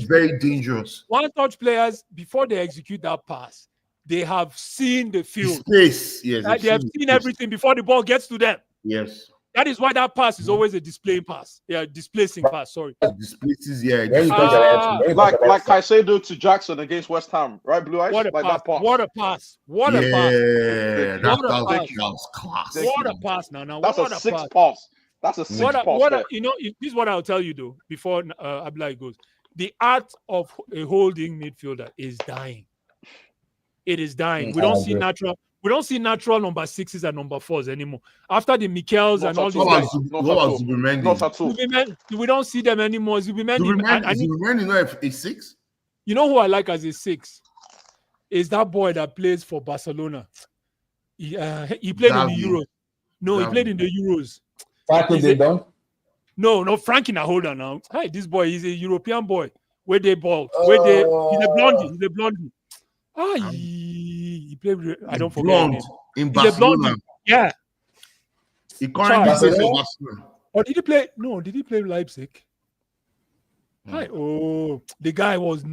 Very dangerous. One touch players, before they execute that pass, they have seen the field. Space, yes. They have seen everything before the ball gets to them. Yes. That is why that pass is always a displacing pass. Sorry. Displaces, yeah. Like Caicedo to Jackson against West Ham, right, Blue Eyes? What a like pass. that pass. What a pass. What a pass. Yeah, that was class. What a pass now. That's a six pass. That's a six pass. You know, this is what I'll tell you though, before Abdullahi goes. The art of a holding midfielder is dying. It is dying. We don't see natural. We don't see natural number 6s and number 4s anymore. After the Michels and all these guys, we don't see them anymore. Zubimendi not a 6. You know who I like as a 6? Is that boy that plays for Barcelona. He played in the Euros. No, he played in the Euros. No, Frankie na holder now. Hey, this boy is a European boy. Where they ball. He's a blondie. He played. I don't forget his name. In Barcelona. Yeah. He currently plays for Barcelona. Or did he play? No, did he play Leipzig? Hi. Oh, the guy was.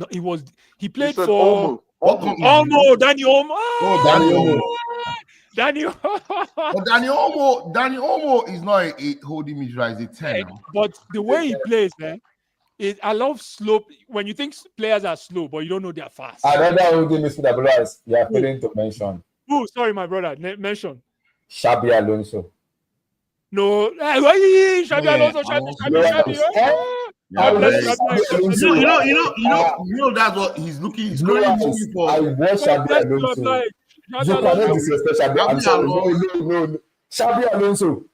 He played for. Danny Olmo. Danny Olmo is not a holding midfielder. He's a 10. But the way he plays, I love slow. When you think players are slow, but you don't know they're fast. Another holding midfielder you are failing to mention. Oh, sorry, my brother. Mention. Xabi Alonso. No, Xabi Alonso. You know that's what he's looking. He's looking for. I watch Xabi Alonso. You cannot disrespect Xabi Alonso. No. Xabi Alonso.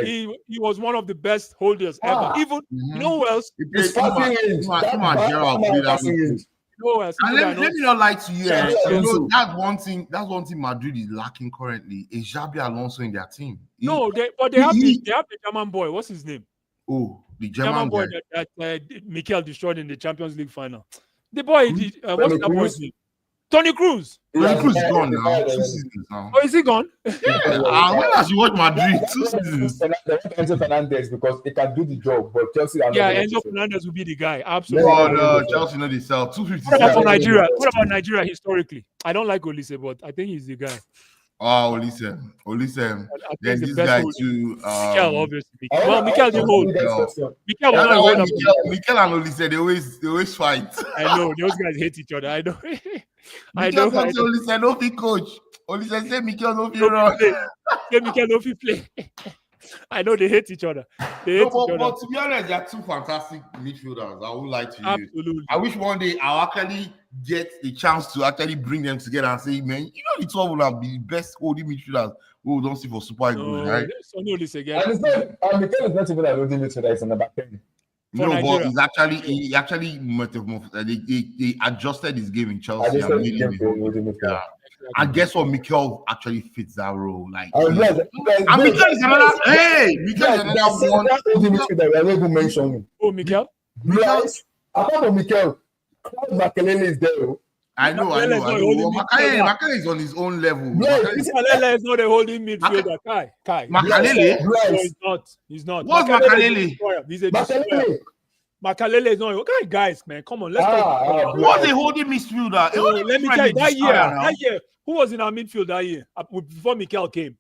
He was one of the best holders ever. Even you know who else? His passing range. Jarell. Let me not lie to you. You know, that's one thing Madrid is lacking currently is Xabi Alonso in their team. They have the German boy. What's his name? Oh, the German boy that Mikel destroyed in the Champions League final. The boy, what's that boy's name? Toni Kroos. Toni Kroos is gone now. 2 seasons now. Oh, is he gone? Yeah. When has you watch Madrid? 2 seasons. Enzo Fernandez because he can do the job, but Chelsea. Enzo Fernandez will be the guy. Absolutely. No, Chelsea know they sell 250. What about Nigeria? What about Nigeria historically? I don't like Olise, but I think he's the guy. Oh, Olise. Then this guy too. Mikel, obviously. Well, Mikel didn't hold. Mikel and Olise, they always fight. I know those guys hate each other. I know. Olise no fit coach. Olise say Mikel no fit run. Say Mikel no fit play. I know they hate each other. But to be honest, they are 2 fantastic midfielders. I won't lie to you. Absolutely. I wish one day I'll actually get the chance to actually bring them together and say, man, you know the 12 will be the best holding midfielders we don't see for Super Eagles, right? So no, this again. And Mikel is not even a holding midfielder, it's on the back end. No, but he actually they adjusted his game in Chelsea. And guess what? Mikel actually fits that role. Like, and Mikel is another. Mikel is another one. Midfielder, we are not even mentioning. Oh, Mikel. Apart from Mikel, Claude Makelele is there. I know. Makelele is on his own level. Makelele is not a holding midfielder. Kai. Makelele? No, he's not. What's Makelele? He's a destroyer. Makelele is not. Okay, guys, man, come on, let's talk. What's a holding midfielder? Let me tell you, that year, who was in our midfield that year before Mikel came?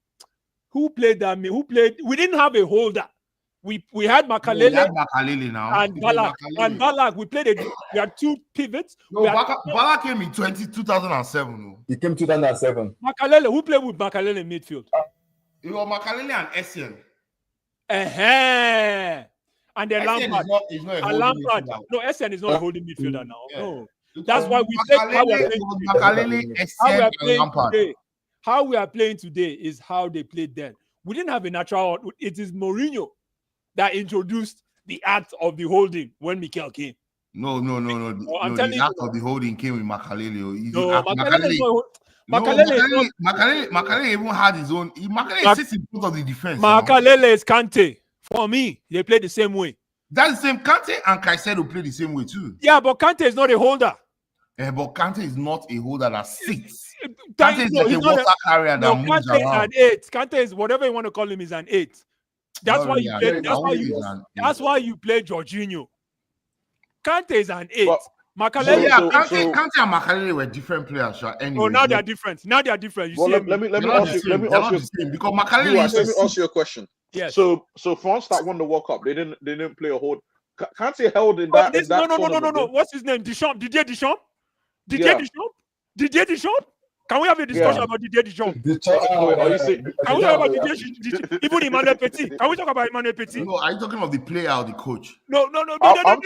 Who played that? We didn't have a holder. We had Makelele. We had Makelele now. And Balak. And Balak, we had 2 pivots. No, Balak came in 2007. No. He came 2007. Makelele, who played with Makelele in midfield? It was Makelele and Essien. And then Lampard. Lampard. No, Essien is not a holding midfielder now. Yeah. No. That's why we take how we are playing today is how they played then. We didn't have a natural. It is Mourinho that introduced the art of the holding when Mikel came. No. The art of the holding came with Makelele. Makelele even had his own. Makelele sits in front of the defense. Makelele is Kante. For me, they play the same way. That's the same. Kante and Caicedo play the same way too. Yeah, but Kante is not a holder. But Kante is not a holder that sits. Kante Thank is you. like a He's not water carrier No, that moves Kante is around. an 8. Kante is whatever you want to call him is an 8. That's Not why really you an play. eight. That's I why won't you. use an eight. That's why you play Jorginho. Kante is an 8. But- Makalele. Kante and Makalele were different players. Anyway, Oh, now they're different. Now they're different. You Well, see let me? me they're not ask the you. same. Let me They're ask not you. the same because Makalele Blue Eyes, used let to me ask you a question. Yes. So France that won the World Cup, they didn't play a hold. Kante held in Oh, that. this, in that no. tournament, though. What's his name? Deschamps. Didier Deschamps. Yeah. Didier Deschamps. Can we have a discussion Yeah. about Didier Deschamps? Are you saying? Can we talk about Didier Deschamps? Even Emmanuel Petit. Can we talk about Emmanuel Petit? No, are you talking of the player or the coach? No. I'm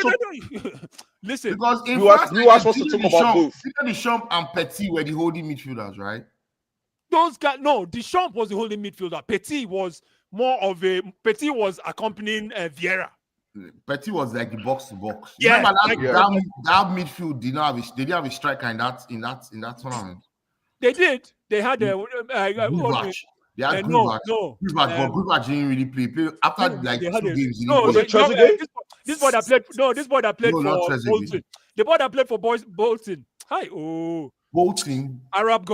Listen. Because in Blue France, Eyes wants to talk about both. Deschamps and Petit were the holding midfielders, right? Those guys, no, Deschamps was the holding midfielder. Petit was accompanying Vieira. Petit was like the box to box. Yeah, Remember yeah. that midfield they didn't have a striker in that tournament. They did. They had Grivac. They had no. Grivac. But Grivac didn't really play. After like they 2 had games, he Was didn't it play. Trezeguet? This boy that played. No, this boy that played No, for not Trezeguet. Bolton. The boy that played for Bolton. Hi, Bolton. Arab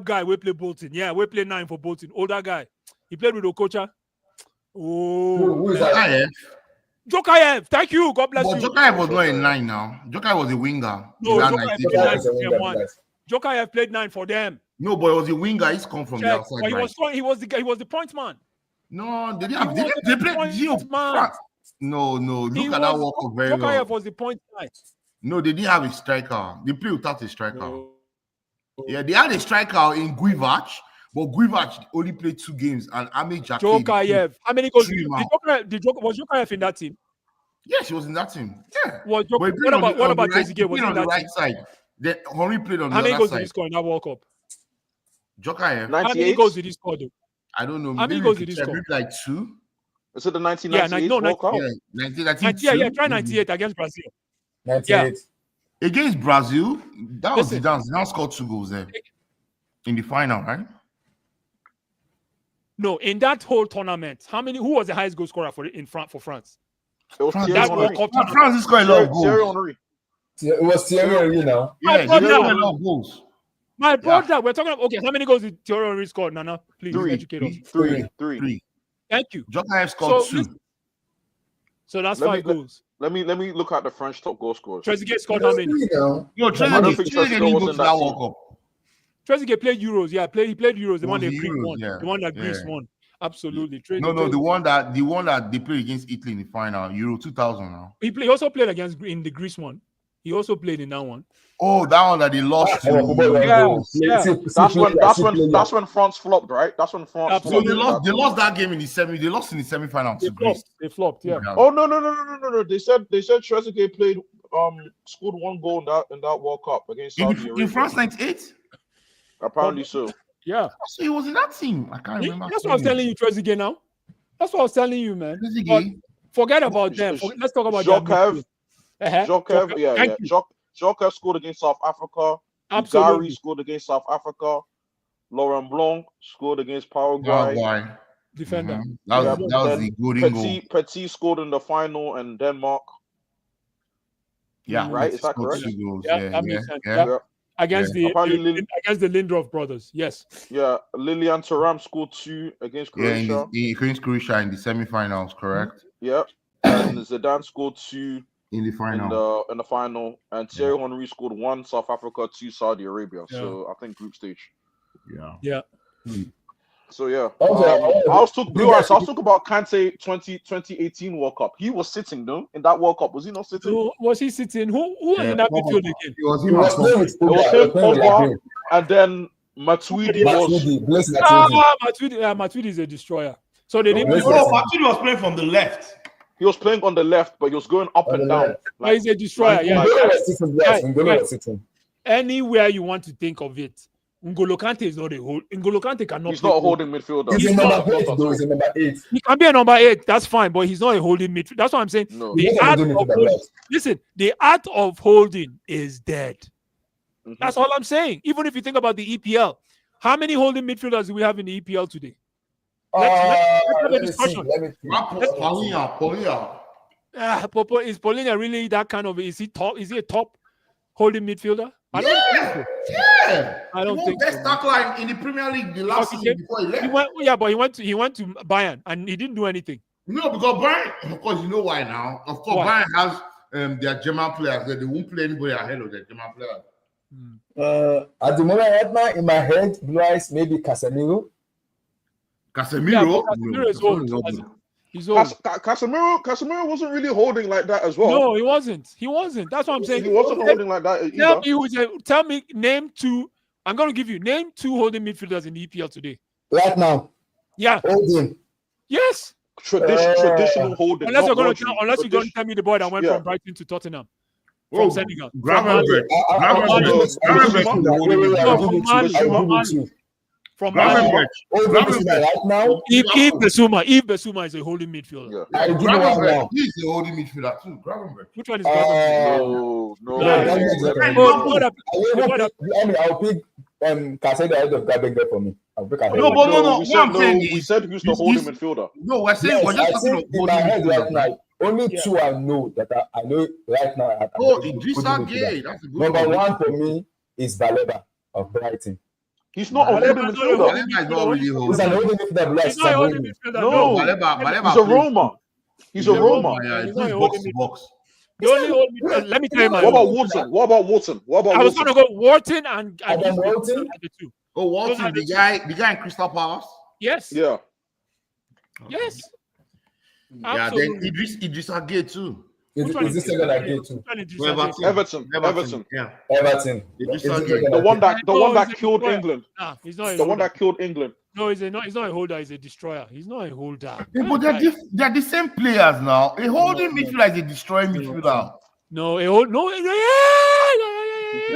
guy. We play Bolton. Yeah, we play 9 for Bolton. Older guy. He played with Okocha. Who is that? Jokayev. Thank you. God bless But you. Jokayev was not a 9 now. Jokayev was a winger. No, He ran Jokayev 19 played 9 minutes. for them once. Jokayev played 9 for them. No, but it was a winger. He's come from the Check. outside. But Right? he was the point man. No, they didn't He have. They was played the Gio. point man. France. No. Look at that World Cup very Jokayev well. was the point man. No, they didn't have a striker. They played without a striker. No. Yeah, they had a striker in Grivac, but Grivac only played 2 games, and Ame Jake. Jokayev. How many goals was Jokayev in that team? Yeah, she was in that team. Yeah. What about Trezeguet? Was on in the that right team? side? Then Henry played on How the many other goals did he side. score in that World Cup? Jokayev. How many 98. goals did he score though? I don't know. How many Maybe goals we did he could check, score? maybe like 2. Is it the Yeah, 1998 World Cup? Yeah, 1992. Yeah, try 98 against Brazil. 98. Against Brazil, that was Listen. Zidane. Zidane scored 2 goals there in the final, right? No, in that whole tournament, who was the highest goal scorer for France? It was France- Thierry That Henry. World Cup tournament. France scored a lot of Thierry goals. Henry. It was Thierry Henry now. Yeah, they brother. scored a lot of goals. My brother, we're talking about, okay, how many goals did Thierry Henry score? Nana, please 3. educate us. 3. 3. Thank you. Jokayev scored 2. So that's Let 5 me- goals. Let me look at the French top goal scorers. Trezeguet scored how many? Now. Yo, I don't think Trezeguet Trezeguet didn't was go in to that that team. World Cup. Trezeguet played Euros. Yeah, he played Euros. The one that Was the Greece Euros, won. yeah. The one that Yeah. Greece won. Absolutely. No, the one that they played against Italy in the final, Euro 2000 now. He also played in the Greece one. He also played in that one. Oh, that one that they lost to. That's when France flopped, right? That's when France Absolutely. So flopped. they lost that game in the semi. They lost in the semi-final to Greece. They flopped. Yeah. Oh no! They said Trezeguet played scored 1 goal in that World Cup against Saudi Arabia. In France 98. Apparently so. Yeah. So he was in that team. I can't remember. That's what I was telling you, Trezeguet. Now. That's what I was telling you, man. But Trezeguet. forget about them. Let's talk about Jokayev. Jokayev. Yeah. Jokayev scored against South Africa. Absolutely. Gary scored against South Africa. Laurent Blanc scored against Paraguay. Defender. Mhm. That was the golden goal. Petit scored in the final in Denmark. Yeah, Right? Is that scored correct? 2 goals. Yeah, that makes sense. Yeah. Yeah. Against the Lindorf brothers. Yes. Yeah, Lilian Thuram scored 2 against Croatia. Against Croatia in the semi-finals, correct? Yeah, and Zidane scored 2 In the final. in the final, and Thierry Henry scored 1 South Africa, 2 Saudi Arabia. Yeah. So I think group stage. Yeah. So yeah, Okay, I was talking about Kante 2018 World Cup. He was sitting though in that World Cup. Was he not sitting? So was he sitting? Who was in that midfield again? It was He him. was playing with It was him, Pogba. Pogba, and then Matuidi was. Matuidi is a destroyer. So they didn't. Yes, No, yes. Matuidi was playing from the left. He was playing on the left, but he was going up On and the down. left. But he's a destroyer. Yeah. N'Golo was sitting. Anywhere you want to think of it, N'Golo Kante is not a hold. N'Golo Kante cannot. He's play not a goal. holding midfielder. He's a He's number not. 8, though. He's a number 8. He can be a number 8. That's fine, but he's not a holding midfield. That's what I'm saying. No. The He's not art a of holding holding, midfielder. listen, the art of holding is dead. Mhm. That's all I'm saying. Even if you think about the EPL, how many holding midfielders do we have in the EPL today? Let's have a Let me see. discussion. Let me see. Paulinho. Popo, is Paulinho really that kind of? Is he top? Is he a top holding midfielder? I don't think so. Yeah. I don't He think won best so. tackler in the Premier League the last Because season before he left. But he went to Bayern and he didn't do anything. No, because Bayern, of course, you know why now. Of course, Why? Bayern has their German players. They won't play anybody ahead of their German players. At the moment, right now, in my head, Blue Eyes, maybe Casemiro. Casemiro? Yeah, Casemiro is old. He's old. Casemiro wasn't really holding like that as well. No, he wasn't. That's what I'm saying. He wasn't holding like that either. Tell me, name two. I'm going to give you name two holding midfielders in the EPL today. Right now. Yeah. Holding. Yes. Traditional holding. Unless you're going to tell me the boy that went from Brighton to Tottenham. From Senegal. From Mali. Right now. If Basuma is a holding midfielder. Yeah. He's a holding midfielder too. Gravenberch. Which one is Gravenberch? I'll pick Casado ahead of Gravenberch for me. No. We said who's the holding midfielder. No, we're saying we're just talking in my head right now. Only two I know that I know right now. Idrissa Gueye. That's a good Number one for me is Baleba of Brighton. He's not a holding midfielder. Baleba is not really He's holding. an holding midfielder. He's not a holding midfielder. No, Baleba. He's a Roma. He's a Roma. Yeah, He's not he's a box holding to box. The only holding midfielder. Let me tell you my What about Wharton? I was going to go Wharton and Adam Wharton? the two. Oh, Wharton, the guy in Crystal Palace? Yes. Yeah. Yes. Yeah, then Idrissa Gueye too. Is this second I get to? Everton. Yeah. Everton. The one that killed England. Nah, he's not The one that killed England. No, he's not a holder, he's a destroyer. He's not a holder. Yeah, but they're the same players now. A holding midfielder is a destroying midfielder. No, It's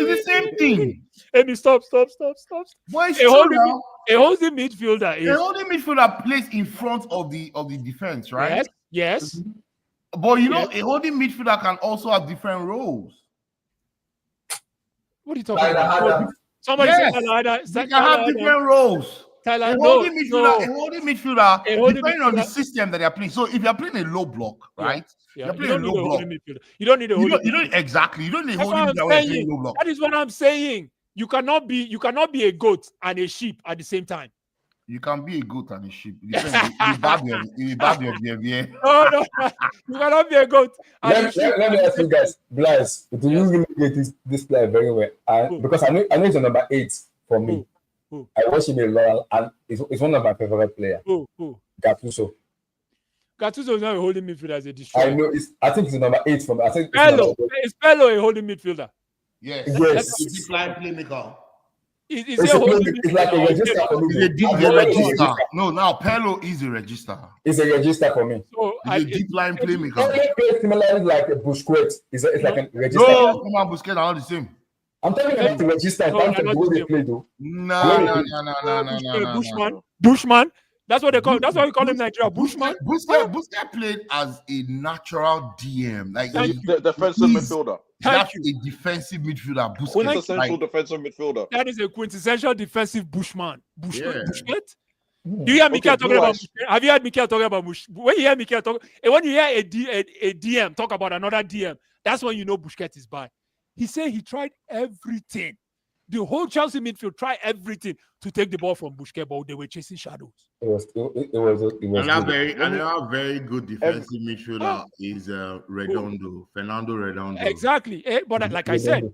the same thing. Amy, stop. But it's A holding midfielder A is holding midfielder plays in front of the defense, right? Yes. But a holding midfielder can also have different roles. What are you talking about? Somebody Yes, said they can have different roles. Tyler, A holding midfielder, depending on the system that they're playing. So if you're playing a low block, right? Yeah. You're playing a low block. You don't need a holding midfielder. Exactly. You don't need a That's holding what midfielder I'm when you're saying. playing low block. That is what I'm saying. You cannot be a goat and a sheep at the same time. You can be a goat and a sheep. It depends. You bad your behavior. No. You cannot be a goat. Let me ask you guys, Blaise, do you really get this player very well? Because I know he's number 8 for me. Who? I watch him a lot, and it's one of my favorite players. Who? Gattuso. Gattuso is not a holding midfielder as a destroyer. I know. I think it's number 8 for me. I think Is Pello a holding midfielder? Yes. Yes. Deep line playmaker. It's like a register for me. He's a register. No, now Pello is a register. It's a register for me. So He's a deep line playmaker. Pello plays similarly like a Busquets. It's like a register. No, come on, Busquets are not the same. I'm telling you, the register in terms of the way they play, though. No. Bushman. That's what they call. That's why we call him Nigeria. Bushman. Busquets played as a natural DM, like The defensive midfielder. that's a defensive midfielder. Quintessential defensive midfielder. That is a quintessential defensive Bushman. Yeah. Busquets. Do you hear Mikel talking about? Have you heard Mikel talking about Bush? When you hear Mikel talk, and when you hear a DM talk about another DM, that's when you know Busquets is bad. He said he tried everything. The whole Chelsea midfield tried everything to take the ball from Busquets, but they were chasing shadows. It was Another very good defensive midfielder is Fernando Redondo. Exactly. But like I said,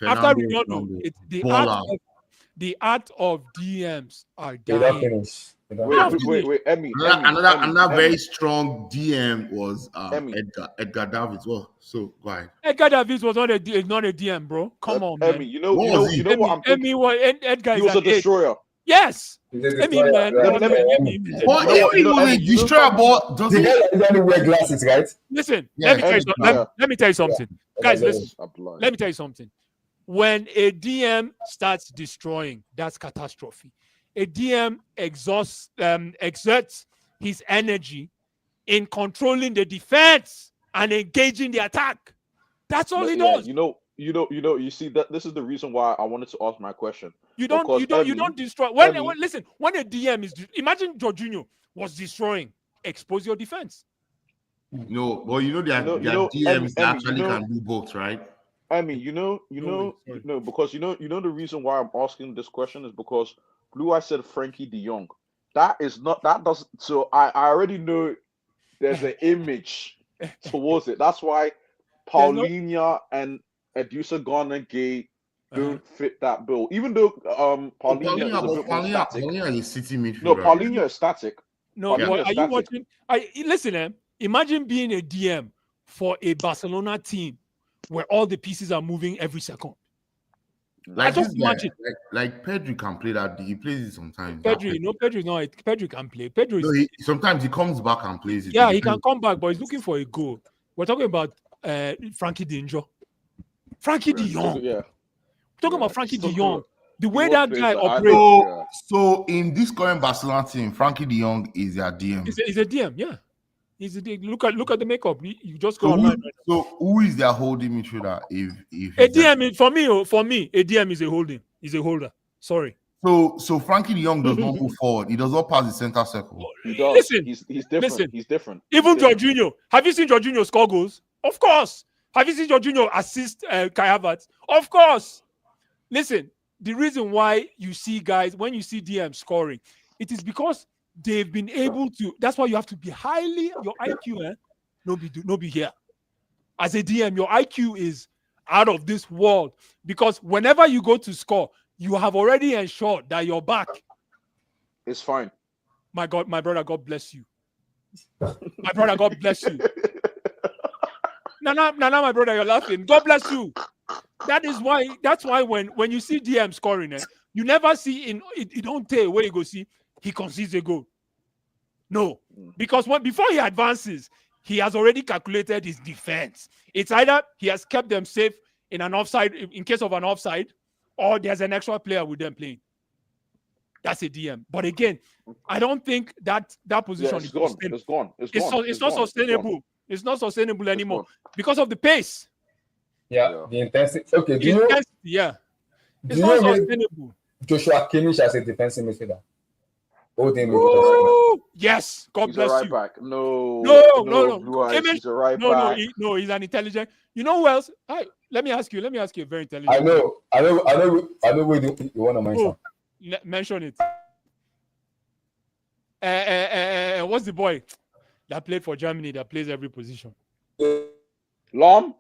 after Redondo, the art of DMs are dying. Wait, Emmy. Another very strong DM was Edgar Davids. Well, so go ahead. Edgar Davids was not a DM, bro. Come on, man. Emmy, you know what I'm thinking? Edgar He was a destroyer. Yes. Emmy, man. Emmy was a destroyer, but the guy doesn't wear glasses, right? Listen, let me tell you something. Guys, listen. Let me tell you something. When a DM starts destroying, that's catastrophe. A DM exerts his energy in controlling the defense and engaging the attack. That's all he does. You see that this is the reason why I wanted to ask my question. You don't destroy. When a DM is, imagine Jorginho was destroying, expose your defense. No, but their DMs actually can do both, right? I mean, because you know the reason why I'm asking this question is because Blue Eye said Frankie De Jong. That doesn't. So I already know there's an image towards it. That's why Paulinho and Edusa Garner Gay don't fit that bill. Even though Paulinho is a bit more static. Paulinho is City midfielder. No, Paulinho is static. No, Paulinho but is are you static. watching? Listen, imagine being a DM for a Barcelona team where all the pieces are moving every second. Like I just this guy, imagine. like Pedri can play that. He plays it sometimes. Pedri can play. Pedri is, sometimes he comes back and plays it. yeah, he can come back, but he's looking for a goal. We're talking about Frankie De Jong. Frankie De Jong. Yeah. We're talking about Frankie De So Jong. good. The way He that was guy playing for operates. So in this current Barcelona team, Frankie De Jong is their DM. He's a DM, yeah. He's a DM. Look at the makeup. You just go online. So who is their holding midfielder? If A DM for me, a DM is a holding. He's a holder. Sorry. So Frankie De Jong does not move forward. He does not pass the center circle. He does. Listen, he's different. listen. He's different. Even He's different. Jorginho. Have you seen Jorginho score goals? Of course. Have you seen Jorginho assist Kai Havertz? Of course. Listen, the reason why you see guys, when you see DM scoring, it is because they've been able to. That's why you have to be highly, your IQ, no be here. As a DM, your IQ is out of this world because whenever you go to score, you have already ensured that you're back. It's fine. My God, my brother, God bless you. My brother, God bless you. Nana, my brother, you're laughing. God bless you. That's why when you see DM scoring, you never see it don't tell where you go see he concedes a goal. No, because before he advances, he has already calculated his defense. It's either he has kept them safe in an offside, in case of an offside, or there's an extra player with them playing. That's a DM. But again, I don't think that position is gone. sustainable. It's gone. It's not sustainable. It's not sustainable anymore because of the pace. Yeah, the intensity. Okay, It's not sustainable. Joshua Kimmich as a defensive midfielder? Yes, God He's bless a right you. back. No. Blue Eyes, Kimmich, he's a right back. No, he's an intelligent. You know who else? Let me ask you a very intelligent. I know where you want to mention. Mention it. What's the boy that played for Germany that plays every position? Lam.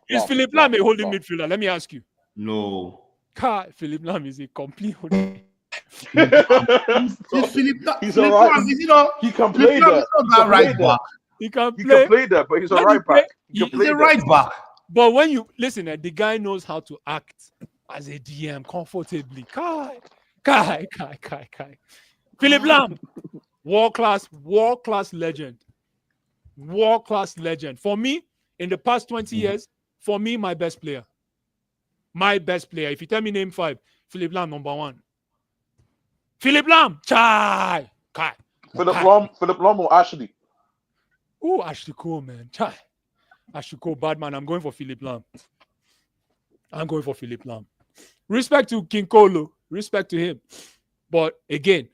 Is Philipp Lahm a holding midfielder? Let me ask you. No. Philipp Lahm is a complete holding. He's a right. He can play there. He can He can play there, but he's a right back. He's a right back. But when you listen, the guy knows how to act as a DM comfortably. Kai. Philipp Lahm, world class legend. For me, in the past 20 years, for me, my best player. If you tell me name 5, Philipp Lahm number 1. Philipp Lahm, Kai. Philipp Lahm or Ashley? Oh, Ashley Cole, man. Ashley Cole, bad man. I'm going for Philipp Lahm. Respect to King Kolo. Respect to him. But again,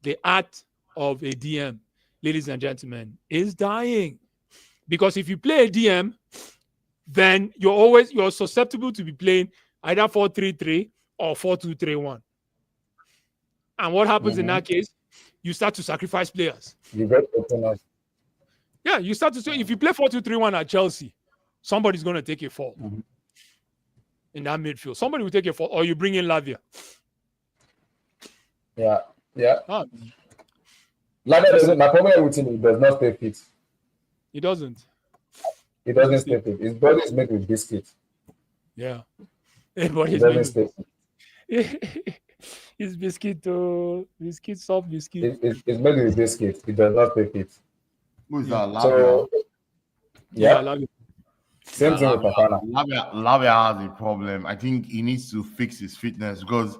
the art of a DM, ladies and gentlemen, is dying. Because if you play a DM, then you're susceptible to be playing either 4-3-3 or 4-2-3-1. And what happens in that case? You start to sacrifice players. You get openers. Yeah, you start to say if you play 4-2-3-1 at Chelsea, somebody's going to take a fall in that midfield. Somebody will take a fall, or you bring in Lavia. Yeah. Ah, Lavia doesn't. My problem with him, he does not stay fit. he doesn't. He doesn't stay fit. His body is made with biscuit. Yeah. He doesn't stay fit. His biscuit, soft biscuit. It's made with biscuit. He does not stay fit. Who is that? So, Lavia. Same thing with Fafana. Lavia has a problem. I think he needs to fix his fitness because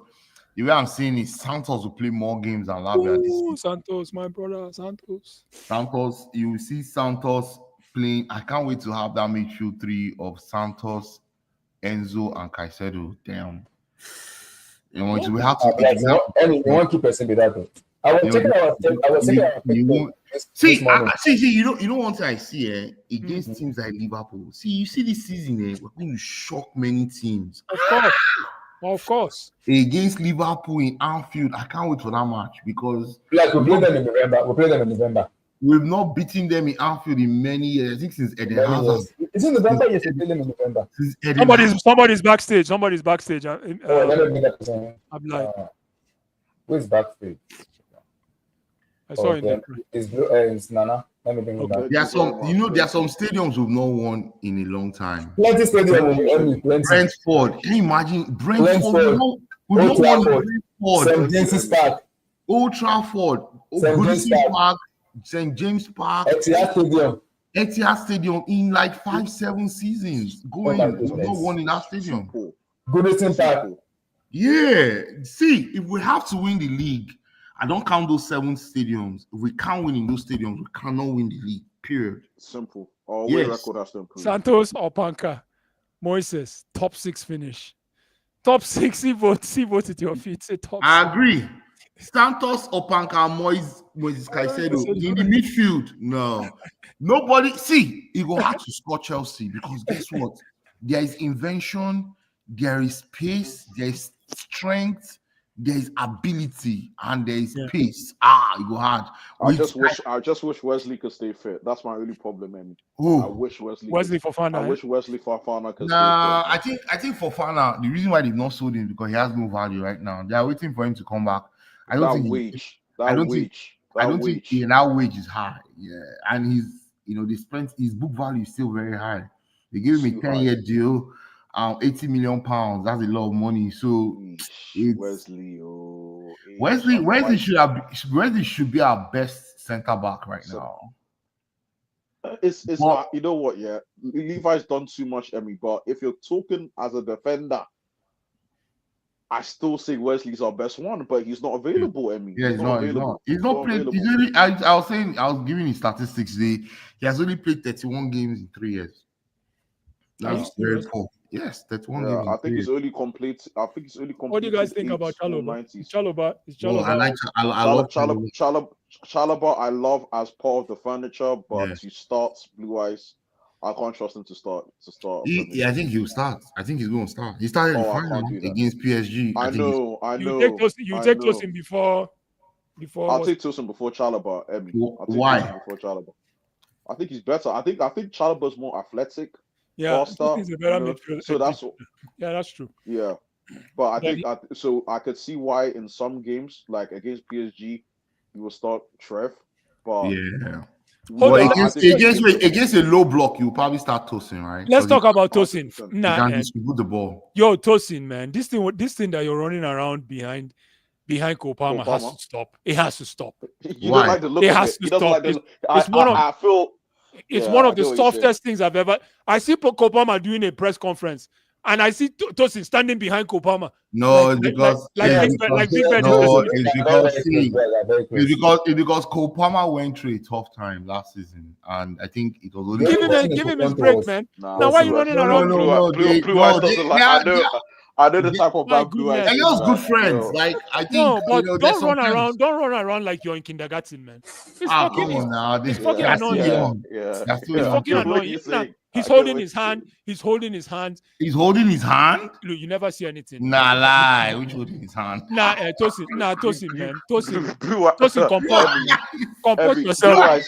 the way I'm seeing is Santos will play more games than Lavia this week. Santos, my brother, Santos, you will see Santos playing. I can't wait to have that midfield 3 of Santos, Enzo, and Caicedo. Damn. You know, we have to. You won't keep person with that. I was checking our See, you know one thing I see against teams like Liverpool. See, you see this season, we're going to shock many teams. Of course. Against Liverpool in Anfield, I can't wait for that match because like we play them in November. We've not beaten them in Anfield in many years. I think since Eden Hazard. It's in November. Yes, we play them in November. Somebody's backstage. Somebody's backstage. Let me bring that. I'm like, who's backstage? I saw him. It's Nana. Let me bring it back. There are some stadiums we've not won in a long time. Plenty stadium. Brentford. Can you imagine Brentford? We've not won Brentford. St. James's Park. Old Trafford. St. James Park. Etihad Stadium in like 5-7 seasons. We've not won in that stadium. Goodison Park. Yeah. See, if we have to win the league, I don't count those 7 stadiums. If we can't win in those stadiums, we cannot win the league. Period. Simple. Record has to improve. Santos or Panka, Moises, top 6 finish. Top 6. See vote at your feet. Say top. I agree. Santos, Opanka, Moises Caicedo in the midfield. No. Nobody. See, he will have to score Chelsea because guess what? There is invention, there is pace, there is strength, there is ability, and there is pace. You go hard. I just wish Wesley could stay fit. That's my only problem, man. I wish Wesley Fofana. I wish Wesley Fofana could stay fit. I think Fofana, the reason why they've not sold him is because he has no value right now. They are waiting for him to come back. I don't think that wage is high. Yeah, and his book value is still very high. They gave him a 10-year deal, 80 million pounds. That's a lot of money. So Wesley should be our best centre back right now. It's you know what? Yeah, Levi's done too much, Emmy. But if you're talking as a defender, I still say Wesley's our best one, but he's not available, Emmy. Yeah, he's not available. He's not played. I was giving his statistics. He has only played 31 games in 3 years. That's very poor. Yes, 31 games. I think he's only complete. What do you guys think about Chalobah? I love Chalobah. I love as part of the furniture, but he starts Blue Eyes. I can't trust him to start. I think he'll start. I think he's going to start. He started the final against PSG. I know. You take Tosin before. I'll take Tosin before Chalobah. Emmy. Why? Before Chalobah. I think he's better. I think Chalobah's more athletic. Yeah, faster, he's a better midfielder. So that's that's true. Yeah, but I think I could see why in some games, like against PSG, he will start Trev. But against a low block, you probably start Tosin, right? Let's talk about Tosin. You can distribute the ball. Yo, Tosin, man, this thing that you're running around behind Kopama has to stop. It has to stop. You don't like the look. It has to stop. It's one of the softest things I've ever. I see Kopama doing a press conference, and I see Tosin standing behind Kopama. No, it's because Kopama went through a tough time last season, and I think it was only give him his break, man. Now why are you running around? Blue Eyes doesn't like. I know the type of bad Blue Eyes. They're just good friends. Like I think. No, but don't run around like you're in kindergarten, man. It's fucking annoying. It's fucking annoying. He's holding his hand. He's holding his hand. He's holding his hand. Look, you never see anything. Nah, lie. Which holding his hand? Tosin, man. Tosin, compose yourself.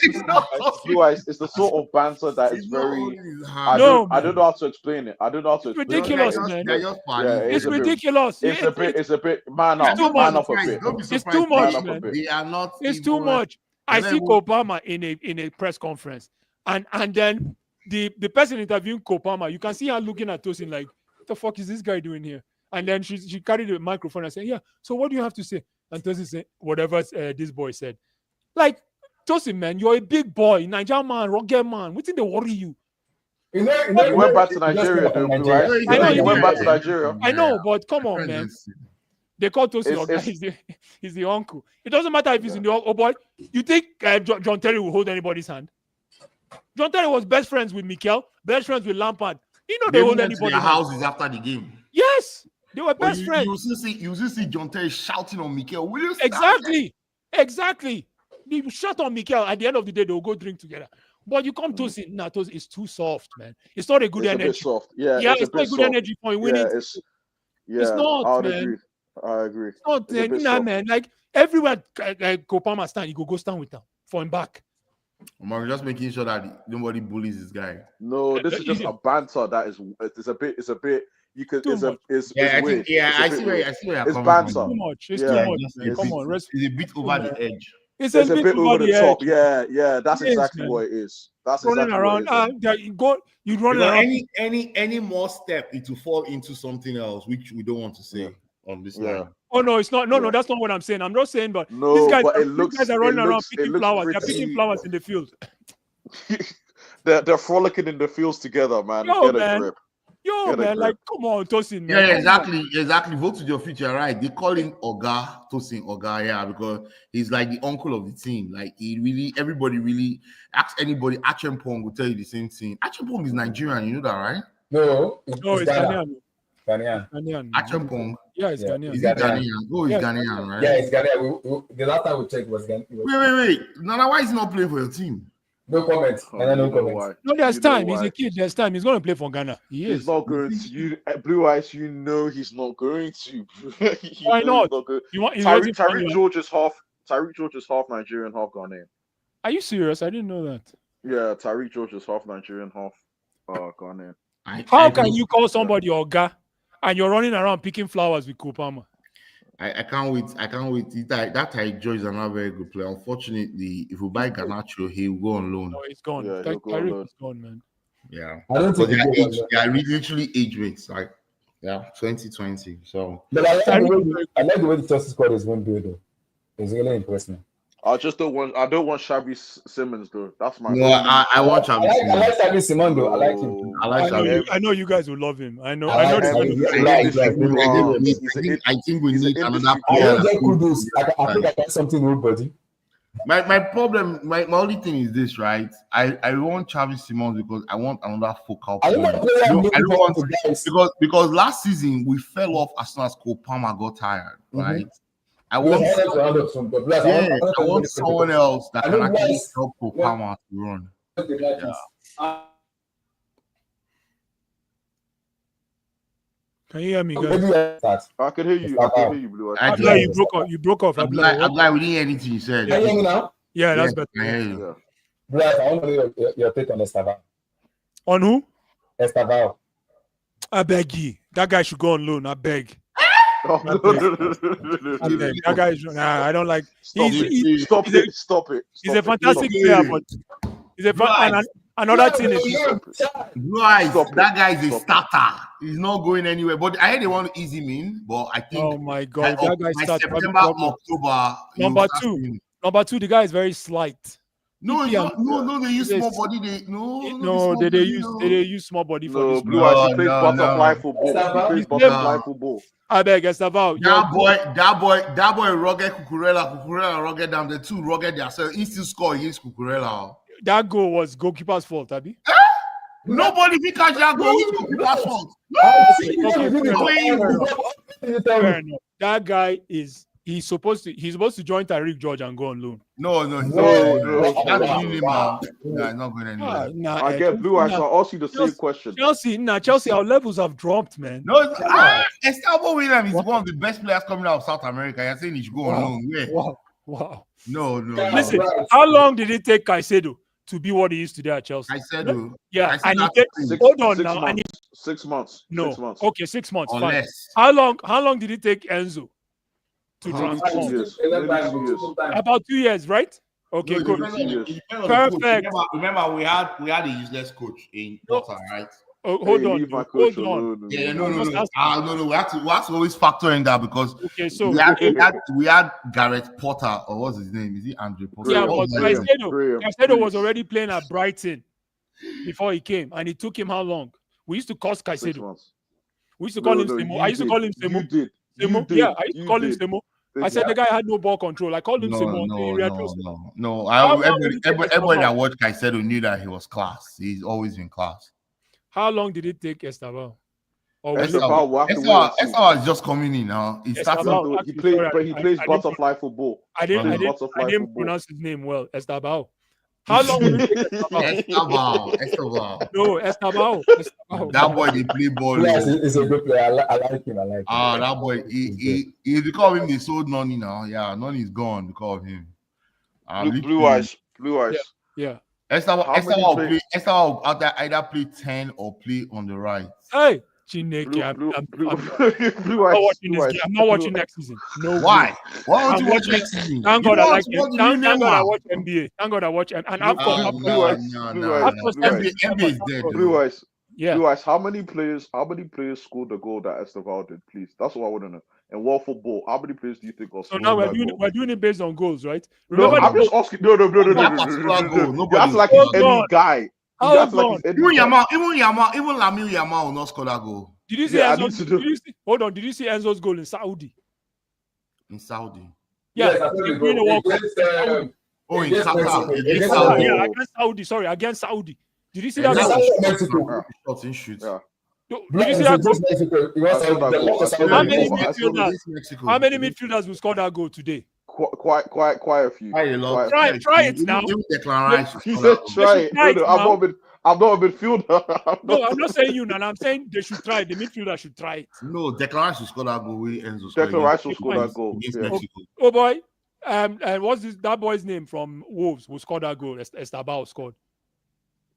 Blue Eyes is the sort of banter that is very. I don't know how to explain it. It's ridiculous, man. It's ridiculous. It's a bit. Man up a bit. It's too much, man. They are not. It's too much. I see Kopama in a press conference, and then. The person interviewing Kopama, you can see her looking at Tosin like, what the fuck is this guy doing here? And then she carried the microphone and said, yeah, so what do you have to say? And Tosin said, whatever this boy said. Like, Tosin, man, you're a big boy, Nigerian man, rugged man. What did they worry you? He went back to Nigeria, though, right? I know he went back to Nigeria. I know, but come on, man. They call Tosin he's the uncle. It doesn't matter if he's in the uncle. Oh, boy, you think John Terry will hold anybody's hand? John Terry was best friends with Mikel, best friends with Lampard. They hold anybody. Their houses after the game. Yes, they were best friends. You still see John Terry shouting on Mikel. Exactly. You shut on Mikel. At the end of the day, they'll go drink together. But you come to see, Tosin is too soft, man. It's not a good It's energy. a bit soft. Yeah, Yeah, it's it's a not a bit good soft. energy for winning. It's not, I would man. agree. I agree. It's not, It's a bit nah, soft. man. Like everywhere Kopama stand, you go stand with them for him back. I'm just making sure that nobody bullies this guy. No, this is just a banter that is. It's a bit. You could. Too It's much. It's I weird. think, yeah, It's a I bit see where weird. I see where you're It's coming banter. from. Too much. It's Yeah, too much. Just Man. Come on, it's a bit over the edge. It's a bit over over the top. edge. Yeah. That's It is, exactly man. what it is. That's Running exactly around. what it is. You running Because around. any more step, it will fall into something else, which we don't want to say on this line. Oh no, it's not. No, Yeah. that's not what I'm saying. I'm not saying, but No, these guys, but these guys are running around picking flowers. pretty... They're picking flowers in the field. they're frolicking in the fields together, man. Yo, Get a man. grip. Yo, Get a man, grip. like, come on, Tosin, man. Yeah, Come on. exactly. Vote with your future, right? They call him Oga Tosin Oga, yeah, because he's like the uncle of the team. Like everybody really ask anybody. Achempong will tell you the same thing. Achempong is Nigerian, you know that, right? No, No, it's Ghana. Ghanaian. Ghanaian. Achempong. Yeah, it's Yeah. Ghanaian. Is he Ghanaian? Oh, he's Yeah, Ghanaian, right? Yeah, it's Ghana. The last time we checked was Ghana. Wait. Now why is he not playing for your team? No comment. Oh, And then no you know comment. why. No, there's You know time. He's why. a kid. There's time. He's going to play for Ghana. He is. He's not going to. You Blue Eyes. You know he's not going to. Why not? You want? Tyreek George is half. Tyreek George is half Nigerian, half Ghanaian. Are you serious? I didn't know that. Yeah, Tyreek George is half Nigerian, half Ghanaian. How can you call somebody Oga and you're running around picking flowers with Kopama? I can't wait. That Tyreek George is another very good player. Unfortunately, if we buy Gernarcho, he will go on loan. No, it's gone. Yeah, he'll go on Tyreek loan. is gone, man. Yeah. I don't think They are literally age mates. Like, 2020. So, But I like the way the Chelsea squad is being built, though. It's really impressive. I don't want Shabby Simmons though. That's my. no, I want I Xavi Simons. like Xavi Simons, though. I like him. I like Xavi. I know you guys will love him. I know. I I know. like they're Xavi. gonna- I I think we need another I player. don't get kudos. I think I got something with buddy. My problem, my only thing is this, right? I want Xavi Simons because I want another focal I point. don't want I don't want to guys. because last season we fell off as soon as Kopama got tired, right? I We want had to round up some, but plus, I want someone else that I can know actually guys- help Kopama to run. Can you hear me, guys? Maybe I start. I can hear you. I can hear you, Blue Eyes. Abdullah, you broke off. You broke off. I'm Abdullah. glad we didn't hear anything you said. Can you hear me now? Yeah, that's Yeah, I hear better. you. Yeah. Right, I want to know your take on Estaval. On who? Estaval. I beg you. That guy should go on loan. I beg. Oh, no. I beg. That guy is. Nah, I don't like. Stop it. Stop it. He's a fantastic player, but he's a another thing is. Blue Eyes, Stop that guy is a Stop starter. He's not going anywhere. But I heard they want to ease him in. But I think Oh my God, by that guy starts having September, problems. October. he will Number start two. winning. Number two, the guy is very slight. No, it's not, no, they use Yes. small body. They use small body for No, this. Blue man. Eyes, he plays butterfly football. Estaval? He plays He's butterfly never- football. I beg, Estaval. That boy, rugged Cucurella, rugged down the two rugged there. So he still score against Cucurella. That goal was goalkeeper's fault, Abi. Nobody can catch that goal. It's goalkeeper's fault. Fair enough. That guy is. He's supposed to join Tyreek George and go on loan. No. No. That's the new name now. Yeah, not going anywhere. I get Blue Eyes. I'll ask you the same question. Chelsea, our levels have dropped, man. No, Estavo Williams is one of the best players coming out of South America. You're saying he should go on loan. Yeah. Wow. No. Listen, how long did it take Caicedo to be what he is today at Chelsea? I said, Yeah, I and said hold on 6 now. months. And 6 months. no, 6 months. okay, 6 months. Fine. unless. How long did it take Enzo to Maybe transform? 2 years. Maybe 2 years. About 2 years, right? Okay, No, good. Perfect. Remember, we had a useless coach in Porter, right? Oh, hold Hey, on. leave my Hold coach on. alone. Yeah, no. No. No. We have to always factor in that because Okay, so we had Gareth Porter, or what's his name? Is he Andre Porter? yeah, Graham, but Graham. Caicedo was already playing at Brighton before he came, and it took him how long? We used to cost 6 Caicedo. months. We used to call him No, Semo. you I used to call him did. Semo. You did. Semo. You did. Yeah, I used to You call him did. Semo. I said the guy had no ball control. I called him Semo. No. How long did it take Everybody Estaval? that watched Caicedo knew that he was class. He's always been class. How long did it take Estaval? Or will it- Esteban will have to wait and see. Esteban is just coming in now. He Esteban. started. He Actually, plays, sorry, but he I plays didn't- butterfly football. I didn't Butterfly football. pronounce his name well. Estabao. How long will it take Estabao? Esteban. No, Estabao. Estabao. That boy, they play ball. Yes, he's a good player. I like him. I like him. That boy, he because of him, they sold Noni now. Yeah, Noni is gone because of him. Blue eyes. Yeah. Esteban How many will either play 10 or play on the right. Hey, Chineke, I'm not watching next season. No. Why? Why don't I'm you watch watching- next season? Thank You God I want like to watch it. the Thank new God I Neymar? watch NBA. Thank God I watch and No, NBA is dead. Blue eyes. Yeah. Blue eyes. How many players scored the goal that Esteban did? Please, that's what I want to know. And world football, how many players do you think are So scoring now that goal? we're doing it based on goals, right? No, Remember I'm just asking. No. You act like Hold he's any on. guy. You Hold act like on. he's any Even guy. Lamine Yamal will not score that goal Did you see Yeah, I Enzo's, need to do- did you see, hold on, did you see Enzo's goal in Saudi? in Saudi. Yeah, Yes, I thought he we win the go World Cup. against, Oh, in Against Qatar. Mexico. Against Against Saudi. Yeah, against Saudi. Sorry, against Saudi. Did you see that Against goal? Saudi. Mexico. Shots in shoot. Yeah. Did you see that goal? Against Mexico. He I was saw that goal. I saw How that many goal. midfielders? Mexico. How many midfielders will score that goal today? Quite a few. Quite a lot. Quite a Try it now. Even Declan Rice will He score that said, goal. "Try it." try it No, now. I'm not a midfielder. No, I'm not saying you, and I'm saying they should try it. The midfielder should try it. No, Declan Rice will score that goal. Enzo Declan Rice will score Fine. that goal. against Yeah. Mexico. Oh boy. And what's that boy's name from Wolves who scored that goal? Estabao scored.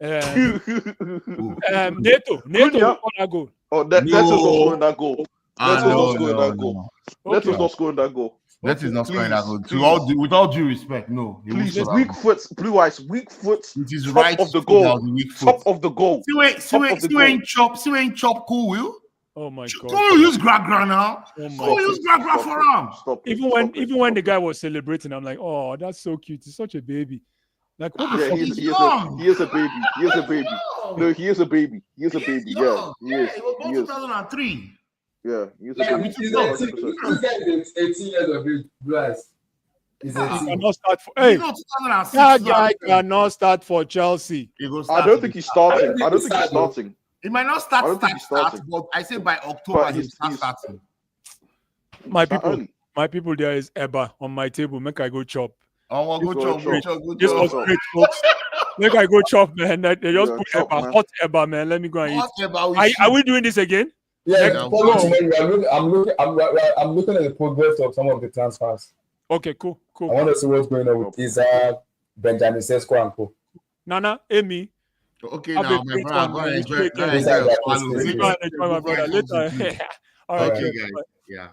Neto Cunha. scored that goal. Oh, Neto's not scoring that goal. Neto's no, not scoring that goal. Neto's Okay. not scoring that goal. That is not scoring that goal. Please. With all due respect, no. He won't Please, score that weak goal. foot, blue eyes, weak foot. It is top right of the foot goal. that was the weak foot. Top of the goal. See when chop cool, will? Oh my god. Cool use Gra now. Oh my Cool use Gra for him. Stop it, Even stop it, when the stop guy was celebrating, I'm like, oh, that's so cute. He's such a baby. Like, what the it. fuck? Yeah, is he is a baby. He is a baby. No, he is a baby. He is a baby. Yeah, he is. He was born He is. 2003. Yeah, he is a Yeah, baby. he's 100%. this guy is 18 years of age. Guys. He's He 18. cannot start for. Hey, You know, 2006. that guy cannot start for Chelsea. He goes I start. don't think he's starting. I don't think he's starting. He might not I don't think start, he's starting. but I say by October But he'll he's- start he's- starting. My It's not people, early. my people, there is Eba on my table. Make I go chop. Oh, well, Go go chop. This was chop. great, folks. Make I go chop, man. They just Yeah, put chop, Eba, man. hot Eba, man. Let me go and eat. Whatever Are we doing this again? Yeah, Yeah, follow go. tomorrow. I'm looking at the progress of some of the transfers. Okay, cool. I want to see what's going on with Isak, Benjamin Sesko and co. Nana, Amy. Okay, Have now, a my great brother, one, go man. enjoy Take care. your swallow. Let me Go and enjoy my brother later. All right, Okay, guys. guys. Yeah.